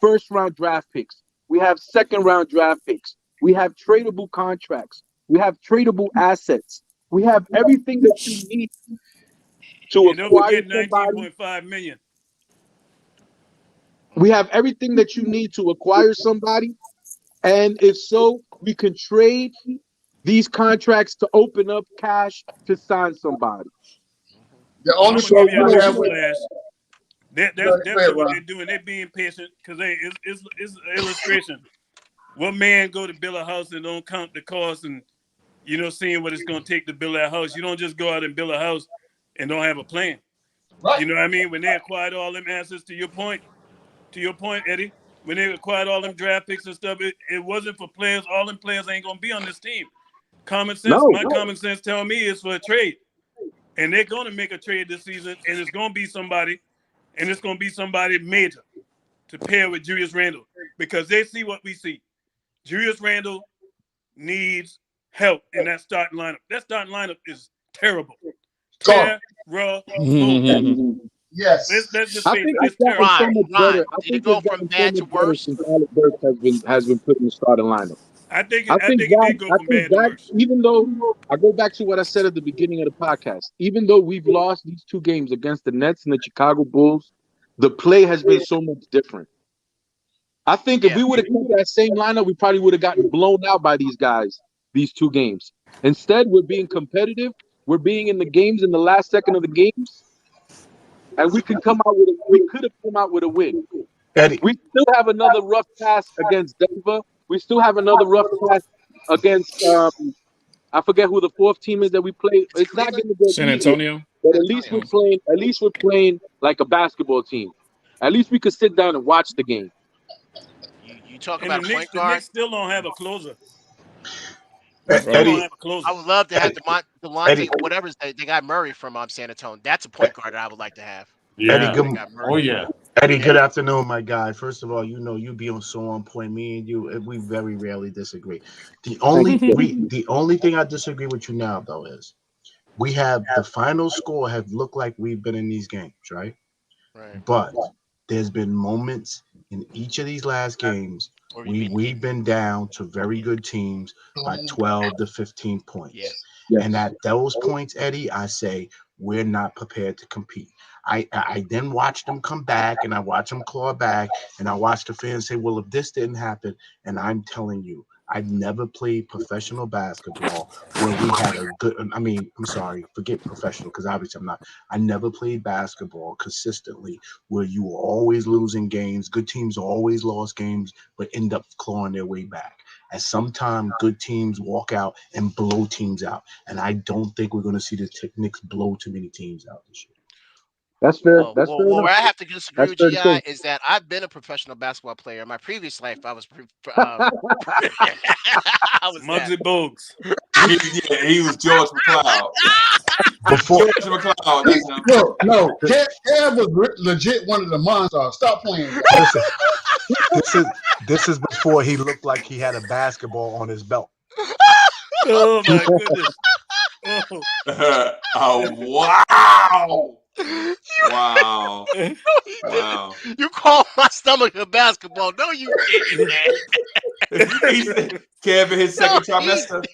first-round draft picks. We have second-round draft picks. We have tradable contracts. We have tradable assets. We have everything that you need to acquire somebody. $19.5 million. We have everything that you need to acquire somebody. And if so, we can trade these contracts to open up cash to sign somebody. The only I'm gonna give you a problem newsflash. That's what they're doing. They're being patient because it's an illustration. What man go to build a house and don't count the cost and seeing what it's gonna take to build that house? You don't just go out and build a house and don't have a plan. Right. You know what I mean? When they acquired all them assets, to your point, Eddie, when they acquired all them draft picks and stuff, it wasn't for players. All them players ain't gonna be on this team. Common sense. Common sense tell me it's for a trade. And they're gonna make a trade this season, and it's gonna be somebody major to pair with Julius Randle because they see what we see. Julius Randle needs help in that starting lineup. That starting lineup is terrible. Terrible. Yes. Let's just I face think it. It's terrible. so much better. I think it's gotten so much better since Alec Burks has been put in the starting lineup. I think it did go from bad to worse. Even though I go back to what I said at the beginning of the podcast, even though we've lost these 2 games against the Nets and the Chicago Bulls, the play has been so much different. I think if we would have kept that same lineup, we probably would have gotten blown out by these guys these 2 games. Instead, we're being competitive. We're being in the games in the last second of the games, and we could have come out with a win. Eddie. We still have another rough pass against Denver. We still have another rough pass against I forget who the 4th team is that we play. It's not going to get San Antonio. But at least we're playing like a basketball team. At least we could sit down and watch the game. You talk And about the a point Knicks guard. still don't have a closer. Eddie, I would love to have Delonte, whatever they got Murray from San Antonio. That's a point guard that I would like to have. Eddie, yeah. Eddie, good afternoon, my guy. First of all, you be so on point. Me and you, we very rarely disagree. The only thing I disagree with you now, though, is we have the final score have looked like we've been in these games, right? Right. But there's been moments in each of these last games We've been down to very good teams by 12 to 15 points. Yes. And at those points, Eddie, I say we're not prepared to compete. I then watch them come back and I watch them claw back and I watch the fans say, well, if this didn't happen, and I'm telling you, I've never played professional basketball where we had a good, I'm sorry, forget professional because obviously I'm not. I never played basketball consistently where you were always losing games. Good teams always lost games, but end up clawing their way back. At some time, good teams walk out and blow teams out. And I don't think we're going to see the Knicks blow too many teams out this year. That's fair. That's Well, fair enough. where I have to disagree That's with fair to GI say. is that I've been a professional basketball player. In my previous life, I was. I was Muggsy Bogues. He was George McCloud. George McCloud. That's him. No, Kev was legit one of the monsters. Stop playing. Listen, this is before he looked like he had a basketball on his belt. Oh my goodness. Oh wow. Wow. Wow. You call my stomach a basketball. No, you didn't, man. Kevin, his second trimester.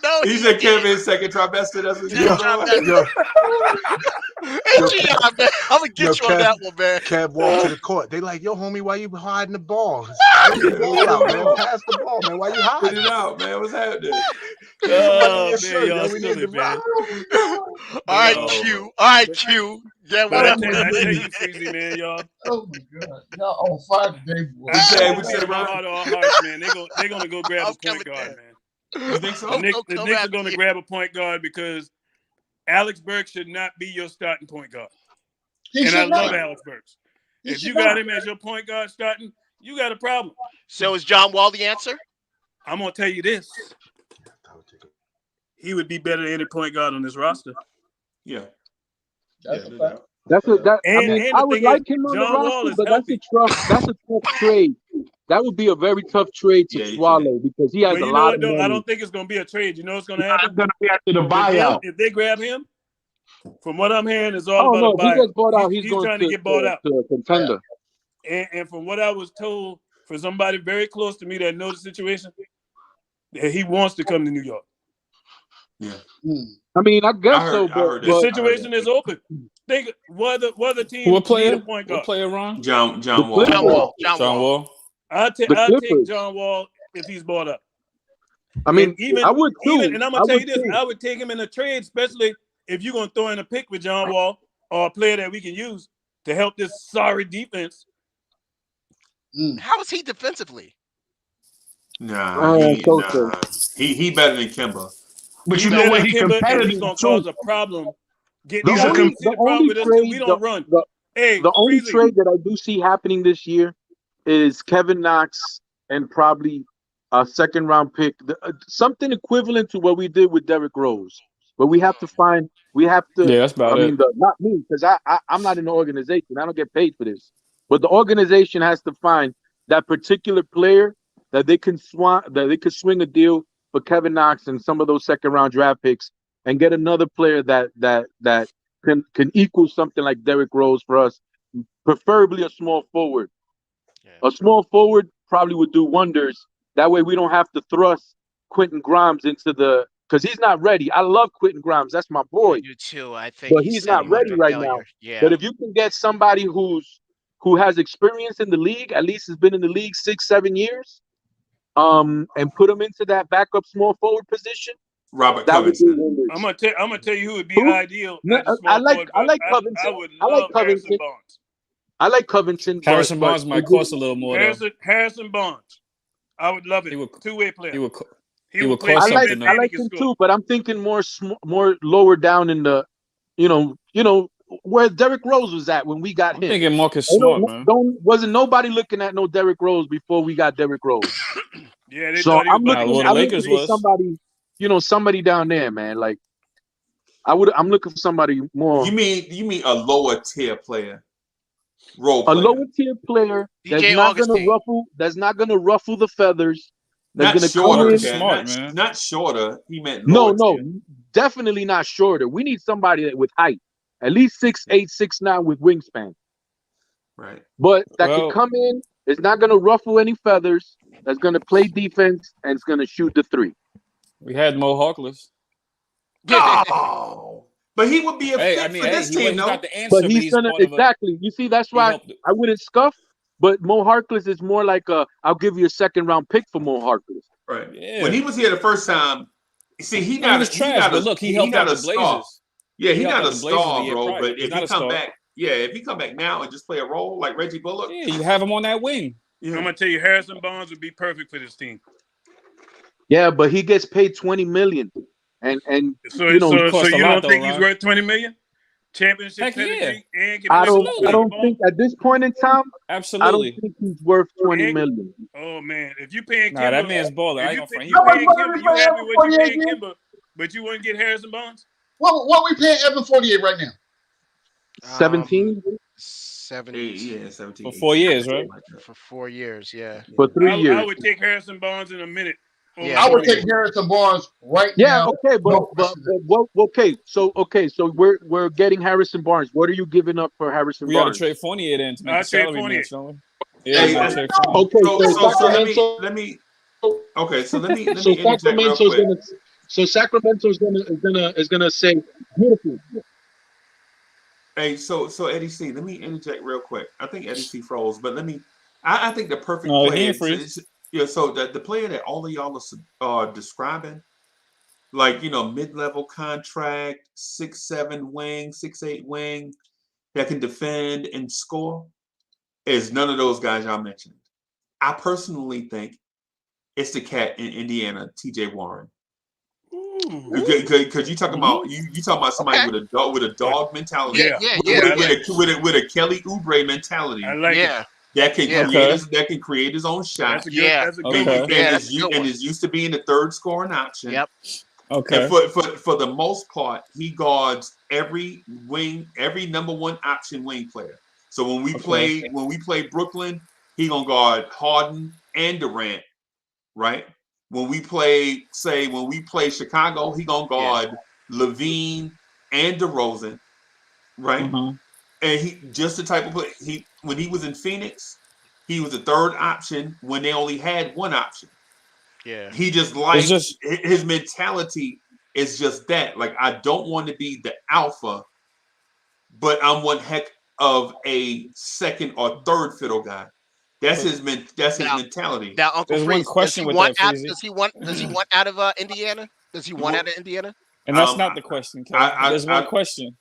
No, he said Kevin, his second trimester. That's what he I'm gonna get you on that one, man. Kev walked to the court. They like, yo, homie, why you hiding the ball? Get the ball out, man. Pass the ball, man. Why you hiding? Put it out, man. What's happening? Oh, man, y'all silly, man. All right, Q. All right, Q. Yeah, But I whatever. tell you, Freezy, man, y'all. Oh my God, y'all on fire today, boy. I say my heart to all hearts, man. They're gonna go grab a point guard, man. You think so? The Knicks are gonna grab a point guard because Alex Burks should not be your starting point guard. And I love Alex Burks. If you got him as your point guard starting, you got a problem. So is John Wall the answer? I'm gonna tell you this. He would be better than any point guard on this roster. Yeah. That's a fact. I would like him on the roster, but that's a tough trade. That would be a very tough trade to swallow because he has a lot of money. I don't think it's going to be a trade. You know what's going to happen? It's going to be after the buyout. If they grab him, from what I'm hearing, it's all about a buyout. He gets bought out. He's going trying to get bought out. To a contender. And from what I was told, for somebody very close to me that knows the situation, that he wants to come to New York. Yeah. I mean, I guess so, but the situation is open. Think what other team What player? need a point guard? What player, Ron? John Wall. John Wall. I'll take John Wall if he's bought up. I mean, even, I would too. And I'm gonna tell you this: I would take him in a trade, especially if you're gonna throw in a pick with John Wall or a player that we can use to help this sorry defense. How is he defensively? Nah, he better than Kemba. But you know what? He's competitive. He's gonna cause a problem. The only trade that I do see happening this year is Kevin Knox and probably a second round pick, something equivalent to what we did with Derrick Rose. But we have to find. Yeah, that's about it. Not me, because I'm not in the organization. I don't get paid for this. But the organization has to find that particular player that they can swing a deal for Kevin Knox and some of those second round draft picks and get another player that can equal something like Derrick Rose for us, preferably a small forward. Yeah. A small forward probably would do wonders. That way we don't have to thrust Quentin Grimes into because he's not ready. I love Quentin Grimes. That's my boy. You too. I think but he's not ready right now. Yeah. But if you can get somebody who has experience in the league, at least has been in the league 6-7 years, and put him into that backup small forward position. Robert Covington. I'm gonna tell you who would be ideal. I like Covington. I like Covington. I like Covington. Harrison Barnes might cost a little more. Harrison Barnes. I would love it. Two-way player. He would cost something. I like him too, but I'm thinking more lower down in the, where Derrick Rose was at when we got him. I'm thinking Marcus Smart, man. Wasn't nobody looking at no Derrick Rose before we got Derrick Rose. Yeah, they so I'm looking for somebody, somebody down there, man. Like I'm looking for somebody more. You mean a lower tier player? A lower tier player that's not gonna ruffle the feathers. That's gonna come in. Not shorter. He meant no, definitely not shorter. We need somebody with height, at least 6'8", 6'9" with wingspan. Right. But that can come in It's not gonna ruffle any feathers. That's gonna play defense and it's gonna shoot the three. We had Mo Harkless. Oh, but he would be a Hey, fit I mean, for hey, this team, he's though. not the answer, But but he's he's gonna part of a. exactly. You see, that's He why helped. I wouldn't scuff. But Mo Harkless is more like I'll give you a second round pick for Mo Harkless. Right. Yeah. When he was here the first time, see, he No, he was got trash, but look, he helped got out a the star. Blazers. Yeah, He he helped not out a the Blazers the star, year bro. prior. But He's if not he a come star. back, yeah, if he come back now and just play a role like Reggie Bullock, Yeah, you have him on that wing. I'm gonna tell you, Harrison Barnes would be perfect for this team. Yeah, but he gets paid $20 million, and So you know, you a lot, don't though, think he's Ron. worth $20 million? Championship Heck yeah. pedigree and can I play don't ball. think at this point in time, I don't Absolutely. think he's worth $20 And- million. Oh man, if you paying Nah, that Kimba, man's balling. I if ain't you gonna front. pay, He you balling. paying What did Kimba, we you pay happy Evan with what you 48 paying again? Kimba, but you wouldn't get Harrison Barnes? What we paying Evan 48 right now? 17 yeah, 17 For 4 years, right? For 4 years, yeah. for 3 I years. would take Harrison Barnes in a minute. Yeah. I would take Harrison Barnes right Yeah, now. okay, but No but, question. but what? Okay, so we're getting Harrison Barnes. What are you giving up for Harrison We got to Barnes? trade Fournier then to make I'll a trade salary Fournier. match, don't we? Yeah, Hey, we got to trade Fournier. Okay, so let me. Okay, so let me interject real quick. Sacramento's gonna say beautiful. Hey, so Eddie C, let me interject real quick. I think Eddie C froze, but let me. I think the perfect No, he player. ain't freeze. So the player that all of y'all are describing, like mid-level contract, 6'7" wing, 6'8" wing, that can defend and score, is none of those guys y'all mentioned. I personally think it's the cat in Indiana, T.J. Warren. Because you talking about you talking about somebody with a dog mentality, with a Kelly Oubre mentality. I like it. That can create his own shot. That's a good one. And is used to being the third scoring option. Yep. Okay. And for the most part, he guards every number one option wing player. So when we play Brooklyn, he gonna guard Harden and Durant, right? When we play Chicago, he gonna guard Levine and DeRozan, right? And he just the type of player. When he was in Phoenix, he was the third option when they only had one option. Yeah. He just his mentality is just that. Like, I don't want to be the alpha, but I'm one heck of a second or third fiddle guy. That's his mentality. Now, Uncle There's Freeze, one question with that, Freezy. does he want out of Indiana? Does he want out of Indiana? And that's not the question, Kelly. There's one question.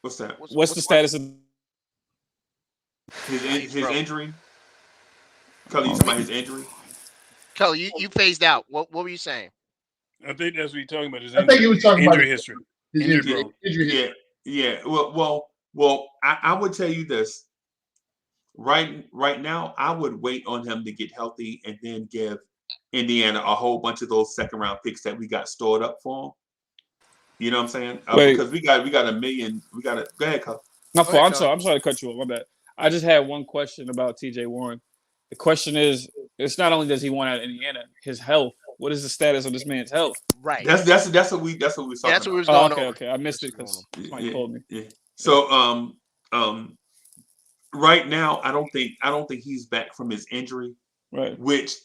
What's that? What's the status of his injury? Kelly, you talking about his injury? Kelly, you phased out. What were you saying? I think that's what you're talking about. His I think he was talking about injury history. Injury history. Yeah. Well, I would tell you this. Right now, I would wait on him to get healthy and then give Indiana a whole bunch of those second round picks that we got stored up for him. You know what I'm saying? Because we got a million. Go ahead, Cole. I'm sorry to cut you off. My bad. I just had one question about T.J. Warren. The question is, it's not only does he want out of Indiana, his health. What is the status of this man's health? Right. That's what we was talking That's what we was about. going over. Okay. I missed it because somebody called me. Yeah. So right now, I don't think he's back from his injury. Right. Which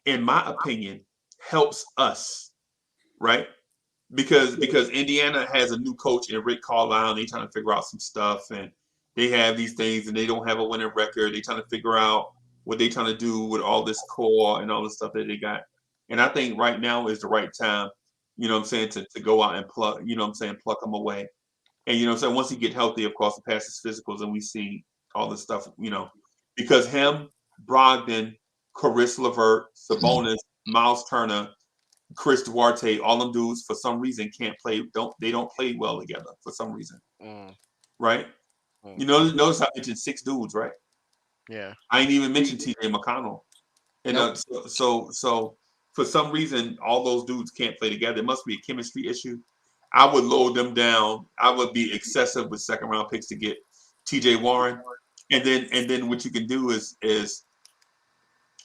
in my opinion helps us, right? Because Indiana has a new coach in Rick Carlisle, and they're trying to figure out some stuff, and they have these things, and they don't have a winning record. They're trying to figure out what they're trying to do with all this core and all the stuff that they got. And I think right now is the right time, you know what I'm saying, to go out and pluck, you know what I'm saying, pluck them away. And you know what I'm saying, once he get healthy, of course, the passes physicals, and we see all this stuff, because him, Brogdon, Caris LeVert, Sabonis, Miles Turner, Chris Duarte, all them dudes for some reason can't play. They don't play well together for some reason, right? You know, notice I mentioned 6 dudes, right? Yeah. I ain't even mentioned T.J. McConnell, and so for some reason all those dudes can't play together. It must be a chemistry issue. I would load them down. I would be excessive with second round picks to get T.J. Warren, and then what you can do is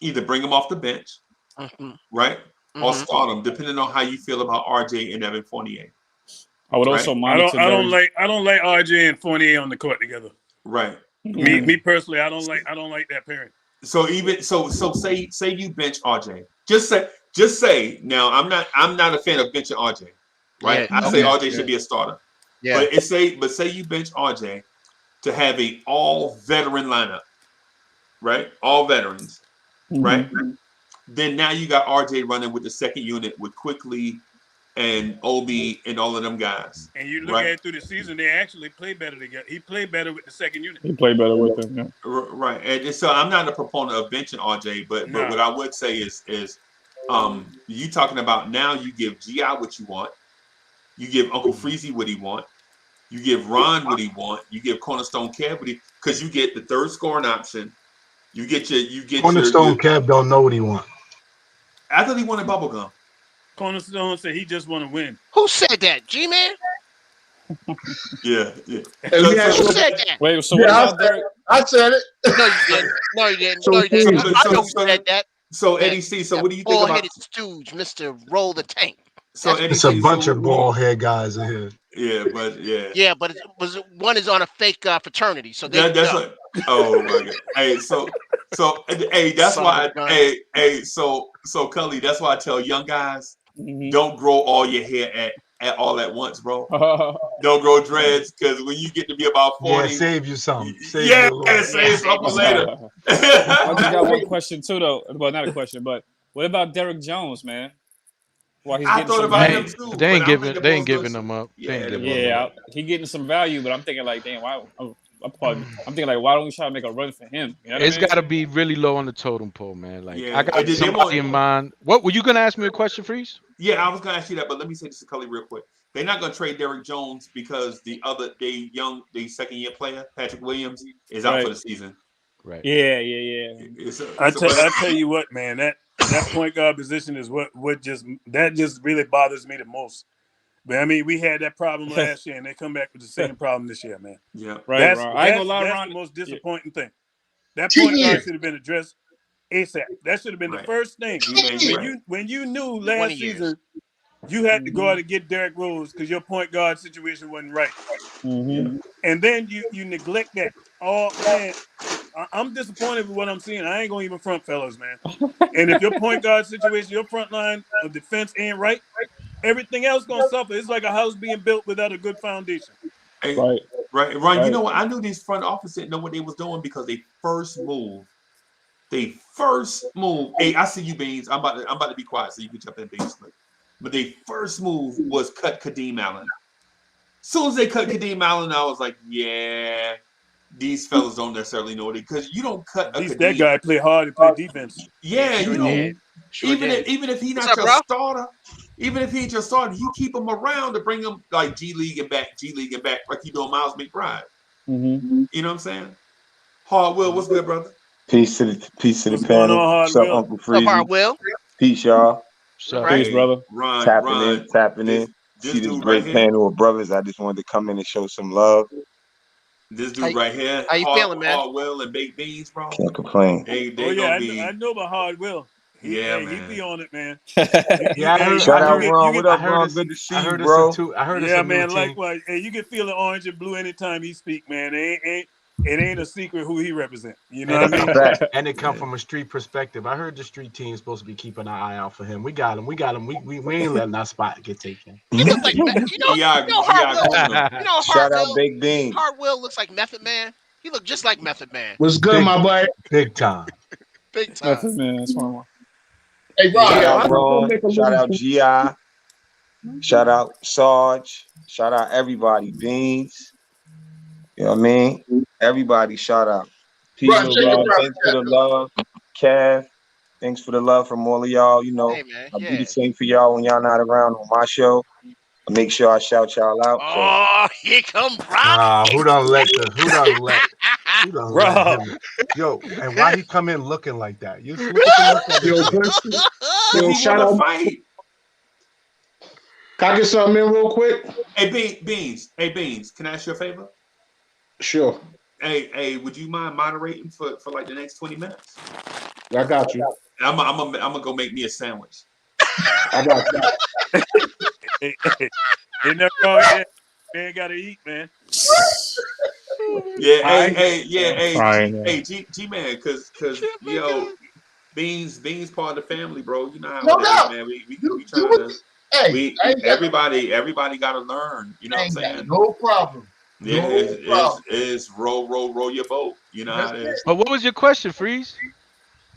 either bring him off the bench, right, or start him, depending on how you feel about RJ and Evan Fournier. I would also monitor. I don't like RJ and Fournier on the court together. Right. Me personally, I don't like that pairing. So even so say you bench RJ. Just say now I'm not a fan of benching RJ. Right? Yeah, I say okay. RJ should be a starter. Yeah. But say you bench RJ to have a all veteran lineup, right? All veterans, right? Then now you got RJ running with the second unit with Quickly and Obi and all of them guys. And you look at it through the season, they actually play better together. He played better with the second unit. He played better with them. Yeah. Right. And so I'm not a proponent of benching RJ, but what I would say is you talking about now you give GI what you want, you give Uncle Freezy what he want, you give Ron what he want, you give Cornerstone Kev what he, because you get the third scoring option. You get Cornerstone Kev don't know what he want. I thought he wanted bubblegum. Cornerstone said he just want to win. Who said that? G-Man? Yeah. Who said that? Wait, so what about Derek? I said it. No, you didn't. No, you didn't. I know who said that. So Eddie C. So what do you think about bald-headed stooge, Mr. Roll the Tank? So It's a bunch of bald head guys in here. Yeah, but Yeah, but one is on a fake fraternity, so that's no. Oh my god. Hey, so hey, that's why so Cully, that's why I tell young guys, don't grow all your hair at all at once, bro. Don't grow dreads, because when you get to be about 40, save you some. Save something later. I just got one question too, though. Well, not a question, but what about Derek Jones, man? Well, I thought about him too. They ain't giving them up. He getting some value, but I'm thinking like, damn, why? I'm thinking like, why don't we try to make a run for him? You know It's got to be really low on the totem pole, man. Like Yeah. I got somebody in mind. What were you gonna ask me a question, Freeze? Yeah, I was gonna ask you that, but let me say this to Cully real quick. They're not gonna trade Derek Jones because the second year player, Patrick Williams, is out for the season. Right. Yeah. I tell you what, man, that point guard position is what just really bothers me the most. But I mean, we had that problem last year, and they come back with the same problem this year, man. Yeah, right. That's the most disappointing thing. That point guard should have been addressed ASAP. That should have been the first thing. When you knew last season you had to go out and get Derrick Rose because your point guard situation wasn't right, and then you neglect that. Oh man, I'm disappointed with what I'm seeing. I ain't gonna even front, fellas, man. And if your point guard situation, your front line of defense ain't right, everything else gonna suffer. It's like a house being built without a good foundation. Hey, right. You know what? I knew these front office didn't know what they was doing because they first move. Hey, I see you, Beans. I'm about to be quiet so you can jump in, Beans. But their first move was cut Kadeem Allen. As soon as they cut Kadeem Allen, I was like, yeah, these fellas don't necessarily know it, because you don't cut At least that guy play hard and play defense. Yeah, you know, even if he's not your starter, even if he's your starter, you keep him around to bring him like G League and back, like you doing Miles McBride. You know what I'm saying? Hard Will, what's good, brother? Peace to the panel. What's up, Uncle Freezy? Hard Will? Peace, y'all. Peace, brother. Tapping in. See this great panel of brothers. I just wanted to come in and show some love. This dude right here. How you feeling, man? Hard Will and baked beans, bro. Can't complain. I know about Hard Will. Man. He be on it, man. Shout out, Ron. What up, Ron? Good to see you, bro. I heard yeah, man. Likewise. Hey, you can feel the orange and blue anytime he speak, man. It ain't a secret who he represent. You know what I mean? And it come from a street perspective. I heard the street team is supposed to be keeping an eye out for him. We got him. We ain't letting that spot get taken. He looks like Shout out Big Bean. Hard Will looks like Method Man. He look just like Method Man. What's good, my boy? Big time. Big time. Method Man, that's one. Hey, Shout out Ron. Shout out GI. Shout out Sarge. Shout out everybody. Beans. You know what I mean? Everybody, shout out. Peace and love. Thanks for the love. Kev, thanks for the love from all of y'all. You know, I'll do the same for y'all when y'all not around on my show. I'll make sure I shout y'all out. Oh, here come Rob. Who done let him? Yo, and why he come in looking like that? Yo, shout out. Can I get something in real quick? Hey, Beans. Hey, Beans. Can I ask you a favor? Sure. Hey, would you mind moderating for like the next 20 minutes? I got you. I'm gonna go make me a sandwich. I got you. Hey, never go ahead. Man, gotta eat, man. Yeah, I'm hey, crying, man. G man, cause yo, Beans part of the family, bro. You know how No it is, doubt. man. We Do trying what to hey, I ain't got everybody got to learn. You know what I'm saying? no problem. Yeah, No problem. it's roll your boat. You know how That's it it. is. But what was your question, Freeze?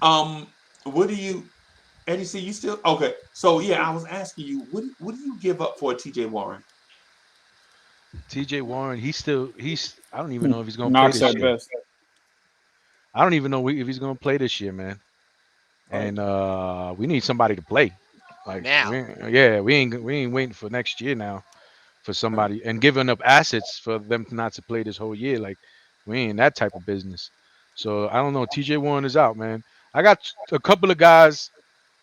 What do you, Eddie? See, you still okay? So yeah, I was asking you, what do you give up for TJ Warren? TJ Warren, he's I don't even know if he's gonna play Knocks this at year. best. I don't even know if he's gonna play this year, man. Right. And we need somebody to play. Like Now. we ain't waiting for next year now for somebody and giving up assets for them not to play this whole year. Like we ain't that type of business. So I don't know. TJ Warren is out, man. I got a couple of guys.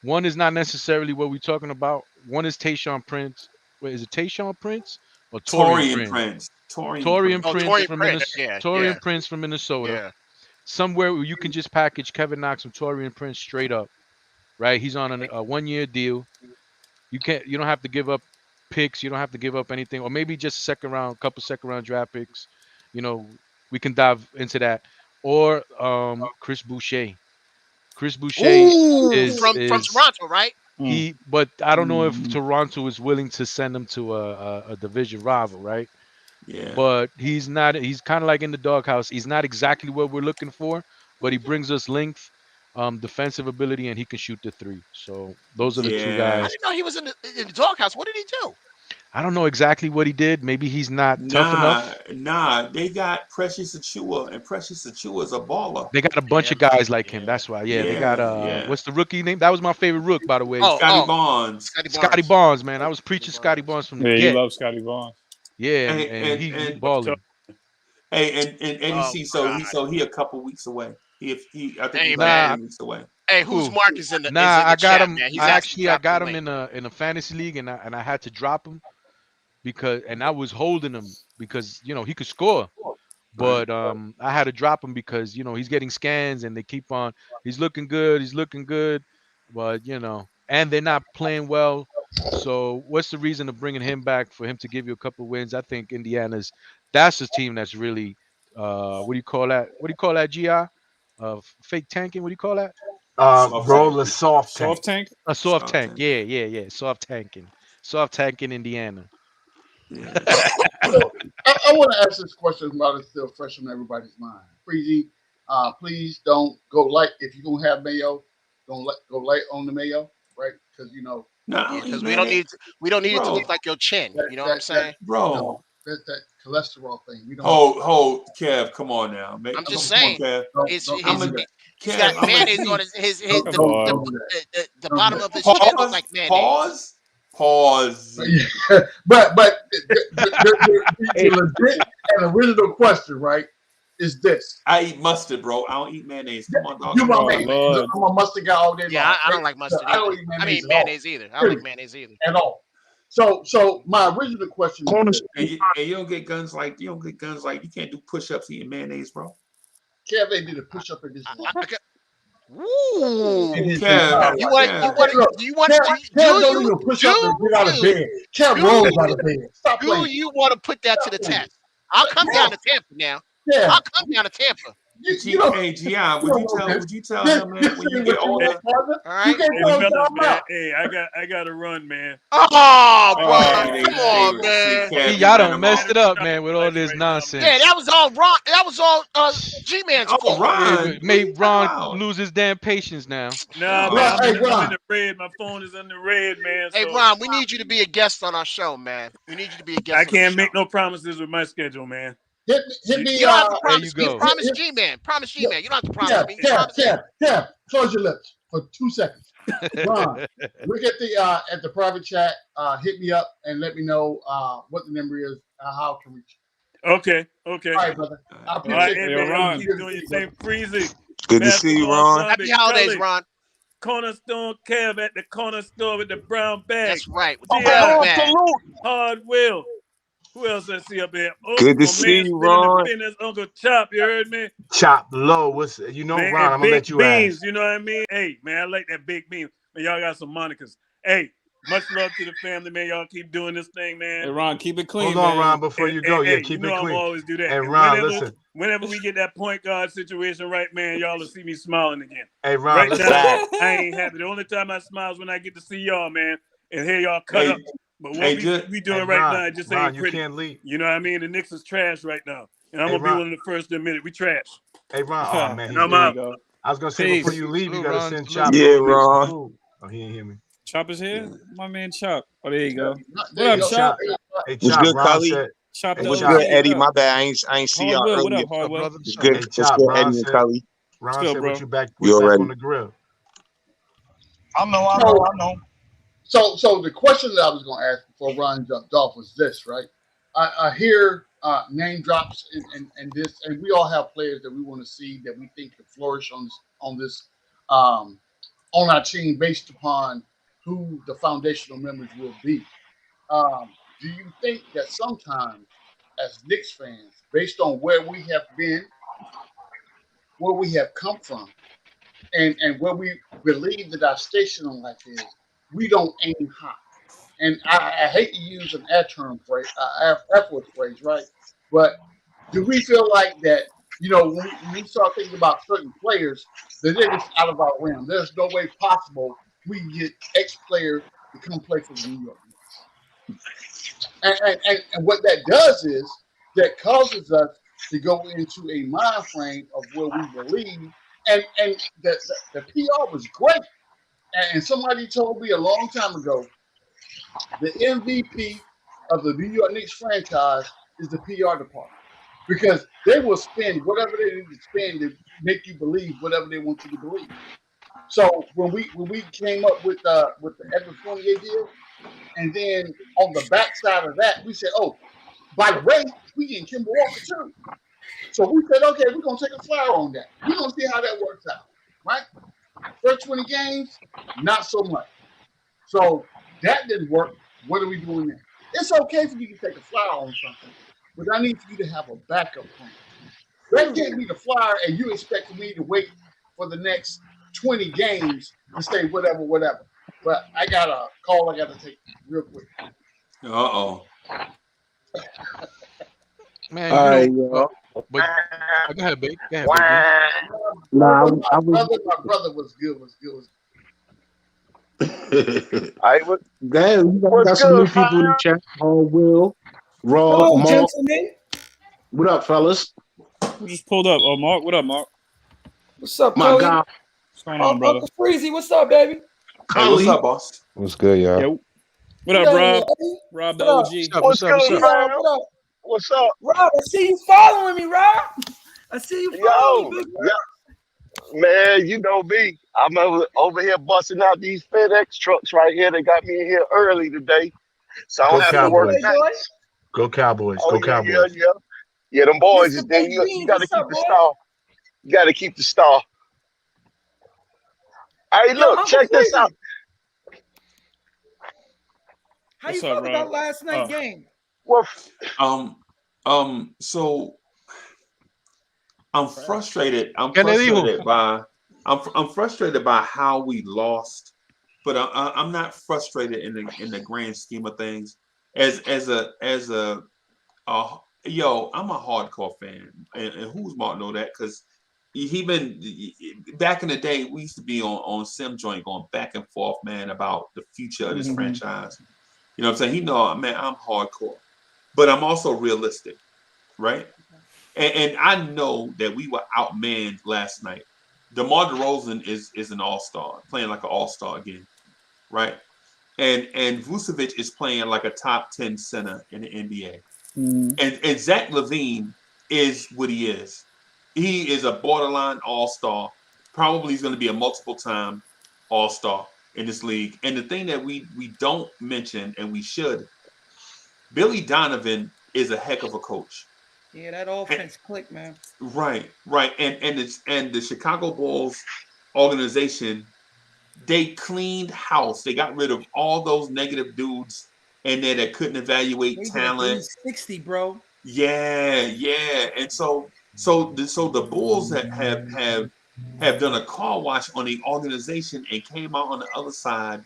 One is not necessarily what we're talking about. One is Tayshaun Prince. Wait, is it Tayshaun Prince or Torian Prince? Torian Oh, Prince Torian from Prince. Minnesota. Yeah. Torian Prince from Minnesota. Yeah. Somewhere where you can just package Kevin Knox and Torian Prince straight up, right? He's on a 1-year deal. You don't have to give up picks. You don't have to give up anything, or maybe just couple second round draft picks. You know, we can dive into that. Or Chris Boucher. Chris Boucher Ooh, is from Toronto, right? but I don't know if Toronto is willing to send him to a division rival, right? Yeah. But he's not. He's kind of like in the doghouse. He's not exactly what we're looking for, but he brings us length, defensive ability, and he can shoot the three. So those are the two I guys. didn't know he was in the doghouse. What did he do? I don't know exactly what he did. Maybe he's not tough enough. Nah. They got Precious Achua, and Precious Achua is a baller. They got a bunch of guys like him. That's why. Yeah, they got what's the rookie name? That was my favorite rook, by the way. Scotty Barnes. Scotty Barnes, man. I was preaching Scotty Barnes from the Yeah, you get. love Scotty Barnes. Yeah, and he balling. Hey, and Eddie C. So he a couple weeks away. I think he's like 3 weeks away. Hey, whose mark is in the I got chat, him. man? He's I got him in a fantasy league, and I had to drop him because I was holding him because he could score, but I had to drop him because he's getting scans and they keep on. He's looking good, but and they're not playing well. So what's the reason of bringing him back for him to give you a couple wins? I think that's his team that's really what do you call that? What do you call that? GI fake tanking. What do you call that? Roll a soft tank. Soft tank? A soft tank. Yeah. Soft tanking Indiana. So, I want to ask this question while it's still fresh on everybody's mind. Freezy, please don't go light. If you're going to have mayo, don't go light on the mayo, right? Because, because we don't need it to look like your chin. You know what I'm saying? Bro. That cholesterol thing. We don't. Hold, Kev, come on now. I'm just saying. He's got mayonnaise on the bottom of his chin looks like mayonnaise. Pause. but the legit and original question, right, is this. I eat mustard, bro. I don't eat mayonnaise. Come on, dog. I'm a mustard guy all day long. Yeah, I don't like mustard either. I don't eat mayonnaise either. I don't like mayonnaise either. At all. So my original question is, and you don't get guns like you can't do push-ups eating mayonnaise, bro. Kev, they did a push-up in this. Ooh, Kev, you want Kev don't even push up and get out of bed. Kev rolls out of bed. Stop playing. Do you want to put that to the test? I'll come down to Tampa now. Yeah. I'll come down to Tampa. Hey, Gian, would you tell him, man, when you get older? All right. Hey, I got to run, man. Oh, bro, come on, man. Y'all done messed it up, man, with all this nonsense. Yeah, that was all Ron. That was all G-Man's fault. Ron made Ron lose his damn patience now. Nah, man, I'm in the red. My phone is in the red, man. Hey, Ron, we need you to be a guest on our show, man. We need you to be a guest. I can't make no promises with my schedule, man. Hit me. You don't have to promise. You You promise G-Man. Promise G-Man. You don't have to promise me. Yeah. Close your lips for 2 seconds. Ron, look at the private chat. Hit me up and let me know what the number is. How to reach you. Okay. All right, brother. I appreciate it. Ron, keep doing your thing, Freezy. Good to see you, Ron. Happy holidays, Ron. Cornerstone Kev at the corner store with the brown bag. That's right. With the brown bag. Hard Will. Who else I see up here? Good to see you, Ron. Business, Uncle Chop, you heard me? Chop low. Ron, I'm gonna let you beans, ask. You know what I mean? Hey, man, I like that big beans. Man, y'all got some monikers. Hey, Much love to the family, man. Y'all keep doing this thing, man. Hey, Ron, keep it clean, Hold on, man. Ron, before you go. Yeah, Hey, keep you it know I'm clean. always do that. Hey, And Ron, listen. whenever we get that point guard situation right, man, y'all will see me smiling again. Hey, Ron, right listen. now, I ain't happy. The only time I smile is when I get to see y'all, man, and hear y'all cut up. But what we doing right Ron, now, it just Ron, ain't you pretty. can't leave. You know what I mean? The Knicks is trash right now, and I'm Hey, gonna be Ron. one of the first to admit it. We trash. Hey, Ron. Oh, man, And he's I'm gone. out. Go. I was going to say, Peace. before you leave, you got to send Chop Yeah, a little Ron. extra food. Oh, he didn't hear me. Chop is here? My man Chop. Oh, there you go. What There you up, go. Chop? Hey, What's Chop, good, Ron Cully? said. Chop Hey, the What's OG. good, Chop. Eddie? What My up? bad. I ain't see All y'all good. What earlier. up, hard brother? It's good. Hey, It's Chop, good, Ron Eddie and said. Cully. Ron Still, said, bro. "What you back? You We're back already. on the grill." I know. So the question that I was going to ask before Ron jumped off was this, right? I hear name drops and this, and we all have players that we want to see that we think can flourish on this on our team based upon who the foundational members will be. Do you think that sometimes, as Knicks fans, based on where we have been, where we have come from, and where we believe that our station in life is, we don't aim high? And I hate to use an F-word phrase, right? But do we feel like that, when we start thinking about certain players, that they're just out of our realm? There's no way possible we can get X player to come play for the New York Knicks. And what that does is that causes us to go into a mind frame of where we believe, and the PR was great. And somebody told me a long time ago, the MVP of the New York Knicks franchise is the PR department, because they will spend whatever they need to spend to make you believe whatever they want you to believe. So when we came up with the Evan Fournier deal, and then on the backside of that, we said, oh, by the way, we getting Kemba Walker too. So we said, okay, we're gonna take a flyer on that. We're gonna see how that works out, right? First 20 games, not so much. So that didn't work. What are we doing now? It's okay for you to take a flyer on something, but I need for you to have a backup plan. That can't be the flyer and you expect me to wait for the next 20 games to say whatever. But I got a call I got to take real quick. Uh-oh. Man, All right, but go ahead, babe. Go ahead, babe. My brother was good. I was. Damn, you got some new people in the chat. Will, Raw, Hello, Mark. gentlemen. What up, fellas? We just pulled up. Oh, Mark. What up, Mark? What's up, My Cully? God. What's going on, brother? Uncle Freezy, what's up, baby? Hey, what's up, boss? What's good, y'all? Yo. What up, Rob? Rob the OG. What's good, What up? What's up? Rob, I see you following me, Rob. I see you following me, big bro. Man, you know me. I'm over here busting out these FedEx trucks right here. They got me in here early today, so I don't Go have to work Cowboys. nights. Go Cowboys. Oh, Go yeah, Cowboys. Yeah, them boys is Mr. there. Baked You Beans, got to what's keep up, the boy? star. You got to keep the star. Hey, Yo, look, Uncle check this Freezy, out. how What's you up, felt about Rob? last night's game? Well, So I'm frustrated. I'm ¿Qué le frustrated dijo? by I'm frustrated by how we lost, but I'm not frustrated in the grand scheme of things. As a yo, I'm a hardcore fan, and who's Mark know that, because he been back in the day. We used to be on Sim Joint going back and forth, man, about the future of this franchise. You know what I'm saying? He know, man, I'm hardcore, but I'm also realistic, right? And I know that we were outmanned last night. DeMar DeRozan is an all-star, playing like an all-star again, right? And Vucevic is playing like a top 10 center in the NBA. And Zach LaVine is what he is. He is a borderline all-star. Probably is going to be a multiple-time all-star in this league. And the thing that we don't mention, and we should, Billy Donovan is a heck of a coach. Yeah, that offense clicked, man. Right. And the Chicago Bulls organization, they cleaned house. They got rid of all those negative dudes in there that couldn't evaluate They did a talent. 360, bro. Yeah. And so the Bulls have done a car wash on the organization and came out on the other side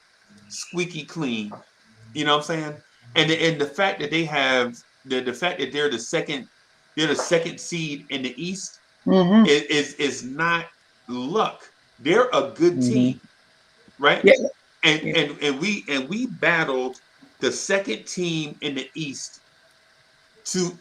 squeaky clean. You know what I'm saying? And the fact that they have the fact that they're the second seed in the East is not luck. They're a good team, right? Yeah. And we battled the second team in the East to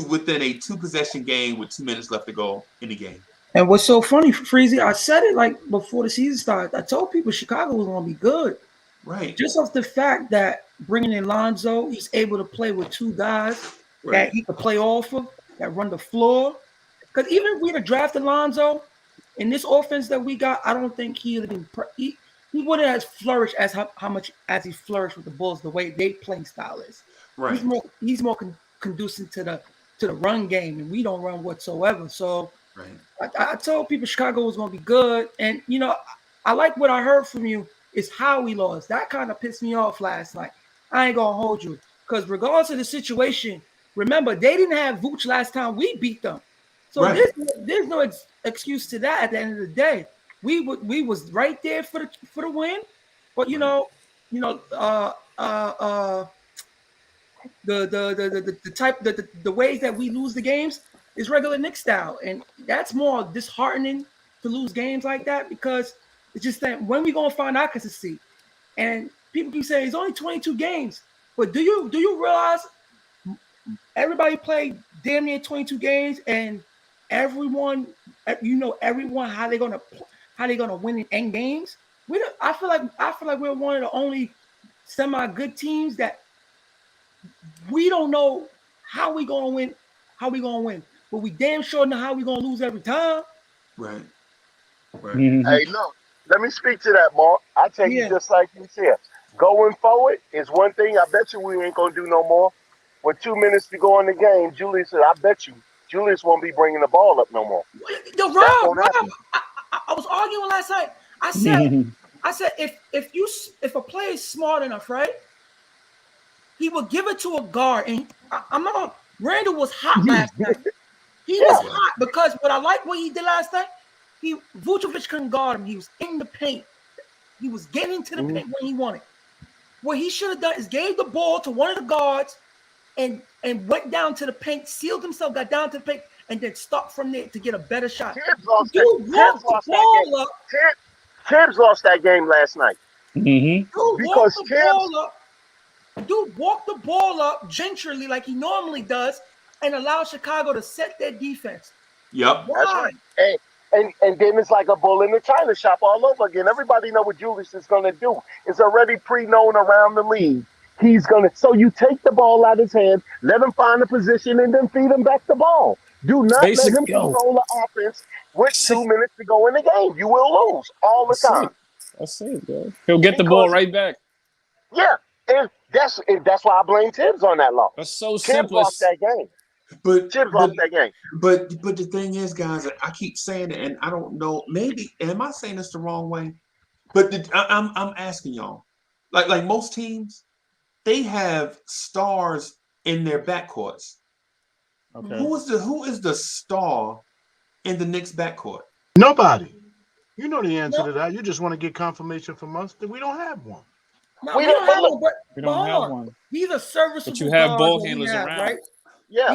within a 2-possession game with 2 minutes left to go in the game. And what's so funny, Freezy, I said it like before the season started. I told people Chicago was going to be good. Right. Just off the fact that bringing in Lonzo, he's able to play with 2 guys that he could play off of, that run the floor. Because even if we'd have drafted Lonzo in this offense that we got, I don't think he would have been he wouldn't have flourished as how much as he flourished with the Bulls, the way they playing style is. Right. He's more conducive to the run game, and we don't run whatsoever. So I told people Chicago was going to be good, and I like what I heard from you is how we lost. That kind of pissed me off last night. I ain't gonna hold you, because regardless of the situation, remember they didn't have Vooch last time we beat them, so there's no excuse to that. At the end of the day, we was right there for the win, but the ways that we lose the games is regular Knicks style, and that's more disheartening to lose games like that, because it's just that when we gonna find our consistency. And people keep saying it's only 22 games, but do you realize everybody played damn near 22 games, and everyone how they gonna win in end games? I feel like we're one of the only semi good teams that we don't know how we gonna win, but we damn sure know how we gonna lose every time. Right. Hey, look, let me speak to that, Mark. I tell you, just like you said, going forward is one thing. I bet you we ain't gonna do no more. With 2 minutes to go in the game, Julius said, I bet you Julius won't be bringing the ball up no more. Yo, Rob, I was arguing last night. I said if a player is smart enough, right, he will give it to a guard. And I'm not gonna. Randle was hot last night. He was hot because what I like what he did last night. Vucevic couldn't guard him. He was in the paint. He was getting into the paint when he wanted. What he should have done is gave the ball to one of the guards and went down to the paint, sealed himself, got down to the paint, and then stopped from there to get a better shot. Tibbs lost that game last night. Dude walked the ball up gingerly like he normally does and allowed Chicago to set their defense. Yep. That's right. And then it's like a bull in the china shop all over again. Everybody know what Julius is going to do. It's already pre-known around the league. He's going to – so you take the ball out of his hand, let him find a position, and then feed him back the ball. Do not let him control the offense with 2 minutes to go in the game. You will lose all the time. That's it, bro. He'll get the ball right back. Yeah, and that's why I blame Tibbs on that loss. That's so Tibbs simple. lost that game. Tibbs lost that game. But the thing is, guys, I keep saying it, and I don't know. Maybe am I saying this the wrong way? But I'm asking y'all, like most teams, they have stars in their backcourts. Okay. Who is the star in the Knicks backcourt? Nobody. You know the answer to that. You just want to get confirmation from us that we don't have one. No, we don't have one. We don't have one. He's a serviceable. But you have guard ball that we handlers have, around. right? Yeah.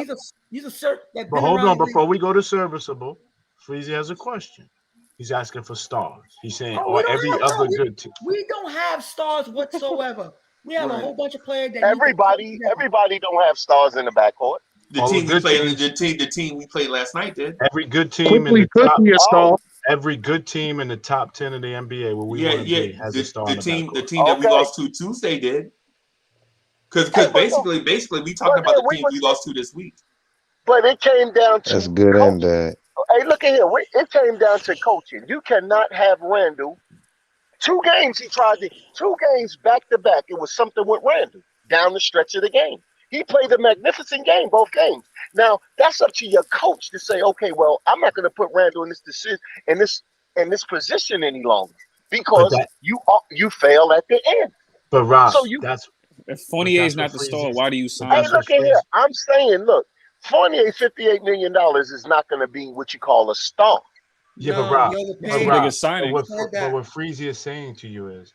He's a cert. But hold on, before we go to serviceable, Freezy has a question. He's asking for stars. He's saying, every other good team. We don't have stars whatsoever. We have a whole bunch of players that everybody don't have stars in the backcourt. The team we played last night did. Every good team in the top, every good team in the top 10 of the NBA where we want to be has a star. The team that we lost to Tuesday did. Because basically we talking about the team we lost to this week. But it came down to that's good coaching. And bad. Hey, look at here. It came down to coaching. You cannot have Randle. 2 games he tried to. 2 games back to back. It was something with Randle down the stretch of the game. He played a magnificent game, both games. Now that's up to your coach to say, okay, well, I'm not going to put Randle in this decision in this position any longer because you fail at the end. But Ross, if Fournier is not the star, why do you sign? Hey, look at here. I'm saying, look, Fournier $58 million is not going to be what you call a star. Yeah, but Rob, biggest signing. But what Freezy is saying to you is,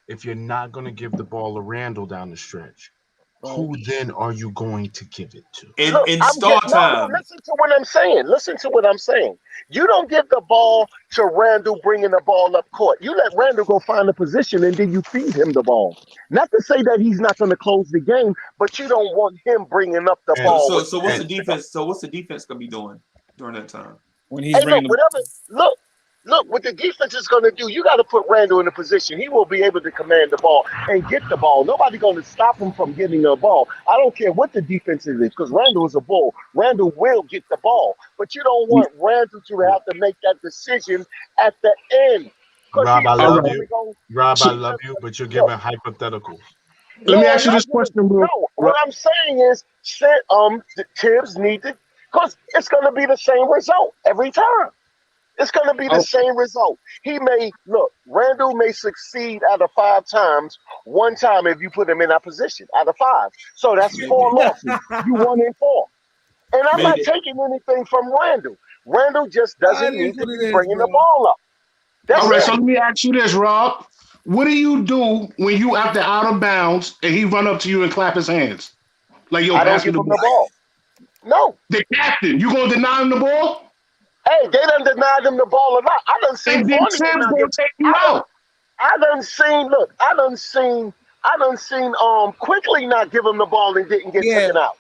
if you're not going to give the ball to Randle down the stretch, who then are you going to give it to? In star time. Listen to what I'm saying. Listen to what I'm saying. You don't give the ball to Randle bringing the ball up court. You let Randle go find a position and then you feed him the ball. Not to say that he's not going to close the game, but you don't want him bringing up the ball. So what's the defense? So what's the defense going to be doing during that time? When he's bringing Look, what the defense is going to do, you got to put Randle in a position. He will be able to command the ball and get the ball. Nobody's going to stop him from getting the ball. I don't care what the defense is, because Randle is a bull. Randle will get the ball. But you don't want Randle to have to make that decision at the end. Rob, I love you. Rob, I love you, but you're giving hypotheticals. Let me ask you this question, bro. No, what I'm saying is, the Tibbs need to, because it's going to be the same result every time. It's going to be the same result. Randle may succeed out of 5 times, 1 time if you put him in that position out of 5. So that's 4 losses. You 1 in 4. And I'm not taking anything from Randle. Randle just doesn't need to be bringing the ball up. All right, so let me ask you this, Rob. What do you do when you after out of bounds and he run up to you and clap his hands? Like, yo, I don't give him the ball. No. The captain, you going to deny him the ball? Hey, they done denied him the ball a lot. I done seen and then Tim's gonna take you out. I done seen Quickly not give him the ball and didn't get taken out.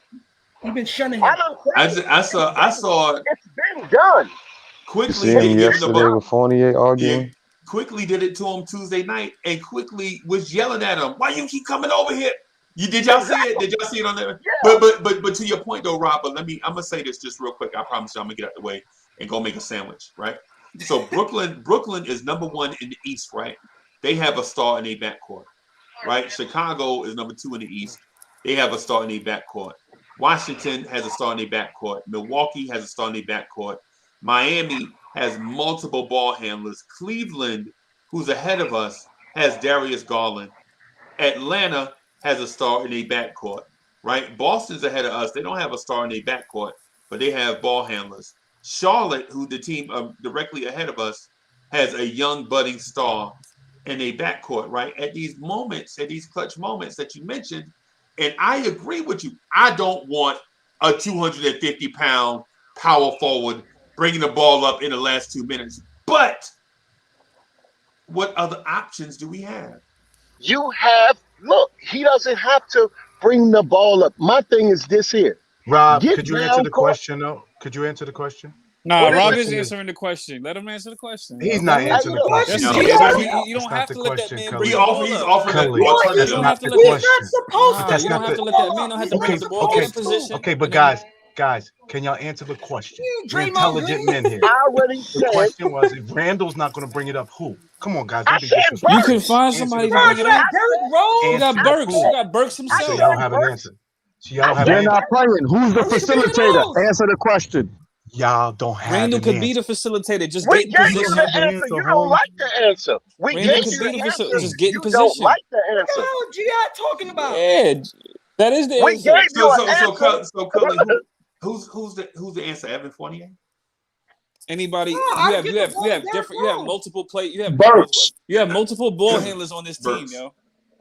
You've been shunning him. I saw it. It's been done. Quickly did yesterday with Fournier arguing. Yeah. Quickly did it to him Tuesday night, and Quickly was yelling at him, "Why you keep coming over here?" Did y'all see it? Did y'all see it on there? Yeah. But to your point though, Rob. But I'm gonna say this just real quick. I promise you, I'm gonna get out the way and go make a sandwich, right? So Brooklyn is number 1 in the East, right? They have a star in their backcourt, right? Chicago is number 2 in the East. They have a star in their backcourt. Washington has a star in their backcourt. Milwaukee has a star in their backcourt. Miami has multiple ball handlers. Cleveland, who's ahead of us, has Darius Garland. Atlanta has a star in their backcourt, right? Boston's ahead of us. They don't have a star in their backcourt, but they have ball handlers. Charlotte, who the team directly ahead of us, has a young budding star in a backcourt, right? At these moments, at these clutch moments that you mentioned, and I agree with you. I don't want a 250-pound power forward bringing the ball up in the last 2 minutes. But what other options do we have? You have, he doesn't have to bring the ball up. My thing is this here. Rob, could you answer the question, though? Could you answer the question? No, Rob is answering the question. Let him answer the question. He's not answering the question. You don't have to let that man bring the ball up. He's offering the You don't have to let that. You don't have to let that man don't have to bring the ball okay, in position. Okay, but guys, can y'all answer the question? We're intelligent men here. I already said. The question was, if Randall's not going to bring it up, who? Come on, guys. You can find somebody to bring it up. You got Burks. You got Burks himself. So y'all don't have an answer. They're not playing. Who's the facilitator? Answer the question. Y'all don't have Randle an could answer. be the facilitator. Just We get in gave you position. the answer. You don't like the answer. We Randle gave could you be the the answer. just get in You position. don't like the answer. What the hell is G.I. talking about? Yeah, that is the We answer. gave you an answer. So Cully, who's the answer? Evan Fournier? Anybody? No, You have different. You have multiple play. You have multiple ball handlers on this team, yo.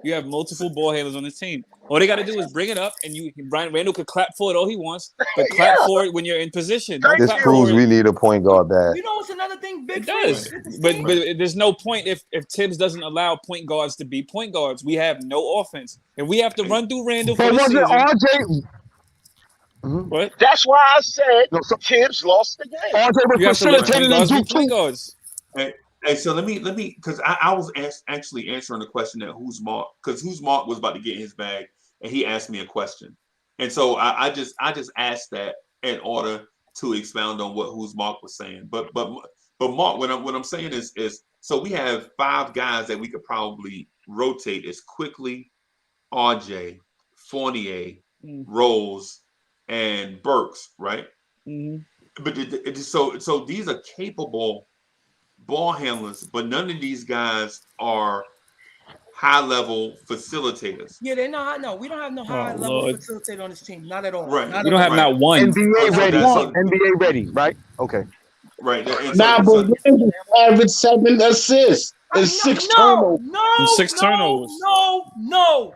You have multiple ball handlers on this team. All they got to do is bring it up, and Randle could clap for it all he wants, but clap for it when you're in position. Don't This clap proves for it. we need a point guard bad. You know what's another thing? Big It does, but there's no point if Tibbs doesn't allow point guards to be point guards. We have no offense, and we have to run through Randle for But the wasn't season. RJ? What? That's why I said Tibbs lost the game. RJ was facilitating and do point guards. Hey, so let me, because I was actually answering the question that who's Mark, because who's Mark was about to get in his bag, and he asked me a question, and so I just asked that in order to expound on what who's Mark was saying. But Mark, what I'm saying is so we have 5 guys that we could probably rotate as Quickly, RJ, Fournier, Rose, and Burks, right? Mm-hmm. But so these are capable ball handlers, but none of these guys are high-level facilitators. Yeah, they're not. No, we don't have no high-level facilitator on this team. Not at all. Right. Not You don't have not one. NBA ready. NBA ready, right? Okay. Right. Nah, but Randle averaged 7 assists. and 6 turnovers. And 6 turnovers. No.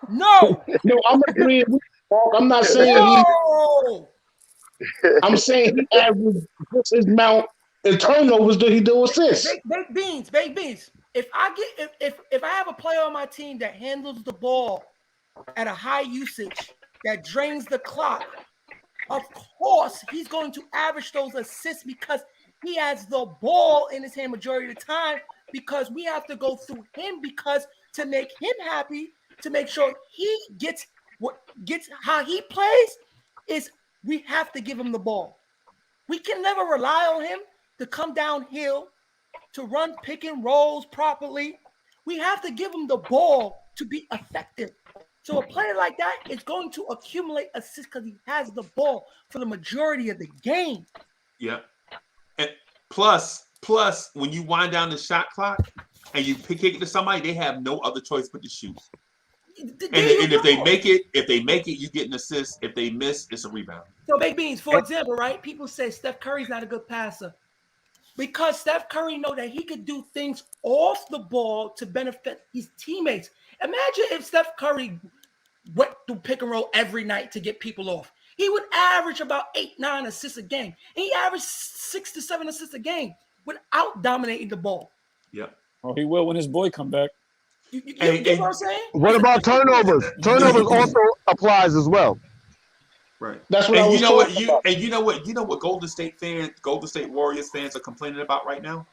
No, I'm agreeing with you. I'm not saying he. I'm saying he averaged just his amount in turnovers that he do assists. Baked beans. If I have a player on my team that handles the ball at a high usage that drains the clock, of course he's going to average those assists because he has the ball in his hand majority of the time, because we have to go through him, because to make him happy, to make sure he gets how he plays, is we have to give him the ball. We can never rely on him to come downhill, to run pick and rolls properly. We have to give him the ball to be effective. So a player like that is going to accumulate assists because he has the ball for the majority of the game. Yeah. And plus, when you wind down the shot clock and you kick it to somebody, they have no other choice but to shoot. And if they make it, you get an assist. If they miss, it's a rebound. So, Baked Beans, for example, right? People say Steph Curry's not a good passer because Steph Curry know that he could do things off the ball to benefit his teammates. Imagine if Steph Curry went through pick and roll every night to get people off. He would average about 8-9 assists a game. And he averaged 6 to 7 assists a game without dominating the ball. Yeah. Oh, he will when his boy come back. You get what I'm saying? What about turnovers? Turnovers also applies as well. Right. That's what and I was you know what talking you about. and you know what Golden State Warriors fans are complaining about right now?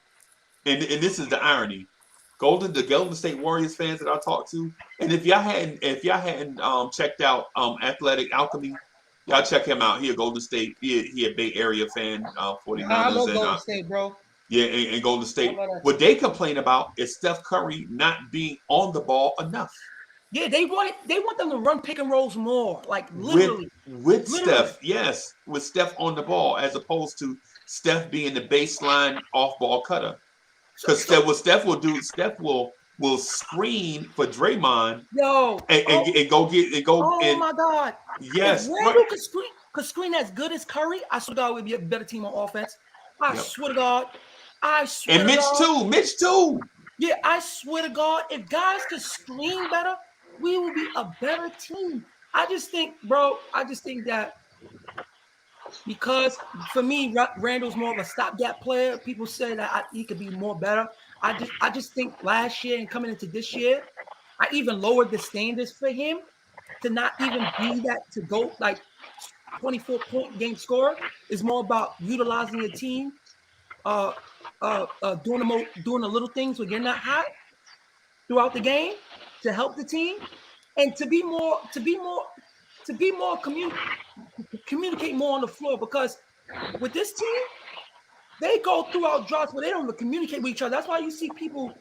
And this is the irony. The Golden State Warriors fans that I talked to, and if y'all hadn't checked out Athletic Alchemy, y'all check him out. He a Golden State, he a Bay Area fan, 49ers. I love Golden State, bro. Yeah, and Golden State. What they complain about is Steph Curry not being on the ball enough. Yeah, they want them to run pick and rolls more, like literally. With Steph, yes, with Steph on the ball, as opposed to Steph being the baseline off-ball cutter. Because what Steph will do, Steph will screen for Draymond. And go get. Oh my God! Yes, if Randle could screen as good as Curry, I swear to God, we'd be a better team on offense. I swear to God. And Mitch too. Yeah, I swear to God, if guys could screen better, we will be a better team. I just think that because for me, Randall's more of a stopgap player. People say that he could be more better. I just think last year and coming into this year, I even lowered the standards for him to not even be that to go like 24-point game scorer. Is more about utilizing your team, doing the little things when you're not hot throughout the game to help the team, and to communicate more on the floor, because with this team, they go throughout droughts where they don't even communicate with each other. That's why you see people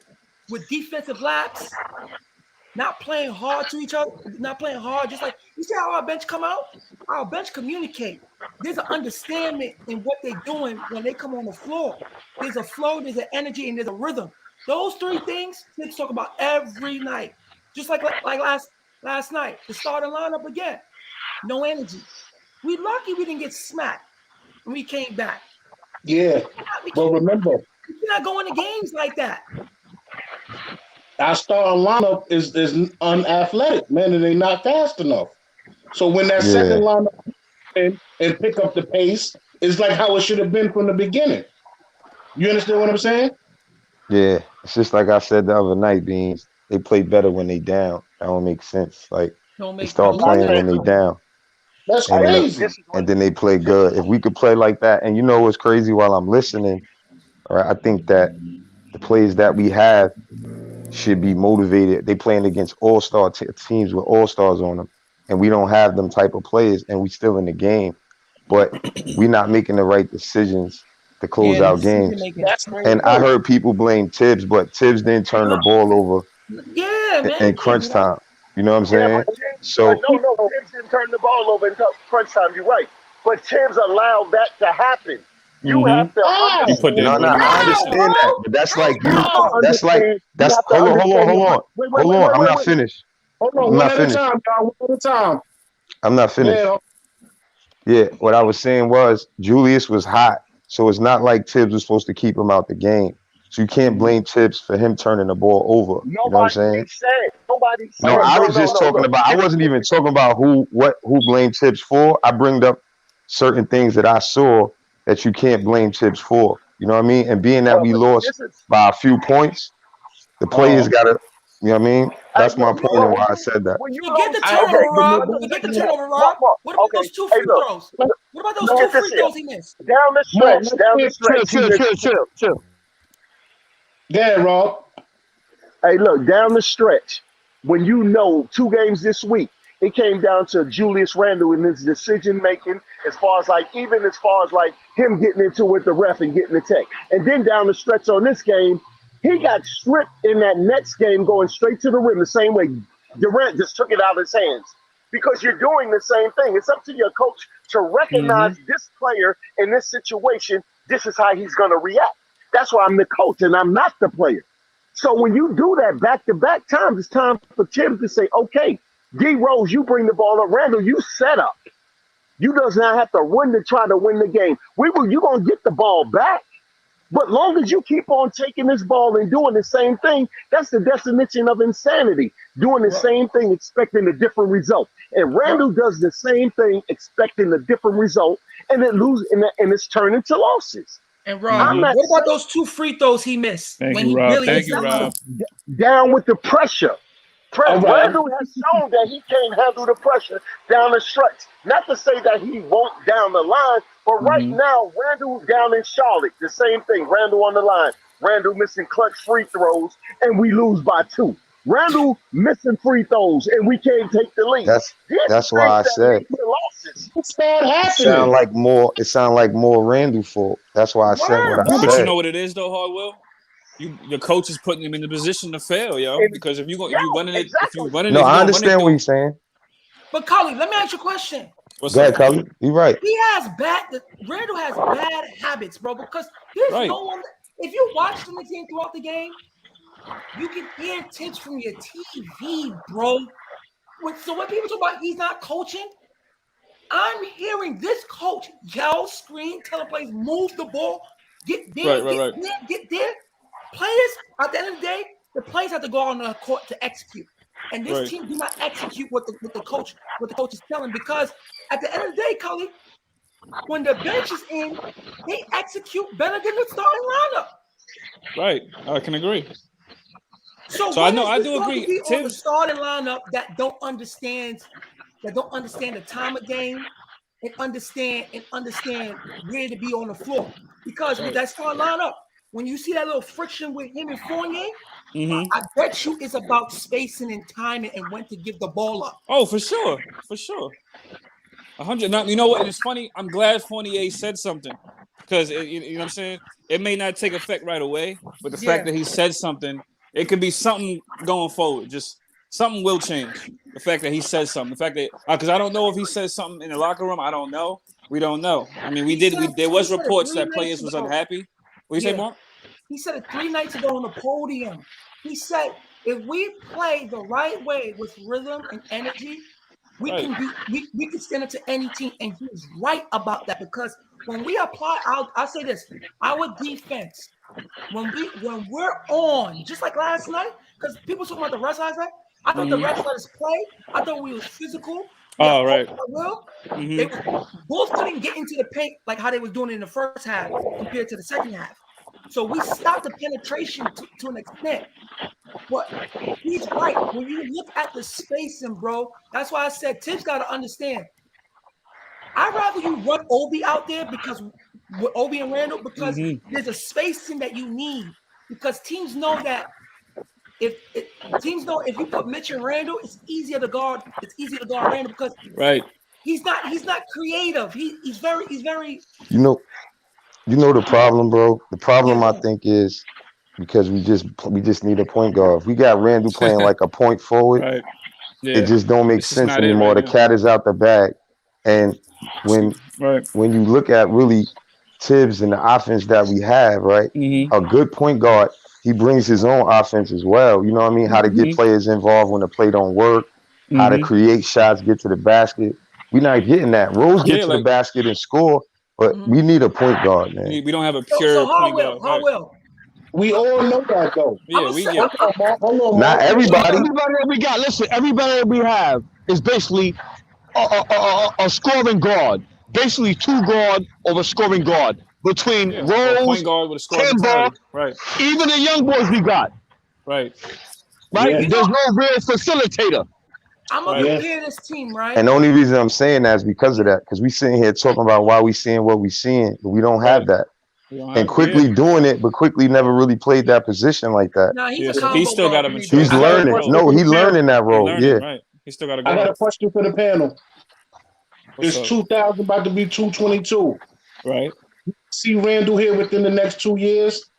with defensive laps not playing hard to each other, not playing hard. Just like you see how our bench come out, our bench communicate. There's an understanding in what they're doing when they come on the floor. There's a flow, there's an energy, and there's a rhythm. Those three things kids talk about every night. Just like last night, the starting lineup again. No energy. We lucky we didn't get smacked when we came back. Yeah, but remember, we cannot go into games like that. Our starting lineup is unathletic, man, and they're not fast enough. So when that second lineup and pick up the pace, it's like how it should have been from the beginning. You understand what I'm saying? Yeah, it's just like I said the other night, Beans. They play better when they down. That don't make sense. Like they start playing when they down. That's crazy. And then they play good. If we could play like that, and you know what's crazy while I'm listening, all right, I think that the players that we have should be motivated. They playing against all-star teams with all-stars on them, and we don't have them type of players, and we still in the game, but we're not making the right decisions to close out games. And I heard people blame Tibbs, but Tibbs didn't turn the ball over in crunch time. You know what I'm saying? So no, Tibbs didn't turn the ball over in crunch time. You're right, but Tibbs allowed that to happen. You have to understand. No, I understand that, but that's like you. That's hold on. I'm not finished. Hold on, one at a time, y'all. One at a time. I'm not finished. Yeah, what I was saying was Julius was hot, so it's not like Tibbs was supposed to keep him out the game. So you can't blame Tibbs for him turning the ball over. You know what I'm saying? Nobody said. No, I was No, just talking look. about. I wasn't even talking about who blamed Tibbs for. I bringed up certain things that I saw that you can't blame Tibbs for. You know what I mean? And being that Well, we but lost by a few points, the players gotta. You know what I mean? That's my point and why I said that. Forget the turnover, Rob. Forget the turnover, Rob. What about those two free throws? What about those two free throws he missed? Down the stretch. Chill. Yeah, Rob. Hey, look, down the stretch, when you know 2 games this week, it came down to Julius Randle in his decision making, as far as like him getting into it with the ref and getting the tech. And then down the stretch on this game, he got stripped in that next game going straight to the rim the same way Durant just took it out of his hands. Because you're doing the same thing. It's up to your coach to recognize this player in this situation. This is how he's going to react. That's why I'm the coach and I'm not the player. So when you do that back-to-back times, it's time for Tibbs to say, okay, D Rose, you bring the ball up. Randle, you set up. You does not have to run to try to win the game. You're going to get the ball back. But long as you keep on taking this ball and doing the same thing, that's the definition of insanity. Doing the same thing, expecting a different result. And Randle does the same thing, expecting a different result, and it's turned into losses. And Rob, what about those 2 free throws he missed? Thank you, Rob. Down with the pressure. Randle has shown that he can't handle the pressure down the stretch. Not to say that he won't down the line, but right now, Randle down in Charlotte, the same thing. Randle on the line. Randle missing clutch free throws, and we lose by 2. Randle missing free throws, and we can't take the lead. That's why I said it sound like more Randle fault. That's why I said what I said. But you know what it is though, Hardwell? The coach is putting him in the position to fail, yo. Because if you running it, No, I understand what you're saying. But Cully, let me ask you a question. Go ahead, Cully. You're right. Randle has bad habits, bro. Because there's no one. If you watch the team throughout the game, you can hear tips from your TV, bro. So when people talk about he's not coaching, I'm hearing this coach yell, scream, tell the players move the ball, get there, get there. Players, at the end of the day, the players have to go on the court to execute. And this team do not execute what the coach is telling, because at the end of the day, Cully, when the bench is in, they execute better than the starting lineup. Right, I can agree. So I do agree. On the starting lineup that don't understand the time of game and understand where to be on the floor. Because with that starting lineup, when you see that little friction with him and Fournier, I bet you it's about spacing and timing and when to give the ball up. Oh, for sure. 100. Now, you know what? And it's funny. I'm glad Fournier said something, because you know what I'm saying. It may not take effect right away, but the fact that he said something, it could be something going forward. Just something will change. The fact that he says something. The fact that because I don't know if he says something in the locker room. I don't know. We don't know. I mean, there was reports that players was unhappy. What do you say, Mark? He said it 3 nights ago on the podium. He said, if we play the right way with rhythm and energy, we can stand up to any team. And he's right about that, because when we apply, I'll say this, our defense, when we're on, just like last night, because people talking about the rest last night, I thought the rest let us play. I thought we was physical. Oh, right. They both couldn't get into the paint like how they was doing it in the first half compared to the second half. So we stopped the penetration to an extent. But he's right. When you look at the spacing, bro, that's why I said Tibbs got to understand. I'd rather you run Obi out there because with Obi and Randle, because there's a spacing that you need. Because teams know that if you put Mitch and Randle, it's easier to guard. It's easier to guard Randle because he's not creative. He's very. You know the problem, bro. The problem I think is because we just need a point guard. If we got Randle playing like a point forward, it just don't make sense anymore. The cat is out the bag, and when you look at really Tibbs and the offense that we have, right? A good point guard, he brings his own offense as well. You know what I mean? How to get players involved when the play don't work, how to create shots, get to the basket. We're not getting that. Rose get to the basket and score, but we need a point guard, man. We don't have a pure point guard. How well? We all know that though. Yeah, we get. Hold on, Not everybody. Everybody that we got, listen, everybody that we have is basically a scoring guard. Basically, two guard or a scoring guard between Yeah, or a Rose, point guard with a scoring Timber, mentality. Right. even the young boys we got. Right. Right? Yeah. There's no real facilitator. I'm gonna compare this team, right? And the only reason I'm saying that is because of that. Because we sitting here talking about why we seeing what we seeing, but we don't have that. And quickly doing it, but quickly never really played that position like that. Nah, he's so he still got to mature. He's learning. No, he learning that role. Yeah. Right. He still got to I grow. got a question for the panel. What's It's up? 2000 about to be 222. Right. See Randall here within the next 2 years?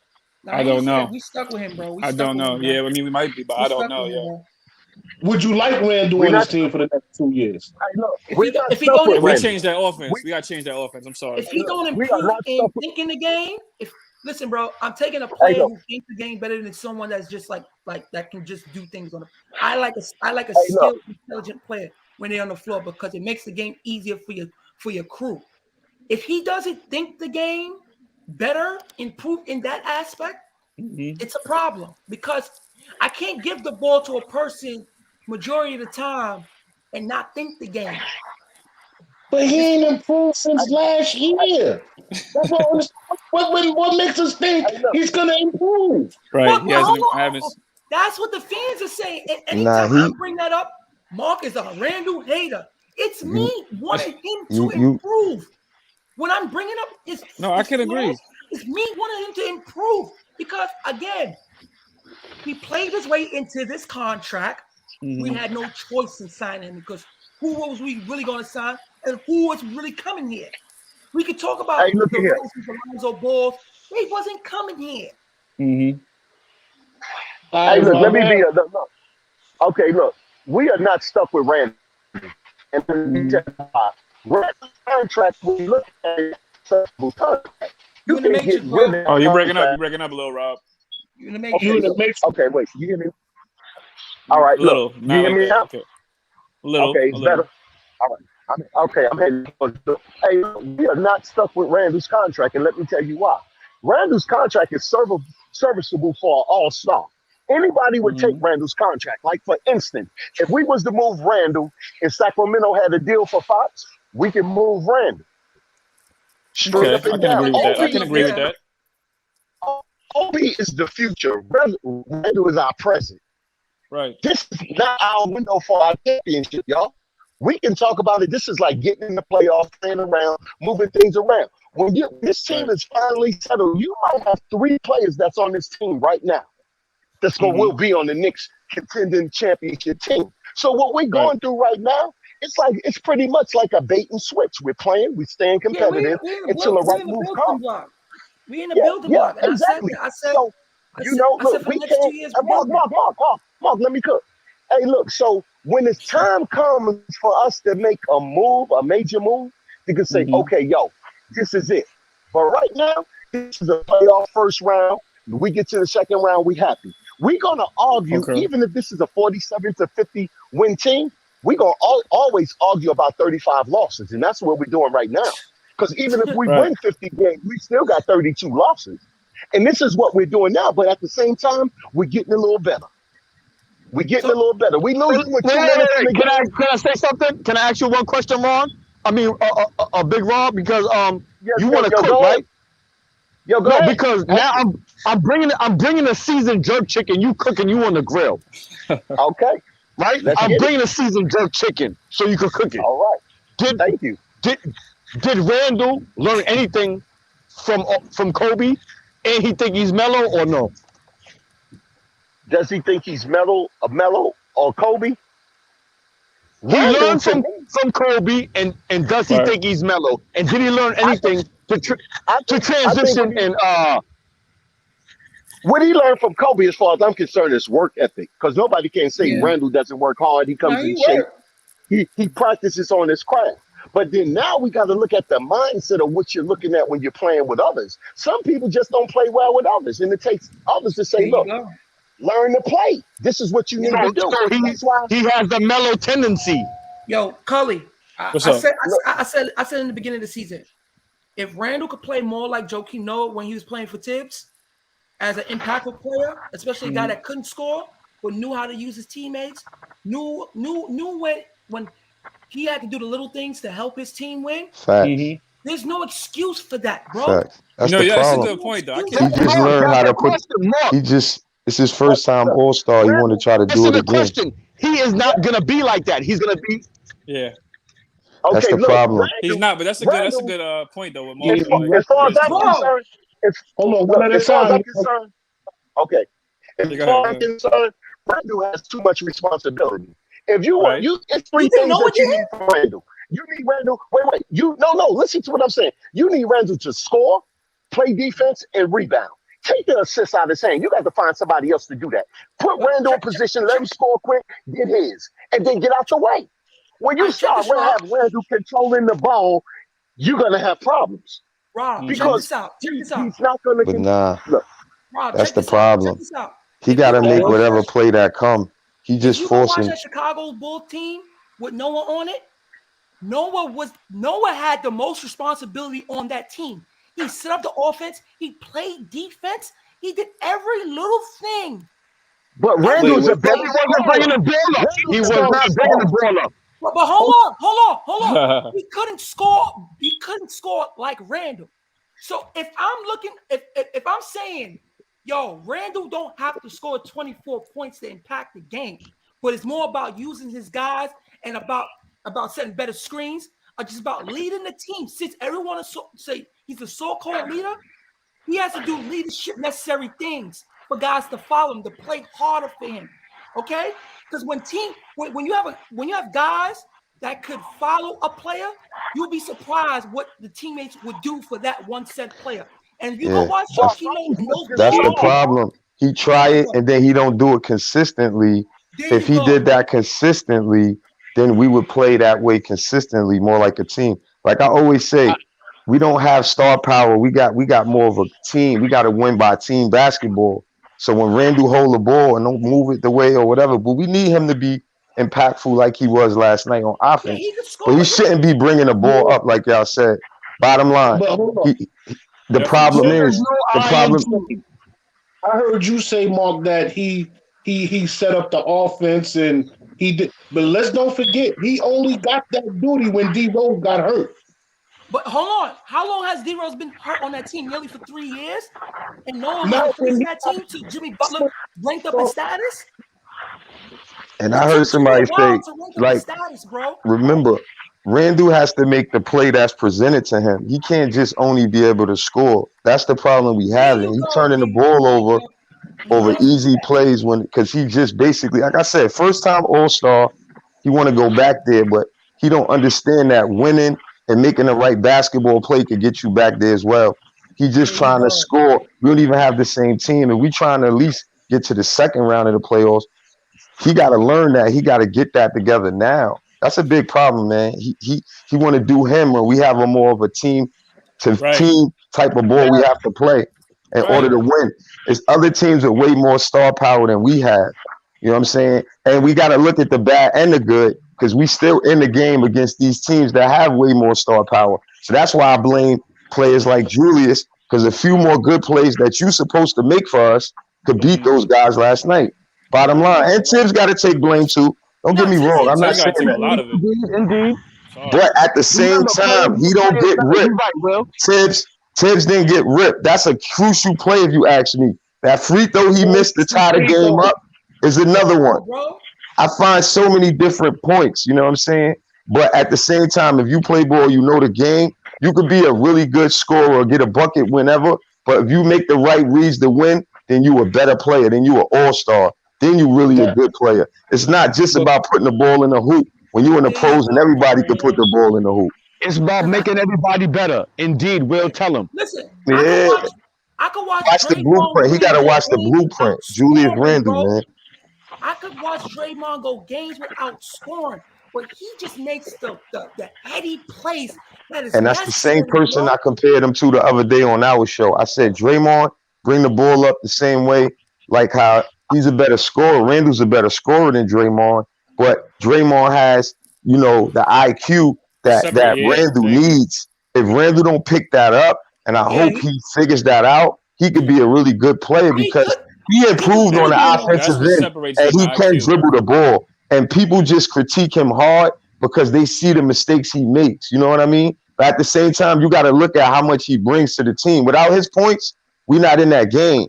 Nah, I don't know. We stuck with him, bro. I don't know. Yeah, I mean, we might be, but I don't know. Yeah. Would you like Randall on this team for the next 2 years? Hey, look, If he don't, If we change that offense, we got to change that offense. I'm sorry. if he don't we are improve not in stuck with- thinking the game, listen, bro, I'm taking a player look. who thinks the game better than someone that's just like that can just do things on the. I like a Hey, skilled, intelligent player when they're on the floor because it makes the game easier for your crew. If he doesn't think the game better, improve in that aspect, it's a problem because I can't give the ball to a person majority of the time and not think the game. But he ain't improved since last year. That's what makes us think he's gonna improve. Right. But hold on. That's what the fans are saying. And anytime I bring that up, Mark is a Randall hater. It's me wanting him to improve. When I'm bringing up, I can agree. It's me wanting him to improve because again, he played his way into this contract. We had no choice in signing him because who was we really going to sign and who was really coming here? We could talk about the Roses, Alonzo Balls. They wasn't coming here. Hey, look, let me be look. Okay, look, we are not stuck with Randall. And Randall's contract, we look at it, you can get rid of. Oh, you're breaking up. You're breaking up a little, Rob. You in the matrix. Okay, wait. You hear me? All right, little. Look. You hear me now? Okay. Little. Okay, it's better. All right. I'm heading. Hey, we are not stuck with Randall's contract, and let me tell you why. Randall's contract is serviceable for an all-star. Anybody would take Randall's contract. Like, for instance, if we was to move Randall and Sacramento had a deal for Fox, we can move Randall. Straight up and down. I can agree with that. Obi is the future. Randall is our present. Right. This is not our window for our championship, y'all. We can talk about it. This is like getting in the playoffs, playing around, moving things around. When this team is finally settled, you might have 3 players that's on this team right now that's going will be on the Knicks contending championship team. So what we're going through right now, it's pretty much like a bait and switch. We're playing, we're staying competitive until the right move comes. We in the building block. And exactly. I said, so, look, we can't. Mark, let me cook. Hey, look, so when it's time comes for us to make a move, a major move, you can say, okay, yo, this is it. But right now, this is a playoff first round. We get to the second round, we happy. We're going to argue, even if this is a 47-50 win team, we're going to always argue about 35 losses. And that's what we're doing right now. Because even if we win 50 games, we still got 32 losses. And this is what we're doing now. But at the same time, we're getting a little better. We're getting a little better. We losing with 2 minutes in the game. Can I say something? Can I ask you one question, Ron? I mean, Big Rob, because you want to cook, right? Yo, go ahead. Because now I'm bringing a seasoned jerk chicken. You cooking, you on the grill. Okay. Right? I'm bringing a seasoned jerk chicken so you can cook it. All right. Thank you. Did Randall learn anything from Kobe? And he think he's mellow or no? Does he think he's mellow or Kobe? He learned from Kobe, and does he think he's mellow? And did he learn anything to transition and what he learned from Kobe, as far as I'm concerned, is work ethic. Because nobody can say Randall doesn't work hard. He comes in shape. He practices on his craft. But then now we got to look at the mindset of what you're looking at when you're playing with others. Some people just don't play well with others, and it takes others to say, "Look, learn to play. This is what you need to do." So he has the mellow tendency. Yo, Cully, I said in the beginning of the season, if Randall could play more like Joakim Noah when he was playing for Tibbs, as an impactful player, especially a guy that couldn't score but knew how to use his teammates, knew when he had to do the little things to help his team win. Facts. There's no excuse for that, bro. Facts. That's No, the yeah, that's a problem. good point, though. I He can't. just learned how to put. He just. It's his first time All Star. He want to try to do Answer it the again. question. He is not gonna be like that. He's gonna be. Yeah, That's the problem. he's not. But that's a good point though. With As Marco, as far as I'm concerned, Hold on, look, one at a as far as time. I'm concerned, okay. As Yeah, go far as ahead, I'm go concerned, Randall has too much responsibility. If you want, Right. it's three things that you need from Randall. You need Randall. Wait. No. Listen to what I'm saying. You need Randall to score, play defense, and rebound. Take the assist out of his hand. You got to find somebody else to do that. Put Randall in position, let him score quick, get his, and then get out the way. When you start have Randall controlling the ball, you're gonna have problems. Rob, check Because this out. Check this out. he's not gonna But nah, look. Rob, that's check the this out. Check problem. this out. He If got you to go make watch whatever that, play that come. He if just you go watch forcing. that Chicago Bull team with Noah on it, Noah had the most responsibility on that team. He set up the offense. He played defense. He did every little thing. But Randall's a better He wasn't bringing the ball up. He was not bringing the ball up. But hold on. He couldn't score. He couldn't score like Randall. So if I'm saying, yo, Randall don't have to score 24 points to impact the game, but it's more about using his guys and about setting better screens, or just about leading the team. Since everyone is say he's a so-called leader, he has to do leadership necessary things for guys to follow him, to play harder for him. Okay? Because when you have guys that could follow a player, you'll be surprised what the teammates would do for that one set player. And if you go Yeah, watch that's, that's the problem. He try it and then he don't do it consistently. There If you he go. did that consistently, then we would play that way consistently, more like a team. Like I always say, we don't have star power. We got more of a team. We got to win by team basketball. So when Randall hold the ball and don't move it the way or whatever, but we need him to be impactful like he was last night on offense. he could But he score. shouldn't be bringing the ball up like y'all said. Bottom line, But hold on. the problem is the problem. I heard you say, Mark, that he set up the offense and he did. But let's don't forget, he only got that duty when D Rose got hurt. But hold on. How long has D Rose been hurt on that team? Nearly for 3 years? And no one No, was replacing that team till Jimmy Butler ranked up his status? And I heard somebody say, like, status, bro. remember, Randall has to make the play that's presented to him. He can't just only be able to score. That's the problem we have. And he turning the ball over easy plays because he just basically, like I said, first time All-Star, he want to go back there, but he don't understand that winning and making the right basketball play could get you back there as well. He just trying to score. We don't even have the same team, and we trying to at least get to the second round of the playoffs. He got to learn that. He got to get that together now. That's a big problem, man. He want to do him when we have a more of a team type of ball we have to play in order to win. It's other teams with way more star power than we have. You know what I'm saying? And we got to look at the bad and the good because we still in the game against these teams that have way more star power. So that's why I blame players like Julius, because a few more good plays that you're supposed to make for us could beat those guys last night. Bottom line. And Tibbs got to take blame too. Don't get me wrong. I'm not saying that. Indeed. But at the same time, he don't get ripped. Tibbs didn't get ripped. That's a crucial play if you ask me. That free throw he missed to tie the game up is another one. I find so many different points, you know what I'm saying? But at the same time, if you play ball, you know the game, you could be a really good scorer or get a bucket whenever. But if you make the right reads to win, then you a better player. Then you an all-star. Then you really a good player. It's not just about putting the ball in the hoop. When you in the pros and everybody can put the ball in the hoop. It's about making everybody better. Indeed, we'll tell him. Listen, yeah. I could watch the blueprint. He got to watch the blueprint. Julius Randle, man. I could watch Draymond go games without scoring, but he just makes the heady plays. And that's the same person I compared him to the other day on our show. I said, Draymond, bring the ball up the same way, like how he's a better scorer. Randall's a better scorer than Draymond, but Draymond has, you know, the IQ that Randall needs. If Randall don't pick that up, and I hope he figures that out, he could be a really good player because he improved on the offensive That's what end separates and him. he can IQ. dribble the ball. And people just critique him hard because they see the mistakes he makes. You know what I mean? But at the same time, you got to look at how much he brings to the team. Without his points, we're not in that game.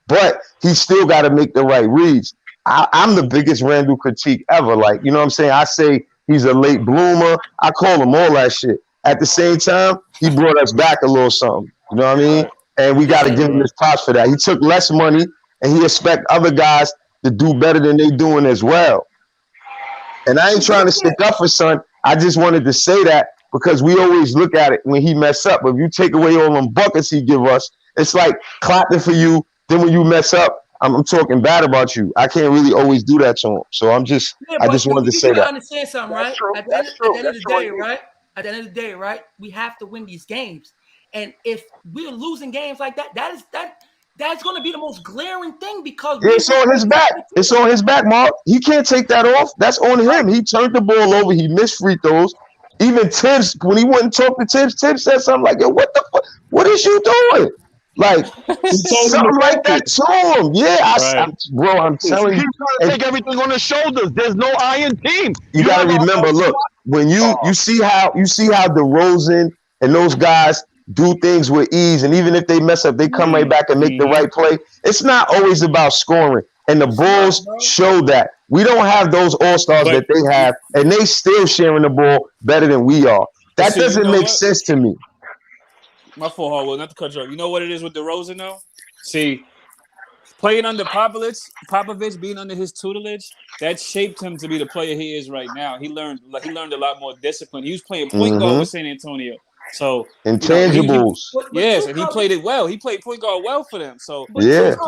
But he still got to make the right reads. I'm the biggest Randle critique ever. Like, you know what I'm saying? I say he's a late bloomer. I call him all that shit. At the same time, he brought us back a little something. You know what I mean? And we got to give him his props for that. He took less money, and he expect other guys to do better than they doing as well. And I ain't trying to stick up for son. I just wanted to say that because we always look at it when he mess up. But if you take away all them buckets he give us, it's like clapping for you. Then when you mess up, I'm talking bad about you. I can't really always do that to him. So I just wanted to say that. Understand something, right? At the end of the day, right? At the end of the day, right? We have to win these games. And if we're losing games like that, that's going to be the most glaring thing because it's on his back. It's on his back, Mark. He can't take that off. That's on him. He turned the ball over. He missed free throws. Even Tibbs, when he wouldn't talk to Tibbs said something like, "Yo, what the fuck? What is you doing?" Like something like that to him. Yeah, bro, I'm telling you. He's trying to take everything on his shoulders. There's no iron team. You gotta remember, look, when you see how DeRozan and those guys do things with ease, and even if they mess up, they come right back and make the right play. It's not always about scoring. And the Bulls show that. We don't have those all-stars that they have, and they still sharing the ball better than we are. That doesn't make sense to me. My fault, Hardwood, not to cut you off. You know what it is with DeRozan, though? See, playing under Popovich, being under his tutelage, that shaped him to be the player he is right now. He learned a lot more discipline. He was playing point guard with San Antonio. So intangibles. Yes, and he played it well. He played point guard well for them. So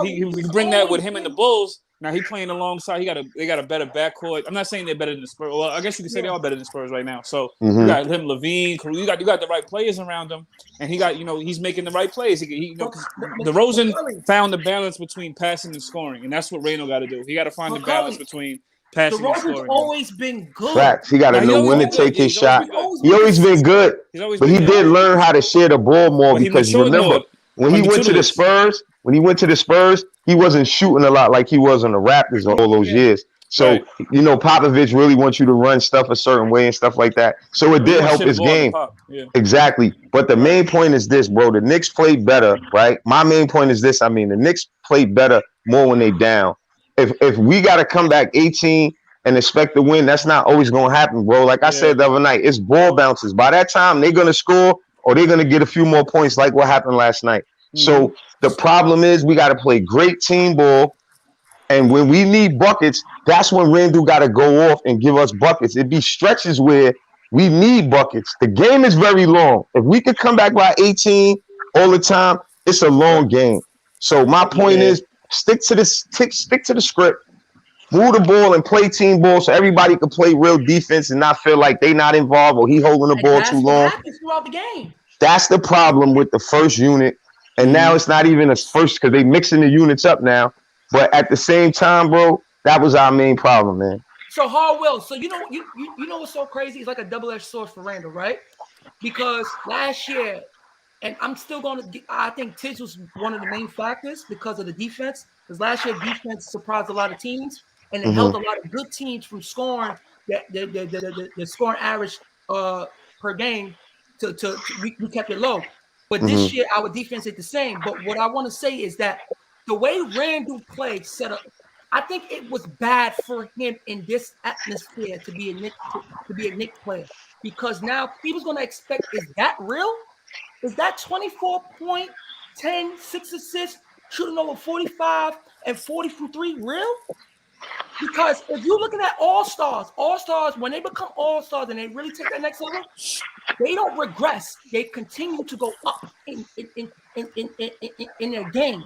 he bring that with him and the Bulls. Now he playing alongside. They got a better backcourt. I'm not saying they're better than the Spurs. Well, I guess you could say they are better than the Spurs right now. So you got him, Levine. You got the right players around him, and he got he's making the right plays. DeRozan found the balance between passing and scoring, and that's what Randle got to do. He got to find the balance between passing and scoring. DeRozan's always been good. Facts. He got to know when to take his shot. He always been good, but he did learn how to share the ball more because remember when he went to the Spurs. When he went to the Spurs, he wasn't shooting a lot like he was on the Raptors all those years. So, Popovich really wants you to run stuff a certain way and stuff like that. So it did help his game. Exactly. But the main point is this, bro. The Knicks played better, right? My main point is this. I mean, the Knicks played better more when they down. If we got to come back 18 and expect to win, that's not always going to happen, bro. Like I said the other night, it's ball bounces. By that time, they're going to score or they're going to get a few more points like what happened last night. So the problem is we got to play great team ball. And when we need buckets, that's when Randle got to go off and give us buckets. It be stretches where we need buckets. The game is very long. If we could come back by 18 all the time, it's a long game. So my point is stick to the script, move the ball and play team ball so everybody can play real defense and not feel like they not involved or he holding the ball too long. Throughout the game. That's the problem with the first unit. And now it's not even a first because they mixing the units up now. But at the same time, bro, that was our main problem, man. So Hardwell, so you know what's so crazy? It's like a double-edged sword for Randle, right? Because last year, and I'm still going to I think Tibbs was one of the main factors because of the defense. Because last year, defense surprised a lot of teams, and it held a lot of good teams from scoring the scoring average per game we kept it low. But this year, our defense is the same. But what I want to say is that the way Randle played set up, I think it was bad for him in this atmosphere to be a Knicks player. Because now people's going to expect, is that real? Is that 24 point, 10, 6 assists, shooting over 45 and 40 from 3 real? Because if you're looking at all-stars, when they become all-stars and they really take that next level, they don't regress. They continue to go up in their game.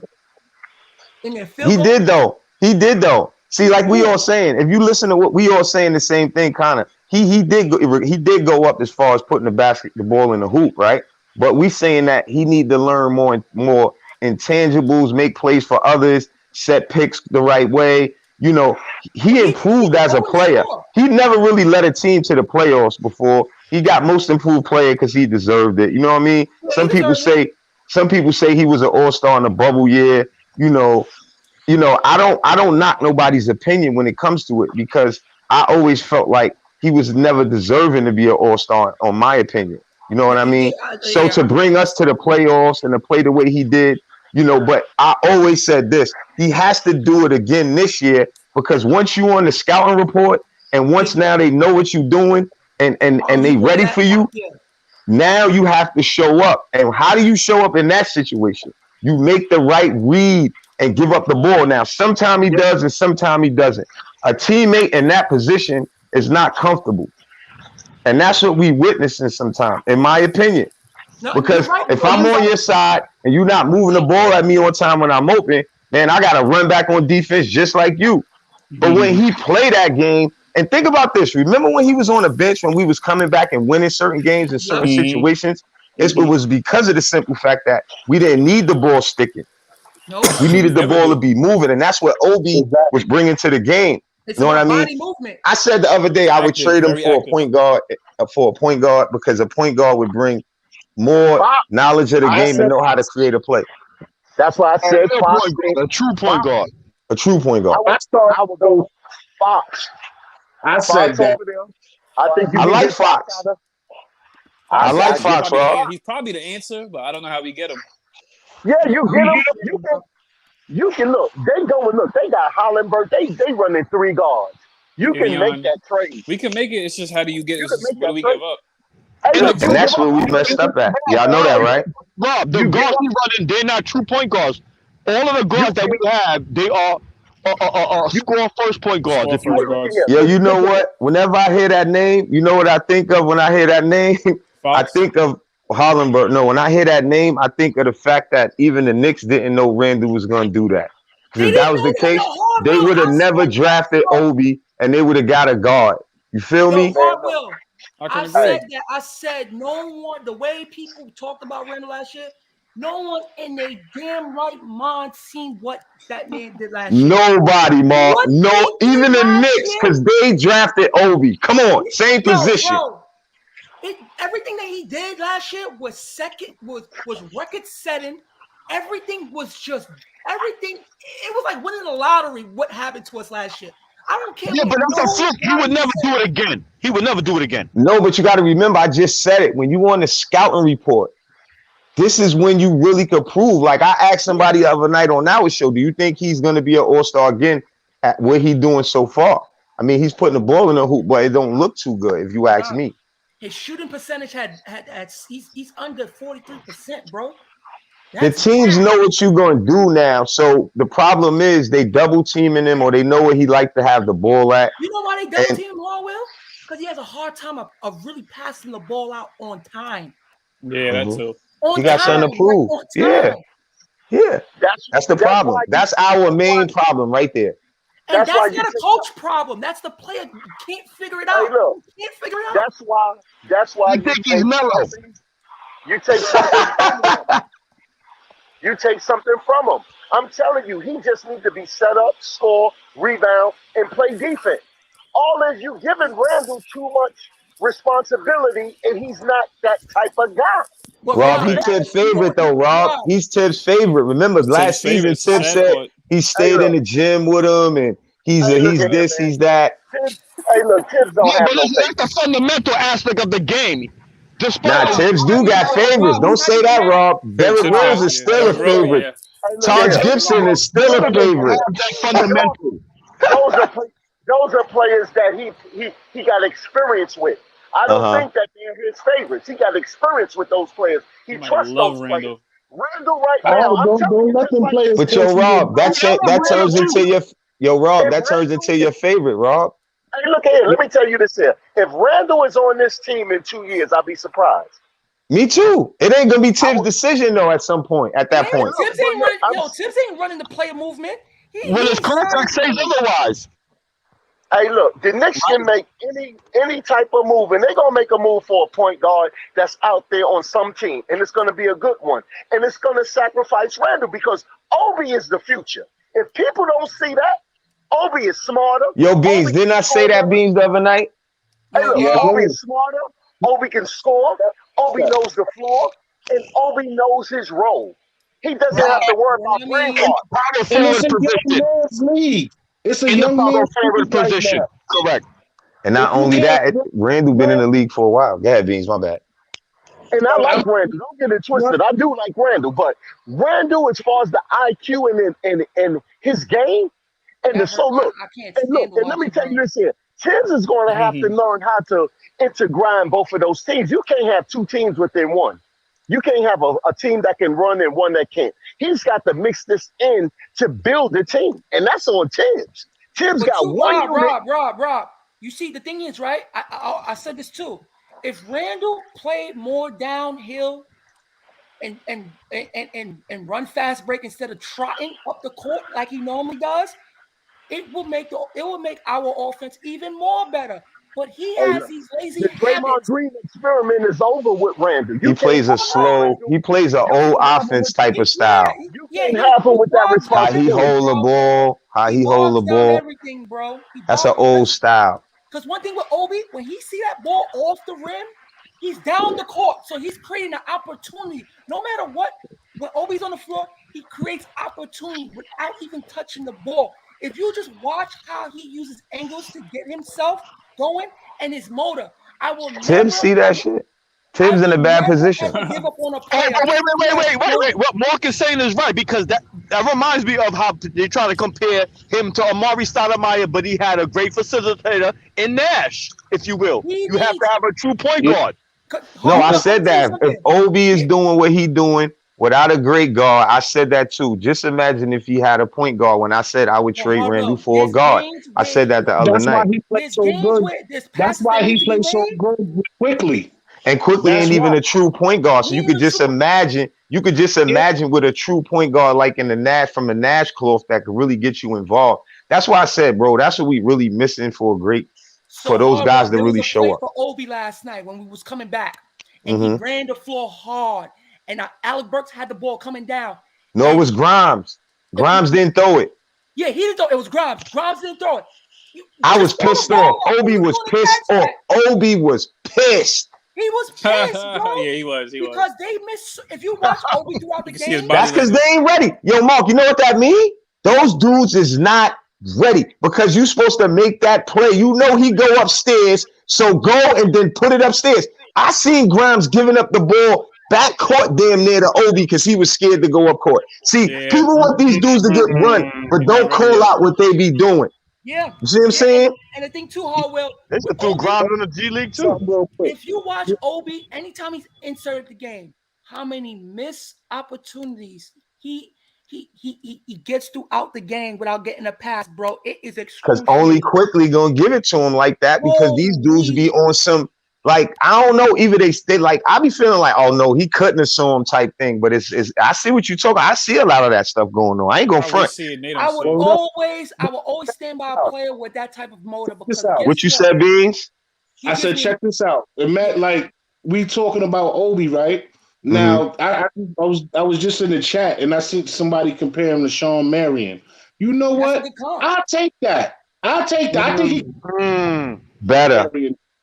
In their field. He did though. See, like we all saying, if you listen to what we all saying the same thing, Connor. He did go up as far as putting the ball in the hoop, right? But we saying that he need to learn more intangibles, make plays for others, set picks the right way. You know, he improved as a player. He never really led a team to the playoffs before. He got most improved player because he deserved it. You know what I mean? Some people say Some people say he was an all-star in the bubble year. I don't knock nobody's opinion when it comes to it because I always felt like he was never deserving to be an all-star, on my opinion. You know what I mean? So to bring us to the playoffs and to play the way he did, but I always said this: he has to do it again this year because once you on the scouting report and once now they know what you're doing and they ready for you, now you have to show up. And how do you show up in that situation? You make the right read and give up the ball. Now, sometimes he does and sometimes he doesn't. A teammate in that position is not comfortable. And that's what we witnessing sometimes, in my opinion. Because if I'm on your side and you're not moving the ball at me on time when I'm open, man, I got to run back on defense just like you. But when he played that game, and think about this, remember when he was on the bench when we was coming back and winning certain games in certain situations? It was because of the simple fact that we didn't need the ball sticking. We needed the ball to be moving, and that's what Obi was bringing to the game. You know what I mean? I said the other day I would trade him for a point guard, because a point guard would bring more knowledge of the game and know how to create a play. That's why I said a true point guard. A true point guard. I would go Fox. I said that. I think I like Fox. I like Fox, Rob. He's probably the answer, but I don't know how we get him. Yeah, you get him. You can look. They going look. They got Hollenberg. They running 3 guards. You can make that trade. We can make it. It's just how do you get? What do we give up? And that's where we messed up at. Y'all know that, right? Rob, the guards we running, they're not true point guards. All of the guards that we have, they are score first point guards. If you will. Yeah, you know what? Whenever I hear that name, you know what I think of when I hear that name? I think of Hollenberg. No, when I hear that name, I think of the fact that even the Knicks didn't know Randle was going to do that. Because if that was the case, they would have never drafted Obi and they would have got a guard. You feel me? I said that. I said no one, the way people talked about Randle last year, no one in their damn right mind seen what that man did last year. Nobody, Mark. No, even the Knicks, because they drafted Obi. Come on, same position. Bro, everything that he did last year was record setting. Everything was just everything. It was like winning the lottery. What happened to us last year? I don't care. Yeah, but that's a flip. He would never do it again. He would never do it again. No, but you got to remember, I just said it. When you on the scouting report, this is when you really could prove. Like I asked somebody the other night on our show, do you think he's going to be an all-star again at what he's doing so far? I mean, he's putting the ball in the hoop, but it don't look too good if you ask me. His shooting percentage he's under 43%, bro. The teams know what you're going to do now. So the problem is they double teaming him or they know where he like to have the ball at. You know why they double team him, Will? Because he has a hard time of really passing the ball out on time. Yeah, that's too. He got something to prove. Yeah. That's the problem. That's our main problem right there. And that's not a coach problem. That's the player who can't figure it out. Hey, look, can't figure it out. That's why you think he's mellow. You take something from him. You take something from him. I'm telling you, he just needs to be set up, score, rebound, and play defense. All is you giving Randle too much responsibility, and he's not that type of guy. Rob, he's Tibbs' favorite though, Rob. He's Tibbs' favorite. Remember last season, Tibbs said he stayed in the gym with him, and he's this, he's that. Hey, look, Tibbs don't have no that's the fundamental aspect of the game. Tibbs do got favorites. Don't say that, Rob. Derrick Rose is still a favorite. Taj Gibson is still a favorite. Fundamental. Those are players that he got experience with. I don't think that they're his favorites. He got experience with those players. He trusts those players. Randle right now. Don't let them players. But Rob, that turns into your favorite, Rob. Hey, look here. Let me tell you this here. If Randle is on this team in 2 years, I'll be surprised. Me too. It ain't gonna be Tibbs' decision though. At some point, at that point, Tibbs ain't running the player movement. Well, his contract says otherwise. Hey, look, the Knicks can make any type of move, and they're gonna make a move for a point guard that's out there on some team, and it's gonna be a good one, and it's gonna sacrifice Randle because Obi is the future. If people don't see that, Obi is smarter. Yo, Beans, didn't I say that, Beans, the other night? Hey, look, Obi is smarter. Obi can score. Obi knows the floor. and Obi knows his role. He doesn't have to worry about brain In fart. the power And it's forward a position. young man's league. It's a In the young power man's forward league right position. now. Correct. And not If you only can't, that, Randall been in the league for a while. Go ahead, Beans. My bad. And I I'm like Randall. Don't get it twisted. I do like Randall, but Randall, as far as the IQ and his game, That hurt. look, I can't and look, stand to and let watch me it, tell bro. you this here. Tibbs is going to have to learn how to intergrind both of those teams. You can't have two teams within one. You can't have a team that can run and one that can't. He's got to mix this in to build the team, and that's on Tibbs. Tibbs But got you, one unit. Rob. You see, the thing is, right? I said this too. If Randall played more downhill and run fast break instead of trotting up the court like he normally does, it will make our offense even more better. But he Hey, has look, these lazy the Draymond habits. Green experiment is over with Randall. He You can't plays a have slow, Randall. he plays an You old can't have him offense with type of style. you Yeah, can't he have him with that bogs down How he responsibility. hold the bro. ball, how he hold the Bogs down ball. everything, bro. That's an old style. Because one thing with Obi, when he see that ball off the rim, he's down the court. So he's creating an opportunity. No matter what, when Obi's on the floor, he creates opportunity without even touching the ball. If you just watch how he uses angles to get himself going and his motor, I will never Tibbs see that shit. Tibbs in a bad position. ever give up on a Oh, player. wait. What Mark is saying is right, because that reminds me of how they're trying to compare him to Amari Stoudemire, but he had a great facilitator in Nash, if you will. You have to have a true point guard. No, I said that. If Obi is doing what he doing without a great guard, I said that too. Just imagine if he had a point guard. When I said I would trade Randall for a guard, I said that the other That's why night. he plays so good. That's why he plays so good quickly. And quickly That's ain't even why. a true point guard. So you could just imagine. You could just imagine with a true point guard like in the Nash from the Nash cloth that could really get you involved. That's why I said, bro, that's what we really missing for for those guys to there was really a show play up. for Obi last night when we was coming back, and he ran the floor hard, and Alec Burks had the ball coming down. No, it was Grimes. Grimes didn't throw it. Yeah, he didn't throw it. It was Grimes. Grimes didn't throw it. I was pissed off. Obi was pissed off. Obi was pissed. He was pissed, bro. Yeah, he was. Because they missed. If you watch Obi throughout the game, That's because they ain't ready. Yo, Mark, you know what that mean? Those dudes is not ready because you supposed to make that play. You know he go upstairs, so go and then put it upstairs. I seen Grimes giving up the ball back court damn near to Obi because he was scared to go up court. See, people want these dudes to get run, but don't call out what they be doing. Yeah. You see what I'm saying? And the thing too, Hardwell. They should throw Grimes in the G League too. If you watch Obi, anytime he's inserted the game, how many missed opportunities he gets throughout the game without getting a pass, bro. It is Because only quickly gonna give it to him like that because these dudes be on some like I don't know. Either they like I be feeling like oh no he couldn't have saw him type thing, but it's I see what you talking. I see a lot of that stuff going on. I ain't gonna front. I would always stand by a player with that type of motor because What you said, Beans? I said, check this out. It meant like we talking about Obi, right? Now I was just in the chat and I seen somebody compare him to Sean Marion. You know what? I'll take that. I think he better.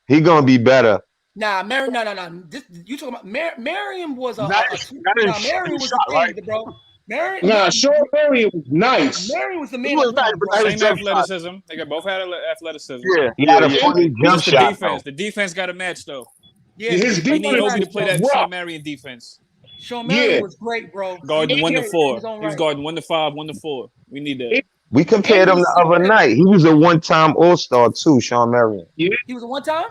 He gonna be better. Nah, Marion. No. You talking about Marion was Marion was the thing, bro. Sean Marion was nice. Marion was the man. He was nice, but same athleticism. They got both had athleticism. Yeah, he had a funny jump shot. Defense. The defense got a match though. Yeah, his defense. We need Obi to play that Sean Marion defense. Sean Marion was great, bro. Guarding 1 to 4. He was guarding 1 to 5, 1 to 4. We need that. We compared him the other night. He was a one-time All-Star too, Sean Marion. Yeah. He was a one-time?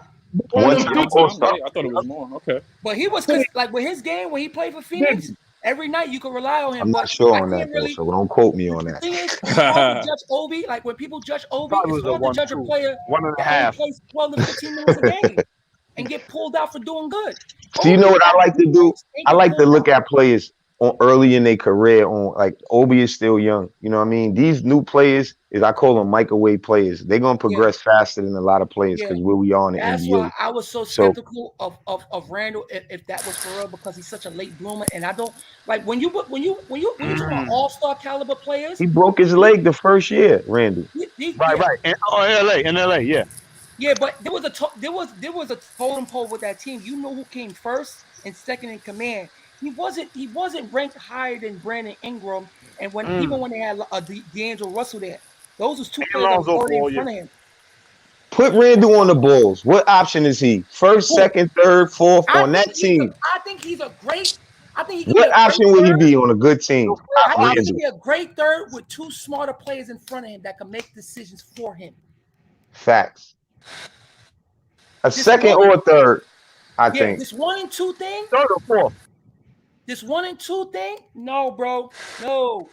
One-time All-Star. I thought it was more. Okay. But he was like with his game when he played for Phoenix, every night you could rely on him. I'm not sure on that though, so don't quote me on that. The thing is, it's hard to judge Obi. Like when people judge Obi, it's hard to judge a player 1.5 plays 12 to 15 minutes a game and get pulled out for doing good. So you know what I like to do? I like to look at players on early in their career. On like Obi is still young. You know what I mean? These new players I call them microwave players. They're gonna progress faster than a lot of players because where we are in the That's NBA. why I was so skeptical of Randall if that was for real because he's such a late bloomer and I don't like when you talk about all-star caliber players. He broke his leg the first year, Randall. Right. In LA, yeah. Yeah, but there was a totem pole with that team. You know who came first and second in command. he wasn't ranked higher than Brandon Ingram, and even when they had D'Angelo Russell there, those was two players that was already in front of him. Put Randle on the Bulls. What option is he? First, second, third, fourth on that team. I think he's a great. I think he could be What a great option would he third. be on a good team? I think he Randle. could be a great third with two smarter players in front of him that can make decisions for him. Facts. A second or a third, I think. This 1 and 2 thing. Third or fourth. This 1 and 2 thing. No, bro. No.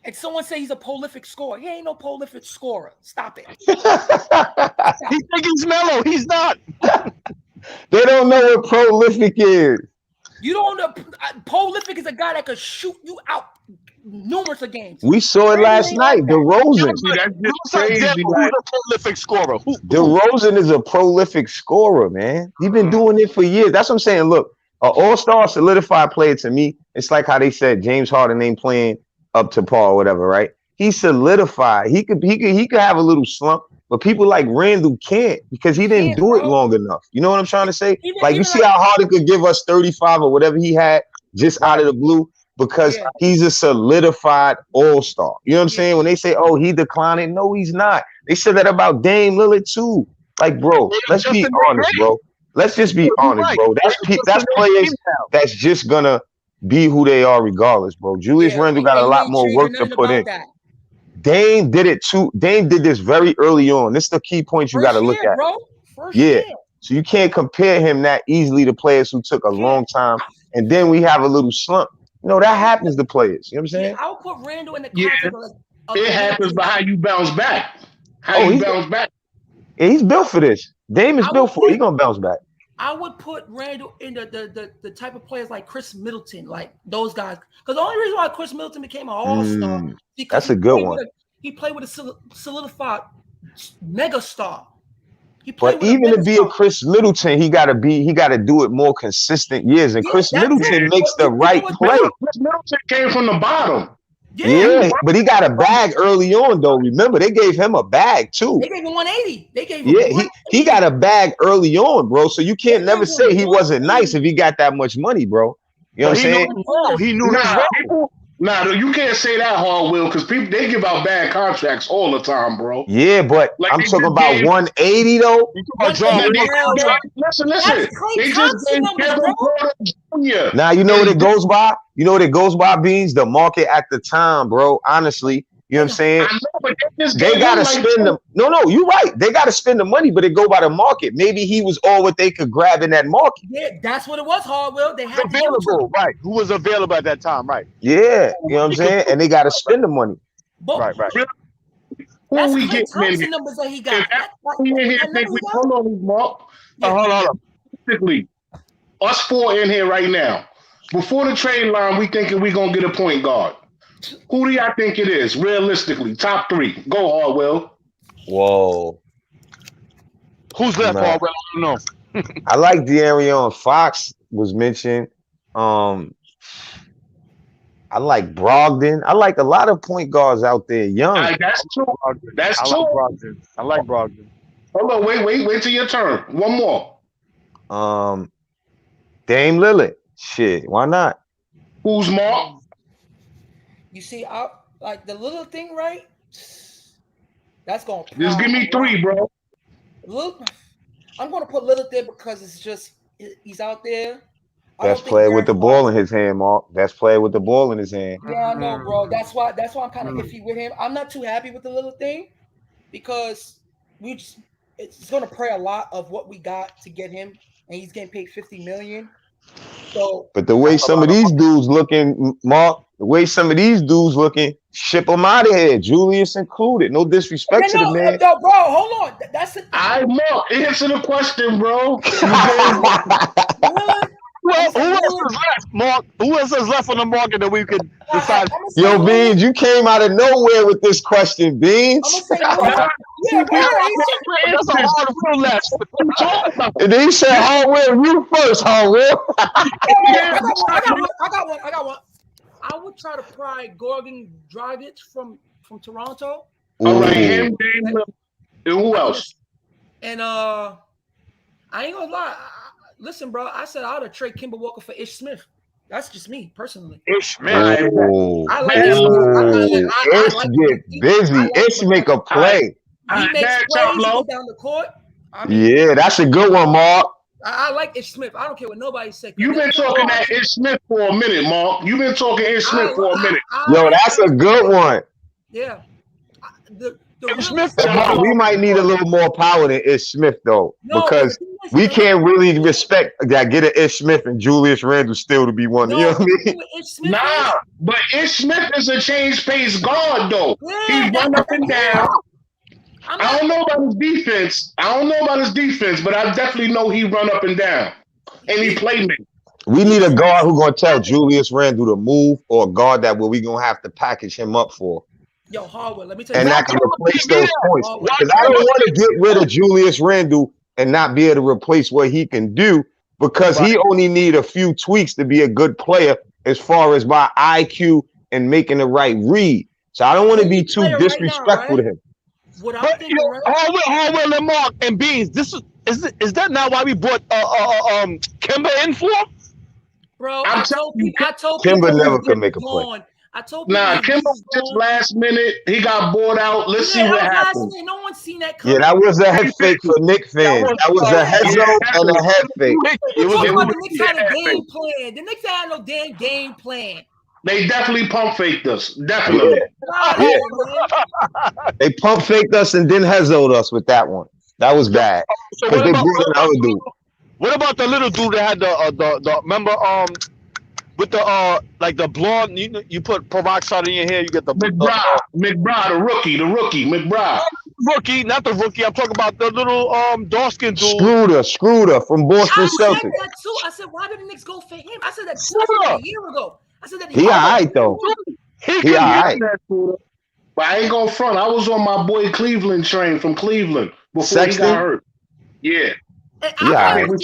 And someone say he's a prolific scorer. He ain't no prolific scorer. Stop it. He think he's mellow. He's not. They don't know what prolific is. You don't know. Prolific is a guy that could shoot you out numerous of games. We saw it last night. DeRozan. Who's a prolific scorer? DeRozan is a prolific scorer, man. He's been doing it for years. That's what I'm saying. Look, an all-star solidified player to me, it's like how they said James Harden ain't playing up to par or whatever, right? He solidified. He could have a little slump, but people like Randle can't because he didn't do it long enough. You know what I'm trying to say? Like you see how Harden could give us 35 or whatever he had just out of the blue because he's a solidified all-star. You know what I'm saying? When they say, "Oh, he declining," no, he's not. They said that about Dame Lillard too. Like, bro, let's be honest, bro. Let's just be honest, bro. That's players that's just gonna be who they are regardless, bro. Julius Randle got a lot more work to put in. Dame did it too. Dame did this very early on. This is the key point you got to look at. Yeah. So you can't compare him that easily to players who took a long time. And then we have a little slump. You know, that happens to players. You know what I'm saying? I'll put Randle in the context of it happens by how you bounce back. How you bounce back. Yeah, he's built for this. Dame is built for it. He's going to bounce back. I would put Randle in the type of players like Chris Middleton, like those guys. Because the only reason why Chris Middleton became an all-star because that's a good one. He played with a solidified mega star. But even to be a Chris Middleton, he got to do it more consistent years. And Chris Middleton makes the right play. Chris Middleton came from the bottom. Yeah, but he got a bag early on, though. Remember, they gave him a bag too. They gave him 180. They gave him he got a bag early on, bro. So you can't never say he wasn't nice if he got that much money, bro. You know what I'm saying? He knew people. Nah, you can't say that, Hard Will, because people they give out bad contracts all the time, bro. Yeah, but like I'm talking about 180 though. Listen. They just gave Kevin Porter Jr. Now you know what it goes by. You know what it goes by, Beans? The market at the time, bro. Honestly, you know what I'm saying? I know, but they gotta spend them. No, you're right. They gotta spend the money, but it go by the market. Maybe he was all what they could grab in that market. Yeah, that's what it was, Hardwell. They had available, right? Who was available at that time, right? Yeah, you know what I'm saying? And they gotta spend the money. Right. Who we get numbers that he got. Hold on, Mark. Hold on. Basically, us four in here right now. Before the trade line, we thinking we gonna get a point guard. Who do y'all think it is? Realistically, top three. Go, Hardwell. Whoa. Who's left, Hardwell? I don't know. I like De'Aaron Fox was mentioned. I like Brogdon. I like a lot of point guards out there, young. That's true. That's true. I like Brogdon. Hold on, wait till your turn. One more. Dame Lillard. Shit, why not? Who's Mark? You see, like the little thing, right? That's going to just give me three, bro. Look, I'm going to put Lillard there because it's just he's out there. Best player with the ball in his hand, Mark. Best player with the ball in his hand. Yeah, I know, bro. That's why I'm kind of iffy with him. I'm not too happy with the little thing because it's going to prey a lot of what we got to get him, and he's getting paid $50 million. So, but the way some of these dudes looking, Mark, ship them out of here, Julius included. No disrespect to the man. No, bro, hold on. That's it. Mark, answer the question, bro. Who else is left, Mark? Who else is left on the market that we could decide? Yo, Beans, you came out of nowhere with this question, Beans. There's a Hardwell left. And then he said, Hardwell, you first, Hardwell. I got one. I would try to pry Gordon Dragic from Toronto. All right, him, Dame, and who else? And I ain't gonna lie. listen, bro. I said I ought to trade Kimber Walker for Ish Smith. That's just me personally. Ish Smith. Oh, I like Ish Smith. I Ish like get busy. Ish make a play. He makes plays. He go down the court. I mean, Yeah, that's a good one, Mark. I like Ish Smith. I don't care what nobody says. You've been talking that Ish Smith for a minute, Mark. You've been talking Ish Smith for a minute. Yo, that's a good one. Yeah. We might need a little more power than Ish Smith though, because we can't really respect that. Get an Ish Smith and Julius Randle still to be one. You know what I mean? Nah, but Ish Smith is a change pace guard though. He run up and down. I don't know about his defense. But I definitely know he run up and down, and he play me. We need a guard who gonna tell Julius Randle to move, or a guard that we gonna have to package him up for. Yo, Hardwell, let me tell you. And that can replace those points. Because I don't want to get rid of Julius Randle and not be able to replace what he can do, because he only need a few tweaks to be a good player as far as my IQ and making the right read. So I don't want to be too disrespectful to him. But Hardwell and Mark and Beans, is that not why we brought Kimber in for? Bro, I told people Kimber never could make a play. I told people. Nah, Kimber just last minute. He got bored out. Let's see what happens. No one seen that coming. Yeah, that was a head fake for Knicks fans. That was a head and a head fake. The Knicks had a game plan. The Knicks had no damn game plan. They definitely pump faked us. Definitely. Yeah. They pump faked us and then hezzoed us with that one. That was bad. Because they brought in the other dude. What about the little dude that had the remember with the like the blonde, you put peroxide in your hair, you get the McBride, the rookie, McBride. Rookie, not the rookie. I'm talking about the little dark-skinned dude. Scrooter from Boston Celtics. That too. I said, why did the Knicks go for him? I said that a year ago. I said that he alright though. He alright. But I ain't gonna front. I was on my boy Cleveland train from Cleveland before Sexton? he got hurt. Yeah. I probably would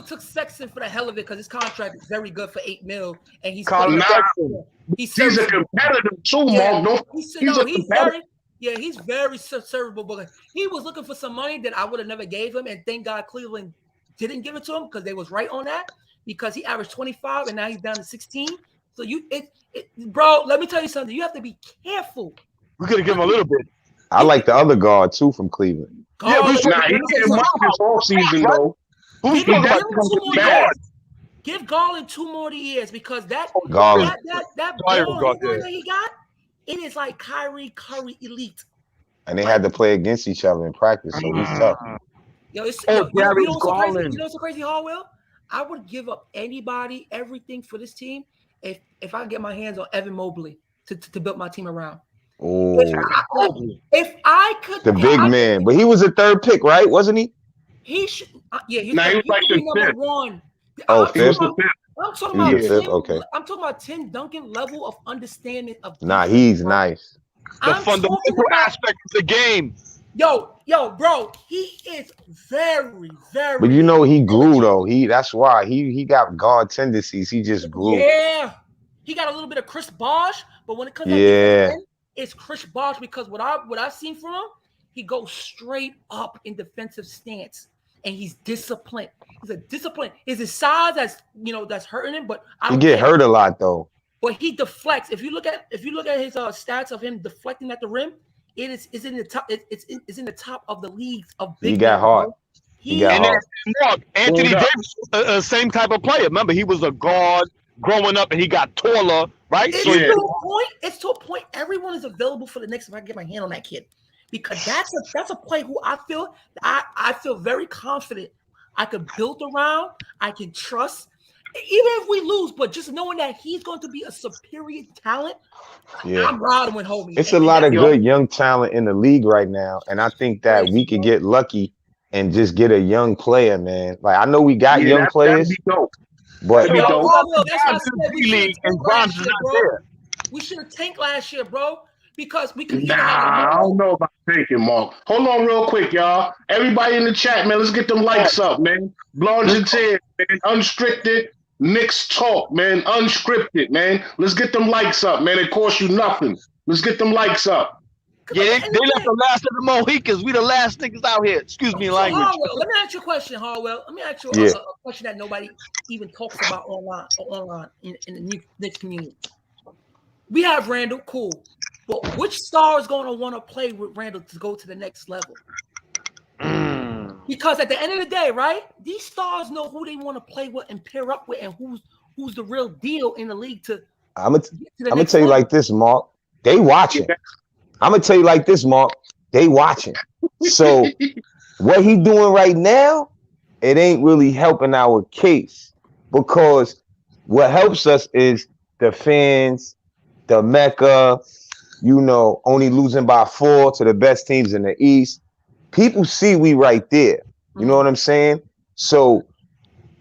have took Sexton for the hell of it, because his contract is very good for $8 million, and he's a competitor too, Mark. He's very servable. But he was looking for some money that I would have never gave him, and thank God Cleveland didn't give it to him, because they was right on that, because he averaged 25 and now he's down to 16. So bro, let me tell you something. You have to be careful. We could have given him a little bit. I like the other guard too from Cleveland. He didn't much this offseason though. Give Garland 2 more years, because that ball that he got, it is like Kyrie Curry elite. And they had to play against each other in practice, so he's tough. Yo, you know what's so crazy, Hardwell? I would give up everything for this team if I could get my hands on Evan Mobley to build my team around. Oh, if I could, the big man, but he was a 3rd pick, right? Wasn't he? He should. He was like the number 1. Oh, 5th. I'm talking about Tim, okay. I'm talking about Tim Duncan level of understanding of. Nah, he's nice. The fundamental aspect of the game. Yo, bro, he is very, very. But you know he grew though. That's why he got guard tendencies. He just grew. Yeah, he got a little bit of Chris Bosh, but when it comes to it's Chris Bosh, because what I've seen from him, he goes straight up in defensive stance, and he's disciplined. He's a discipline. Is his size that's hurting him, but he get hurt a lot though. But he deflects. If you look at his stats of him deflecting at the rim, it's in the top. It's in the top of the leagues of big. He got hard. Anthony Davis, same type of player. Remember, he was a guard growing up, and he got taller, right? It's to a point. Everyone is available for the Knicks if I can get my hand on that kid, because that's a player who I feel very confident I could build around. I can trust. Even if we lose, but just knowing that he's going to be a superior talent, I'm riding with homie. It's a lot of good young talent in the league right now, and I think that we could get lucky and just get a young player, man. Like I know we got young players, but we should have tanked last year, bro. Because we could. I don't know about taking, Mark. Hold on, real quick, y'all. Everybody in the chat, man. Let's get them likes up, man. Blondes and tears, man. Unstricted Knicks talk, man. Unscripted, man. Let's get them likes up, man. It costs you nothing. Let's get them likes up. Yeah, they left the last of the Mohicans. We the last niggas out here. Excuse me, So language. Harwell, let me ask you a question, Harwell. Let me ask you Yeah. a question that nobody even talks about online in the Knicks community. We have Randle, cool. But which star is going to want to play with Randle to go to the next level? Because at the end of the day, right, these stars know who they want to play with and pair up with, and who's the real deal in the league to. I'm gonna tell you like this, Mark. They watching. I'm gonna tell you like this, Mark. They watching. So what he doing right now, it ain't really helping our case, because what helps us is the fans, the Mecca, only losing by 4 to the best teams in the East. People see we right there. You know what I'm saying? So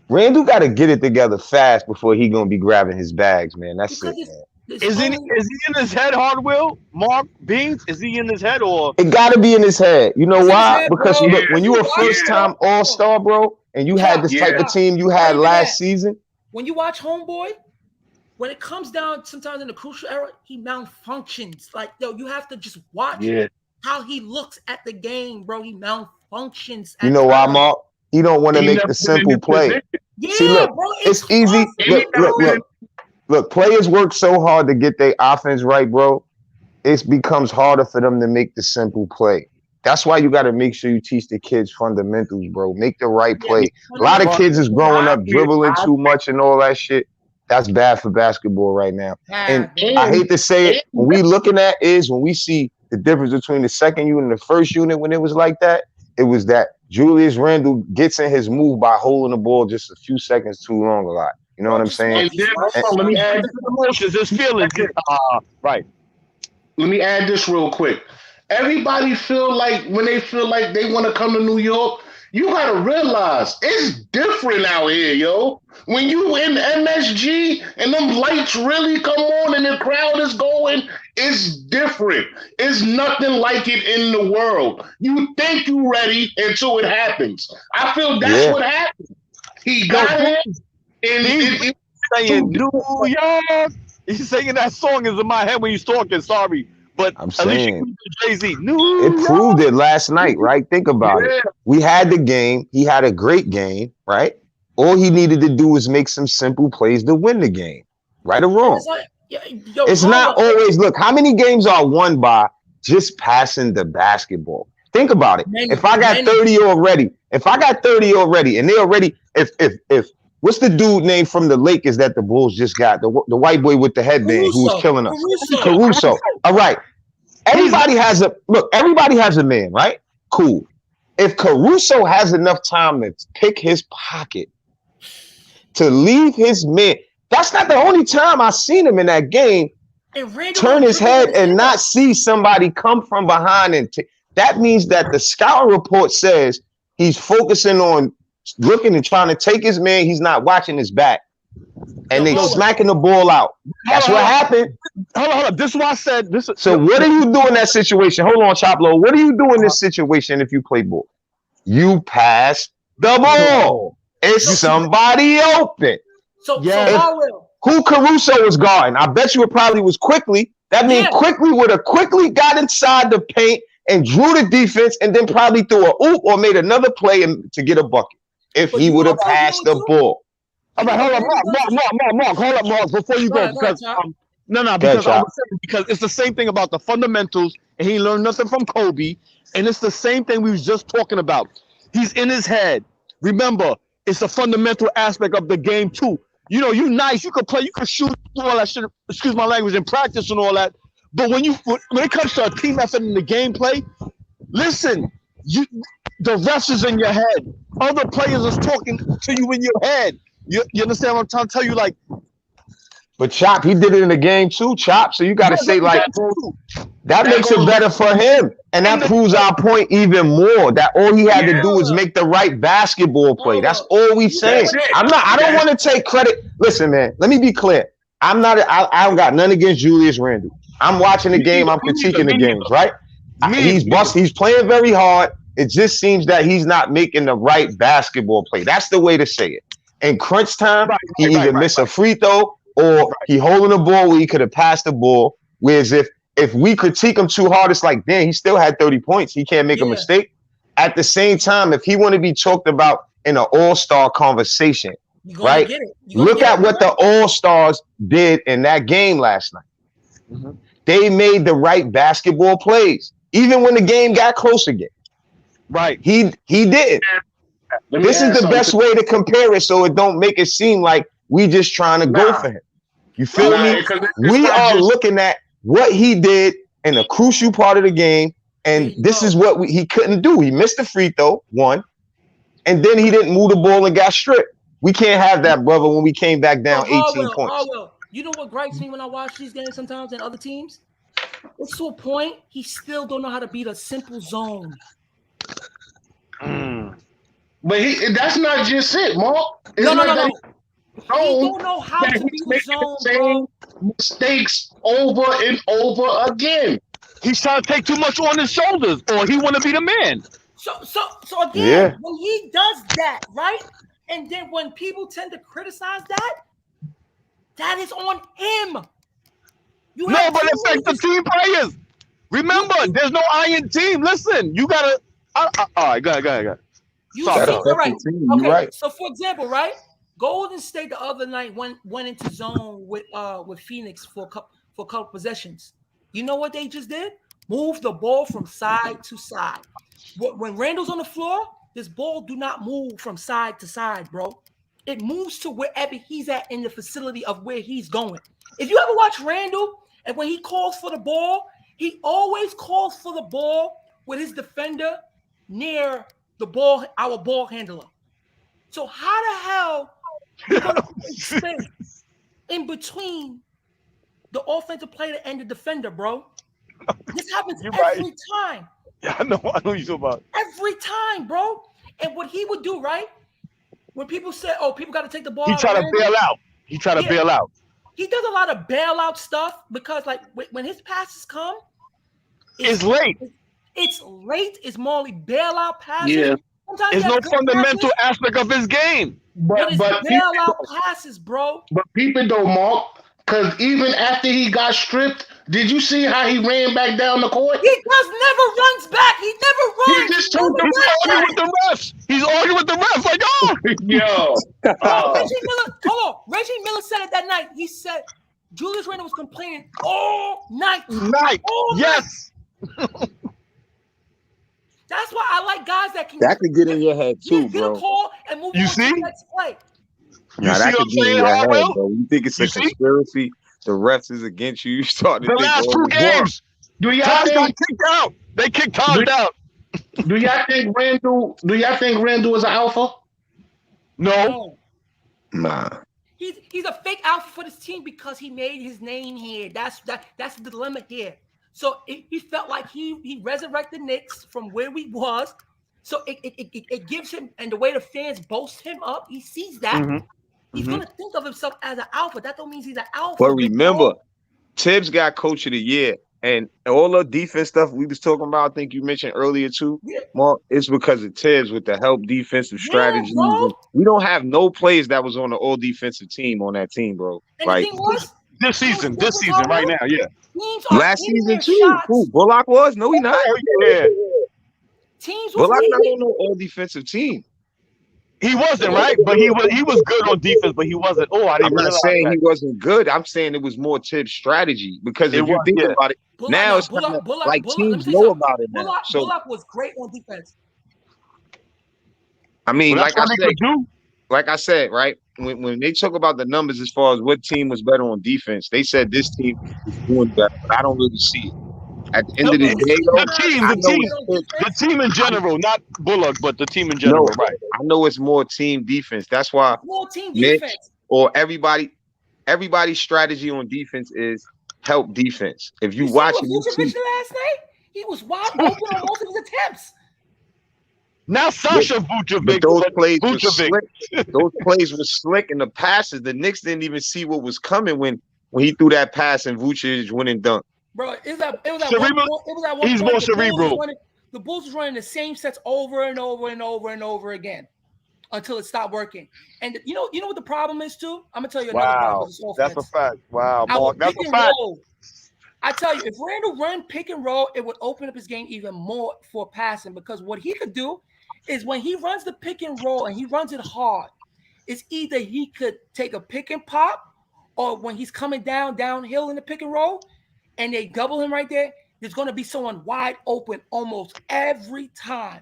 Randle got to get it together fast before he gonna be grabbing his bags, man. That's it, man. Is he in his head, Hardwill? Mark Beans? Is he in his head or? It got to be in his head. You know It's in his why? head, Because bro. look, when you a Yeah. first-time All-Star, bro, and you had this type of team you had last season. When you watch Homeboy, when it comes down sometimes in the crucial era, he malfunctions. Like, yo, you have to just watch how he looks at the game, bro. He malfunctions. You know why, Mark? He don't want to make the simple play. Yeah, See, look, bro, it's easy. Look, players work so hard to get their offense right, bro. It becomes harder for them to make the simple play. That's why you got to make sure you teach the kids fundamentals, bro. Make the right play. A lot of kids is growing up dribbling too much and all that shit. That's bad for basketball right now. And I hate to say it, when we looking at is when we see the difference between the second unit and the first unit when it was like that, it was that Julius Randle gets in his move by holding the ball just a few seconds too long a lot. You know what I'm saying? Let me add emotions, his feelings. Right. Let me add this real quick. Everybody feel like when they feel like they want to come to New York, you gotta realize it's different out here, yo. When you in MSG and them lights really come on and the crowd is going, it's different. It's nothing like it in the world. You think you ready until it happens. I feel that's what happened. He got it. And he's saying New York. He's singing that song is in my head when he's talking. Sorry, but I'm at least saying Jay-Z. it proved it last night, right? Think about it. We had the game. He had a great game, right? All he needed to do was make some simple plays to win the game, right or wrong. It's not always. Look, how many games are won by just passing the basketball? Think about it. If I got 30 already, and they already, if what's the dude name from the Lakers that the Bulls just got? The white boy with the headband who was killing us. Caruso. All right. Everybody has a man, right? Cool. If Caruso has enough time to pick his pocket, to leave his man, that's not the only time I seen him in that game turn his head and not see somebody come from behind and that means that the scout report says he's focusing on looking and trying to take his man. He's not watching his back. And they smacking the ball out. That's what happened. Hold on. This is what I said. So what do you do in that situation? Hold on, Choplo. What do you do in this situation if you play ball? You pass the ball. It's somebody open. Who Caruso was guarding? I bet you it probably was Quickly. That means Quickly would have quickly got inside the paint and drew the defense and then probably threw a oop or made another play to get a bucket if he would have passed the ball. All right, hold on, Mark. Hold up, Mark, before you go, because because it's the same thing about the fundamentals, and he learned nothing from Kobe, and it's the same thing we was just talking about. He's in his head. Remember, it's a fundamental aspect of the game too. You know, you nice, you could play, you could shoot, all that shit. Excuse my language, in practice and all that. But when it comes to a team effort in the gameplay, listen, the refs is in your head. Other players is talking to you in your head. You understand what I'm trying to tell you? Like, but Chop, he did it in the game too, Chop. So you got to say like that makes it better for him, and that proves our point even more. That all he had to do was make the right basketball play. That's all we saying. I don't want to take credit. Listen, man. Let me be clear. I don't got nothing against Julius Randle. I'm watching the game. I'm critiquing the games, right? He's playing very hard. It just seems that he's not making the right basketball play. That's the way to say it. In crunch time, he either miss a free throw or he holding the ball where he could have passed the ball. Whereas if if we critique him too hard, it's like, damn, he still had 30 points. He can't make a mistake. At the same time, if he want to be talked about in an all-star conversation, right? Look at what the all-stars did in that game last night. They made the right basketball plays, even when the game got close again. Right. He didn't. This is the best way to compare it, so it don't make it seem like we just trying to go for him. You feel me? We are looking at what he did in a crucial part of the game, and this is what he couldn't do. He missed the free throw, one, and then he didn't move the ball and got stripped. We can't have that, brother, when we came back down 18 points. You know what gripes me when I watch these games sometimes and other teams? It's to a point he still don't know how to beat a simple zone. But that's not just it, Mark. No. He don't know how to beat the zone, bro. Mistakes over and over again. He's trying to take too much on his shoulders, or he want to be the man. So again, when he does that, right? And then when people tend to criticize that, that is on him. But it affects the team players. Remember, there's no iron team. Listen, you gotta. All right, go ahead. You see, right? Okay. Right. So, for example, right, Golden State the other night went into zone with Phoenix for a couple possessions. You know what they just did? Move the ball from side to side. When Randle's on the floor, this ball do not move from side to side, bro. It moves to wherever he's at in the facility of where he's going. If you ever watch Randle, and when he calls for the ball, he always calls for the ball with his defender near the ball, our ball handler. So how the hell you gonna put space in between the offensive player and the defender, bro? This happens every time. Yeah, I know what you're talking about. Every time, bro. And what he would do, right? When people say, "Oh, people got to take the ball," he try to bail out. He try to bail out. He does a lot of bailout stuff because, like, when his passes come, it's late. It's late. It's more like bailout passes. Yeah. It's no fundamental aspect of his game. But it's bailout passes, bro. But people don't, Mark, because even after he got stripped, did you see how he ran back down the court? He just never runs back. He never runs. He just told He's arguing with the refs. He's arguing with the refs. Like, oh, yo. Reggie Miller said it that night. He said Julius Randle was complaining all night. Yes. That's why I like guys that can. That could get in your head too, get bro. a call and move on to the next play. Nah, that could get in your head, bro. You think it's a conspiracy? The refs is against you. You start to think. The last 2 games. Do y'all Taj think got kicked out? They kicked Taj out. Do y'all think Randle? Do y'all think Randle is an alpha? No. Nah. He's a fake alpha for this team because he made his name here. That's the dilemma here. So he felt like he resurrected Knicks from where we was. So it gives him, and the way the fans boast him up, he sees that. Mm-hmm. He's gonna think of himself as an alpha. That don't mean he's an alpha. But remember, Tibbs got Coach of the Year, and all the defense stuff we was talking about, I think you mentioned earlier too, Mark, it's because of Tibbs with the help defensive strategies. We don't have no players that was on the all defensive team on that team, bro. And like this season right now, yeah. Last season too. Who, Bullock was? No, he not. Yeah. Teams Bullock not on no all defensive team. He wasn't, right? But he was good on defense, but he wasn't. Oh, I didn't I'm not saying he wasn't good. I'm saying it was more Tibbs' strategy because if you think about it, now it's like teams know about it now. So Bullock was great on defense. I mean, like I said, right? When they talk about the numbers as far as what team was better on defense, they said this team is doing better, but I don't really see it. At the end of the day, the team in general, not Bullock, but the team in general, right? I know it's more team defense. That's why more team defense or everybody's strategy on defense is help defense. If you watch it, last night, he was wide open on most of his attempts. Now Sasha Vucevic. Those plays were slick. Those plays were slick, and the passes, the Knicks didn't even see what was coming when he threw that pass and Vucevic went and dunked. Bro, it was at one He's point, more cerebral. The Bulls was running the same sets over and over and over and over again until it stopped working. And you know what the problem is too? I'm gonna tell you another problem. That's a fact. Wow, Mark, that's a fact. I tell you, if Randle run pick and roll, it would open up his game even more for passing because what he could do is when he runs the pick and roll and he runs it hard, it's either he could take a pick and pop or when he's coming downhill in the pick and roll and they double him right there, there's going to be someone wide open almost every time.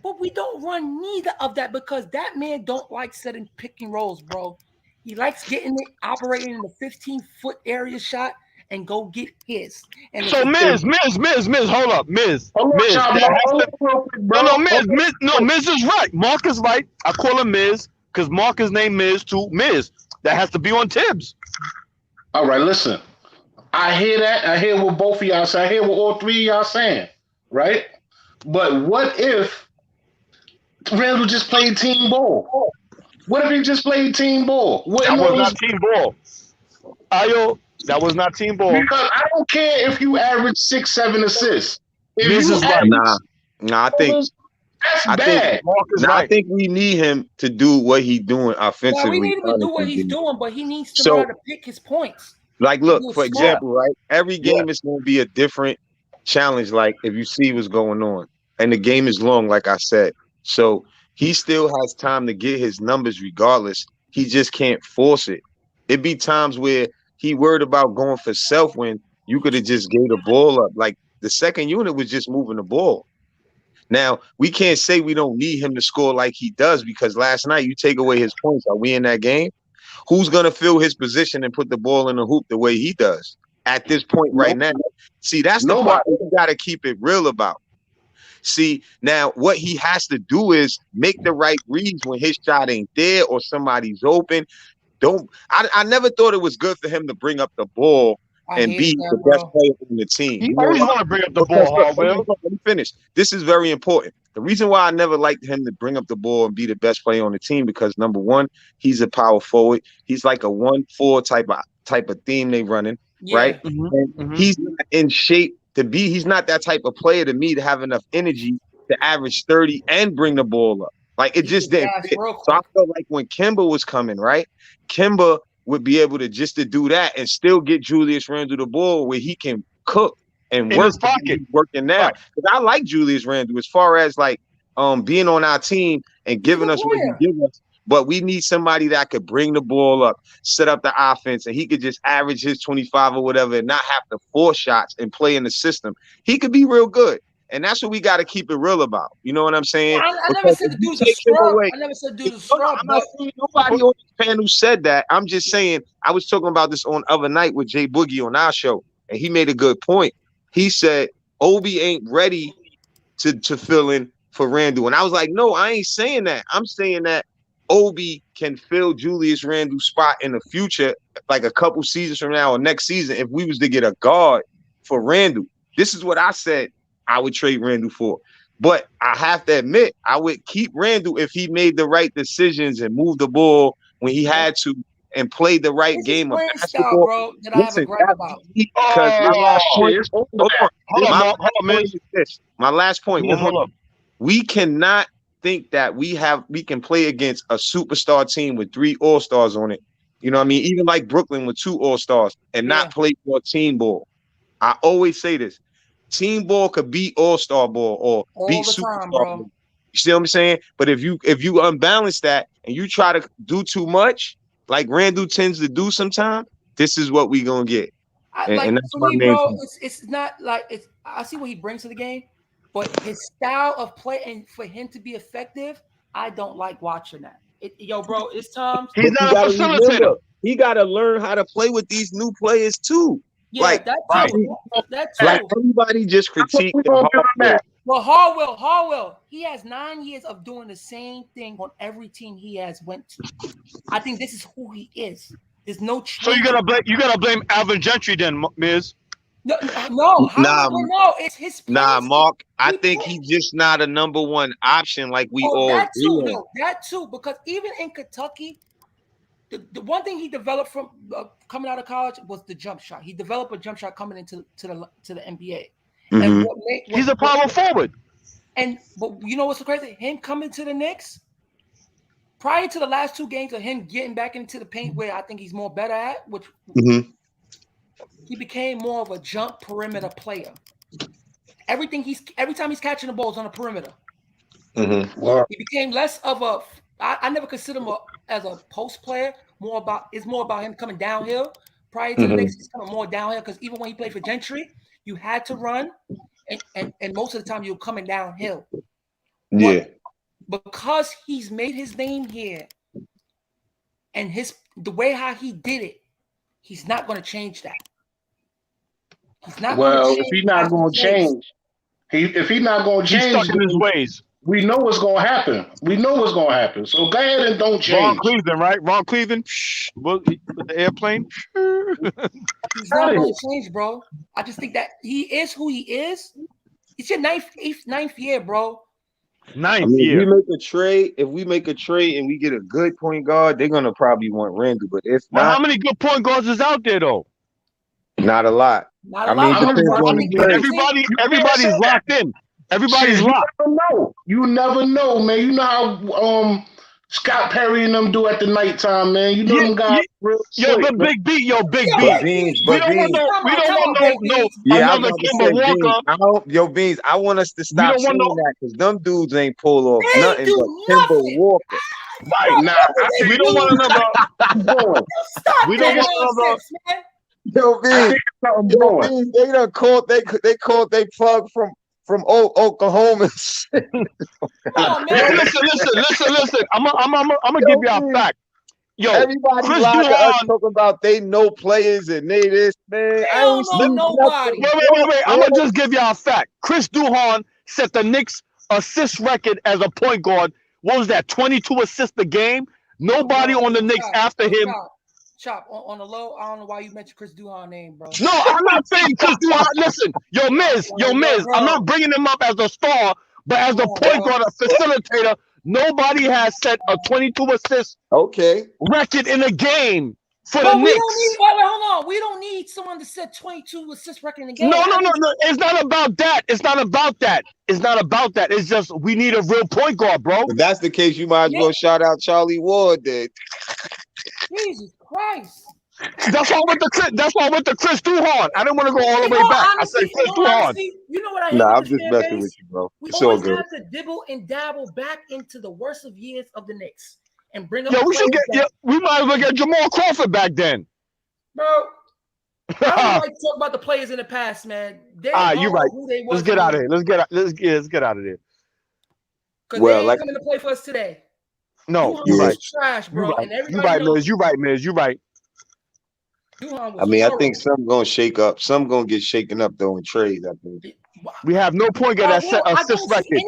But we don't run neither of that because that man don't like setting pick and rolls, bro. He likes getting it, operating in the 15-foot area shot and go get his. And So Miz, hold up, Miz. Hold on, Miz, Chop, that has hold to, on real quick, bro. no, Miz is right. Mark is right. I call him Miz because Mark is named Miz too. Miz, that has to be on Tibbs. All right, listen. I hear that. I hear what both of y'all say. I hear what all three of y'all saying, right? But what if Randle just played team ball? What if he just played team ball? That was not team ball. Ayo, that was not team ball. Because I don't care if you average 6-7 assists. If Miz you is right. Nah, I think we need him to do what he's doing offensively. Yeah, we need him to do what he's doing, but he needs to know how to pick his points. Like, look, for example, right? Every game is going to be a different challenge. Like, if you see what's going on, and the game is long, like I said, so he still has time to get his numbers regardless. He just can't force it. It'd be times where he worried about going for self when you could have just gave the ball up. Like the second unit was just moving the ball. Now, we can't say we don't need him to score like he does because last night you take away his points. Are we in that game? Who's going to fill his position and put the ball in the hoop the way he does at this point right now? See, that's the part we got to keep it real about. See, now what he has to do is make the right reads when his shot ain't there or somebody's open. I never thought it was good for him to bring up the ball and be the best player on the team. He always want to bring up the ball, Harwell. Let me finish. This is very important. The reason why I never liked him to bring up the ball and be the best player on the team because number one, he's a power forward. He's like a 1-4 type of theme they running, right? And he's not in shape to be. He's not that type of player to me to have enough energy to average 30 and bring the ball up. Like it just didn't fit. So I felt like when Kimba was coming, right? Kimba would be able to just to do that and still get Julius Randle the ball where he can cook and work working now. Because I like Julius Randle as far as like being on our team and giving us what he gives us. But we need somebody that could bring the ball up, set up the offense, and he could just average his 25 or whatever and not have to force shots and play in the system. He could be real good. And that's what we got to keep it real about. You know what I'm saying? I never said the dude's a scrub. I never said dude's a scrub. I'm not saying nobody on this panel said that. I'm just saying I was talking about this on other night with Jay Boogie on our show, and he made a good point. He said Obi ain't ready to fill in for Randle. And I was like, no, I ain't saying that. I'm saying that Obi can fill Julius Randle's spot in the future, like a couple seasons from now or next season, if we was to get a guard for Randle. This is what I said I would trade Randle for. But I have to admit, I would keep Randle if he made the right decisions and moved the ball when he had to and played the right game of basketball. Bro, that I have a gripe about. My last point. We cannot think that we can play against a superstar team with 3 all-stars on it. You know what I mean? Even like Brooklyn with 2 all-stars and not play for team ball. I always say this. Team ball could beat all-star ball or beat superstar ball. You see what I'm saying? But if you unbalance that and you try to do too much, like Randle tends to do sometimes, this is what we gonna get. And that's for me, bro, it's not like I see what he brings to the game, but his style of play and for him to be effective, I don't like watching that. Yo, bro, it's times he's not a facilitator. He got to learn how to play with these new players too. Yeah, like, that too. Like everybody just critique. Well, Harwell, he has 9 years of doing the same thing on every team he has went to. I think this is who he is. There's no change. So you gotta blame Alvin Gentry then, Miz. No, it's his place. Nah, Mark. I think he's just not a number one option like we all agree on. That too, because even in Kentucky, the one thing he developed from coming out of college was the jump shot. He developed a jump shot coming into the NBA. Mm-hmm. And he's a power forward. But you know what's so crazy? Him coming to the Knicks, prior to the last 2 games of him getting back into the paint where I think he's more better at, which he became more of a jump perimeter player. Every time he's catching the balls on the perimeter. Mm-hmm. He became less of a. I never consider him as a post player. It's more about him coming downhill. Prior to the Knicks, he's coming more downhill because even when he played for Gentry, you had to run, and most of the time you're coming downhill. Yeah. But because he's made his name here, and the way how he did it, he's not going to change that. He's not. Well, if he's not going to change, if he's not going to change, he's stuck in his ways. We know what's going to happen. So go ahead and don't change. Ron Cleveland, right? Ron Cleveland with the airplane. He's not going to change, bro. I just think that he is who he is. It's your ninth year, bro. If we make a trade and we get a good point guard, they're gonna probably want Randle. But if not, how many good point guards is out there though? Not a lot. Everybody's locked in. Everybody's locked. You never know, man. You know how Scott Perry and them do at the nighttime, man. You know them guys. Big B. We don't want no another Kemba Walker. Beans, I want us to stop saying that because them dudes ain't pull off nothing but Kemba Walker. Right now, we don't want another. We don't want another. Yo, Beans, they done called. They called they plug from Oklahoma. Listen. I'm gonna give you a fact. Yo, everybody Chris Duhon talking about they know players and they this, man. I don't see nobody. Wait. I'm gonna just give you a fact. Chris Duhon set the Knicks assist record as a point guard. What was that? 22 assists a game. Nobody on the Knicks after him. Chop on the low. I don't know why you mentioned Chris Duhon name, bro. No, I'm not saying Chris Duhon. Listen, yo, Miz. I'm not bringing him up as a star, but as a point guard, a facilitator. Nobody has set a 22 assist record in a game for the Knicks. Hold on. We don't need someone to set 22 assist record in a game. No. It's not about that. It's just we need a real point guard, bro. If that's the case, you might as well shout out Charlie Ward then. Jesus Christ. That's why I went to Chris Duhon. I didn't want to go all the way back. Honestly, I said Chris Duhon. Honestly, you know what I hate? I'm just messing with you, bro. We it's all always good. have to dibble and dabble back into the worst of years of the Knicks and bring up. We might as well get Jamal Crawford back then. Bro, I don't like to talk about the players in the past, man. You're right. Let's get out of here. Let's get out of there. Because they ain't coming to play for us today. No, you're right. Trash, bro. You're right, Miz. You're right. I mean, I think some gonna shake up. Some gonna get shaken up though in trades. I think we have no point guard that set assist record.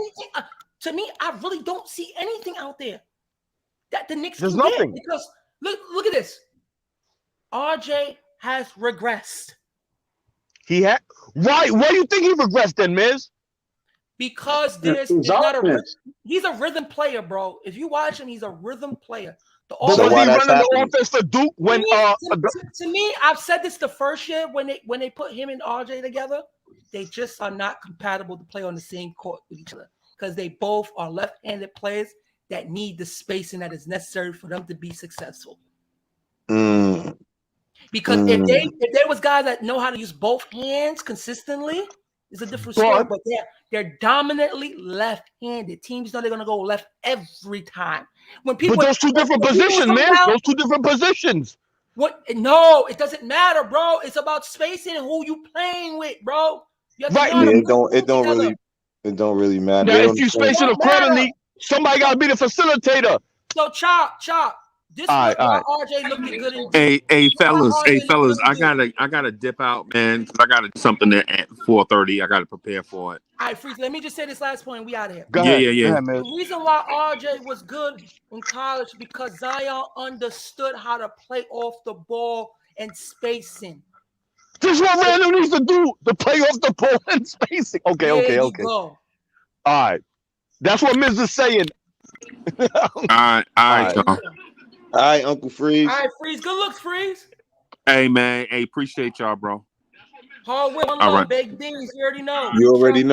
To me, I really don't see anything out there that the Knicks There's can nothing. Get because look at this. RJ has regressed. He had why do you think he regressed then, Miz? Because there's not he's a rhythm player, bro. If you watch him, he's a rhythm player. But was he running the offense for Duke when to me, I've said this the first year when they put him and RJ together, they just are not compatible to play on the same court with each other because they both are left-handed players that need the spacing that is necessary for them to be successful. Because if there was guys that know how to use both hands consistently, it's a different story. But they're dominantly left-handed. Teams know they're gonna go left every time. But those two different positions, man. Those two different positions. What? No, it doesn't matter, bro. It's about spacing and who you playing with, bro. Right. It don't really matter. Now, if you space it accordingly, somebody gotta be the facilitator. So chop. This is why RJ looking good. Hey, fellas, I gotta dip out, man. I got something at 4:30. I gotta prepare for it. All right, Freeze. Let me just say this last point. We out of here. Yeah. The reason why RJ was good in college because Zion understood how to play off the ball and spacing. This is what Randle needs to do: to play off the ball and spacing. Okay. Go. All right, that's what Miz is saying. All right, y'all. All right, Uncle Freeze. All right, Freeze. Good looks, Freeze. Hey, man. Hey, appreciate y'all, bro. Hard whip, All right. baked beans. You already know. You already know.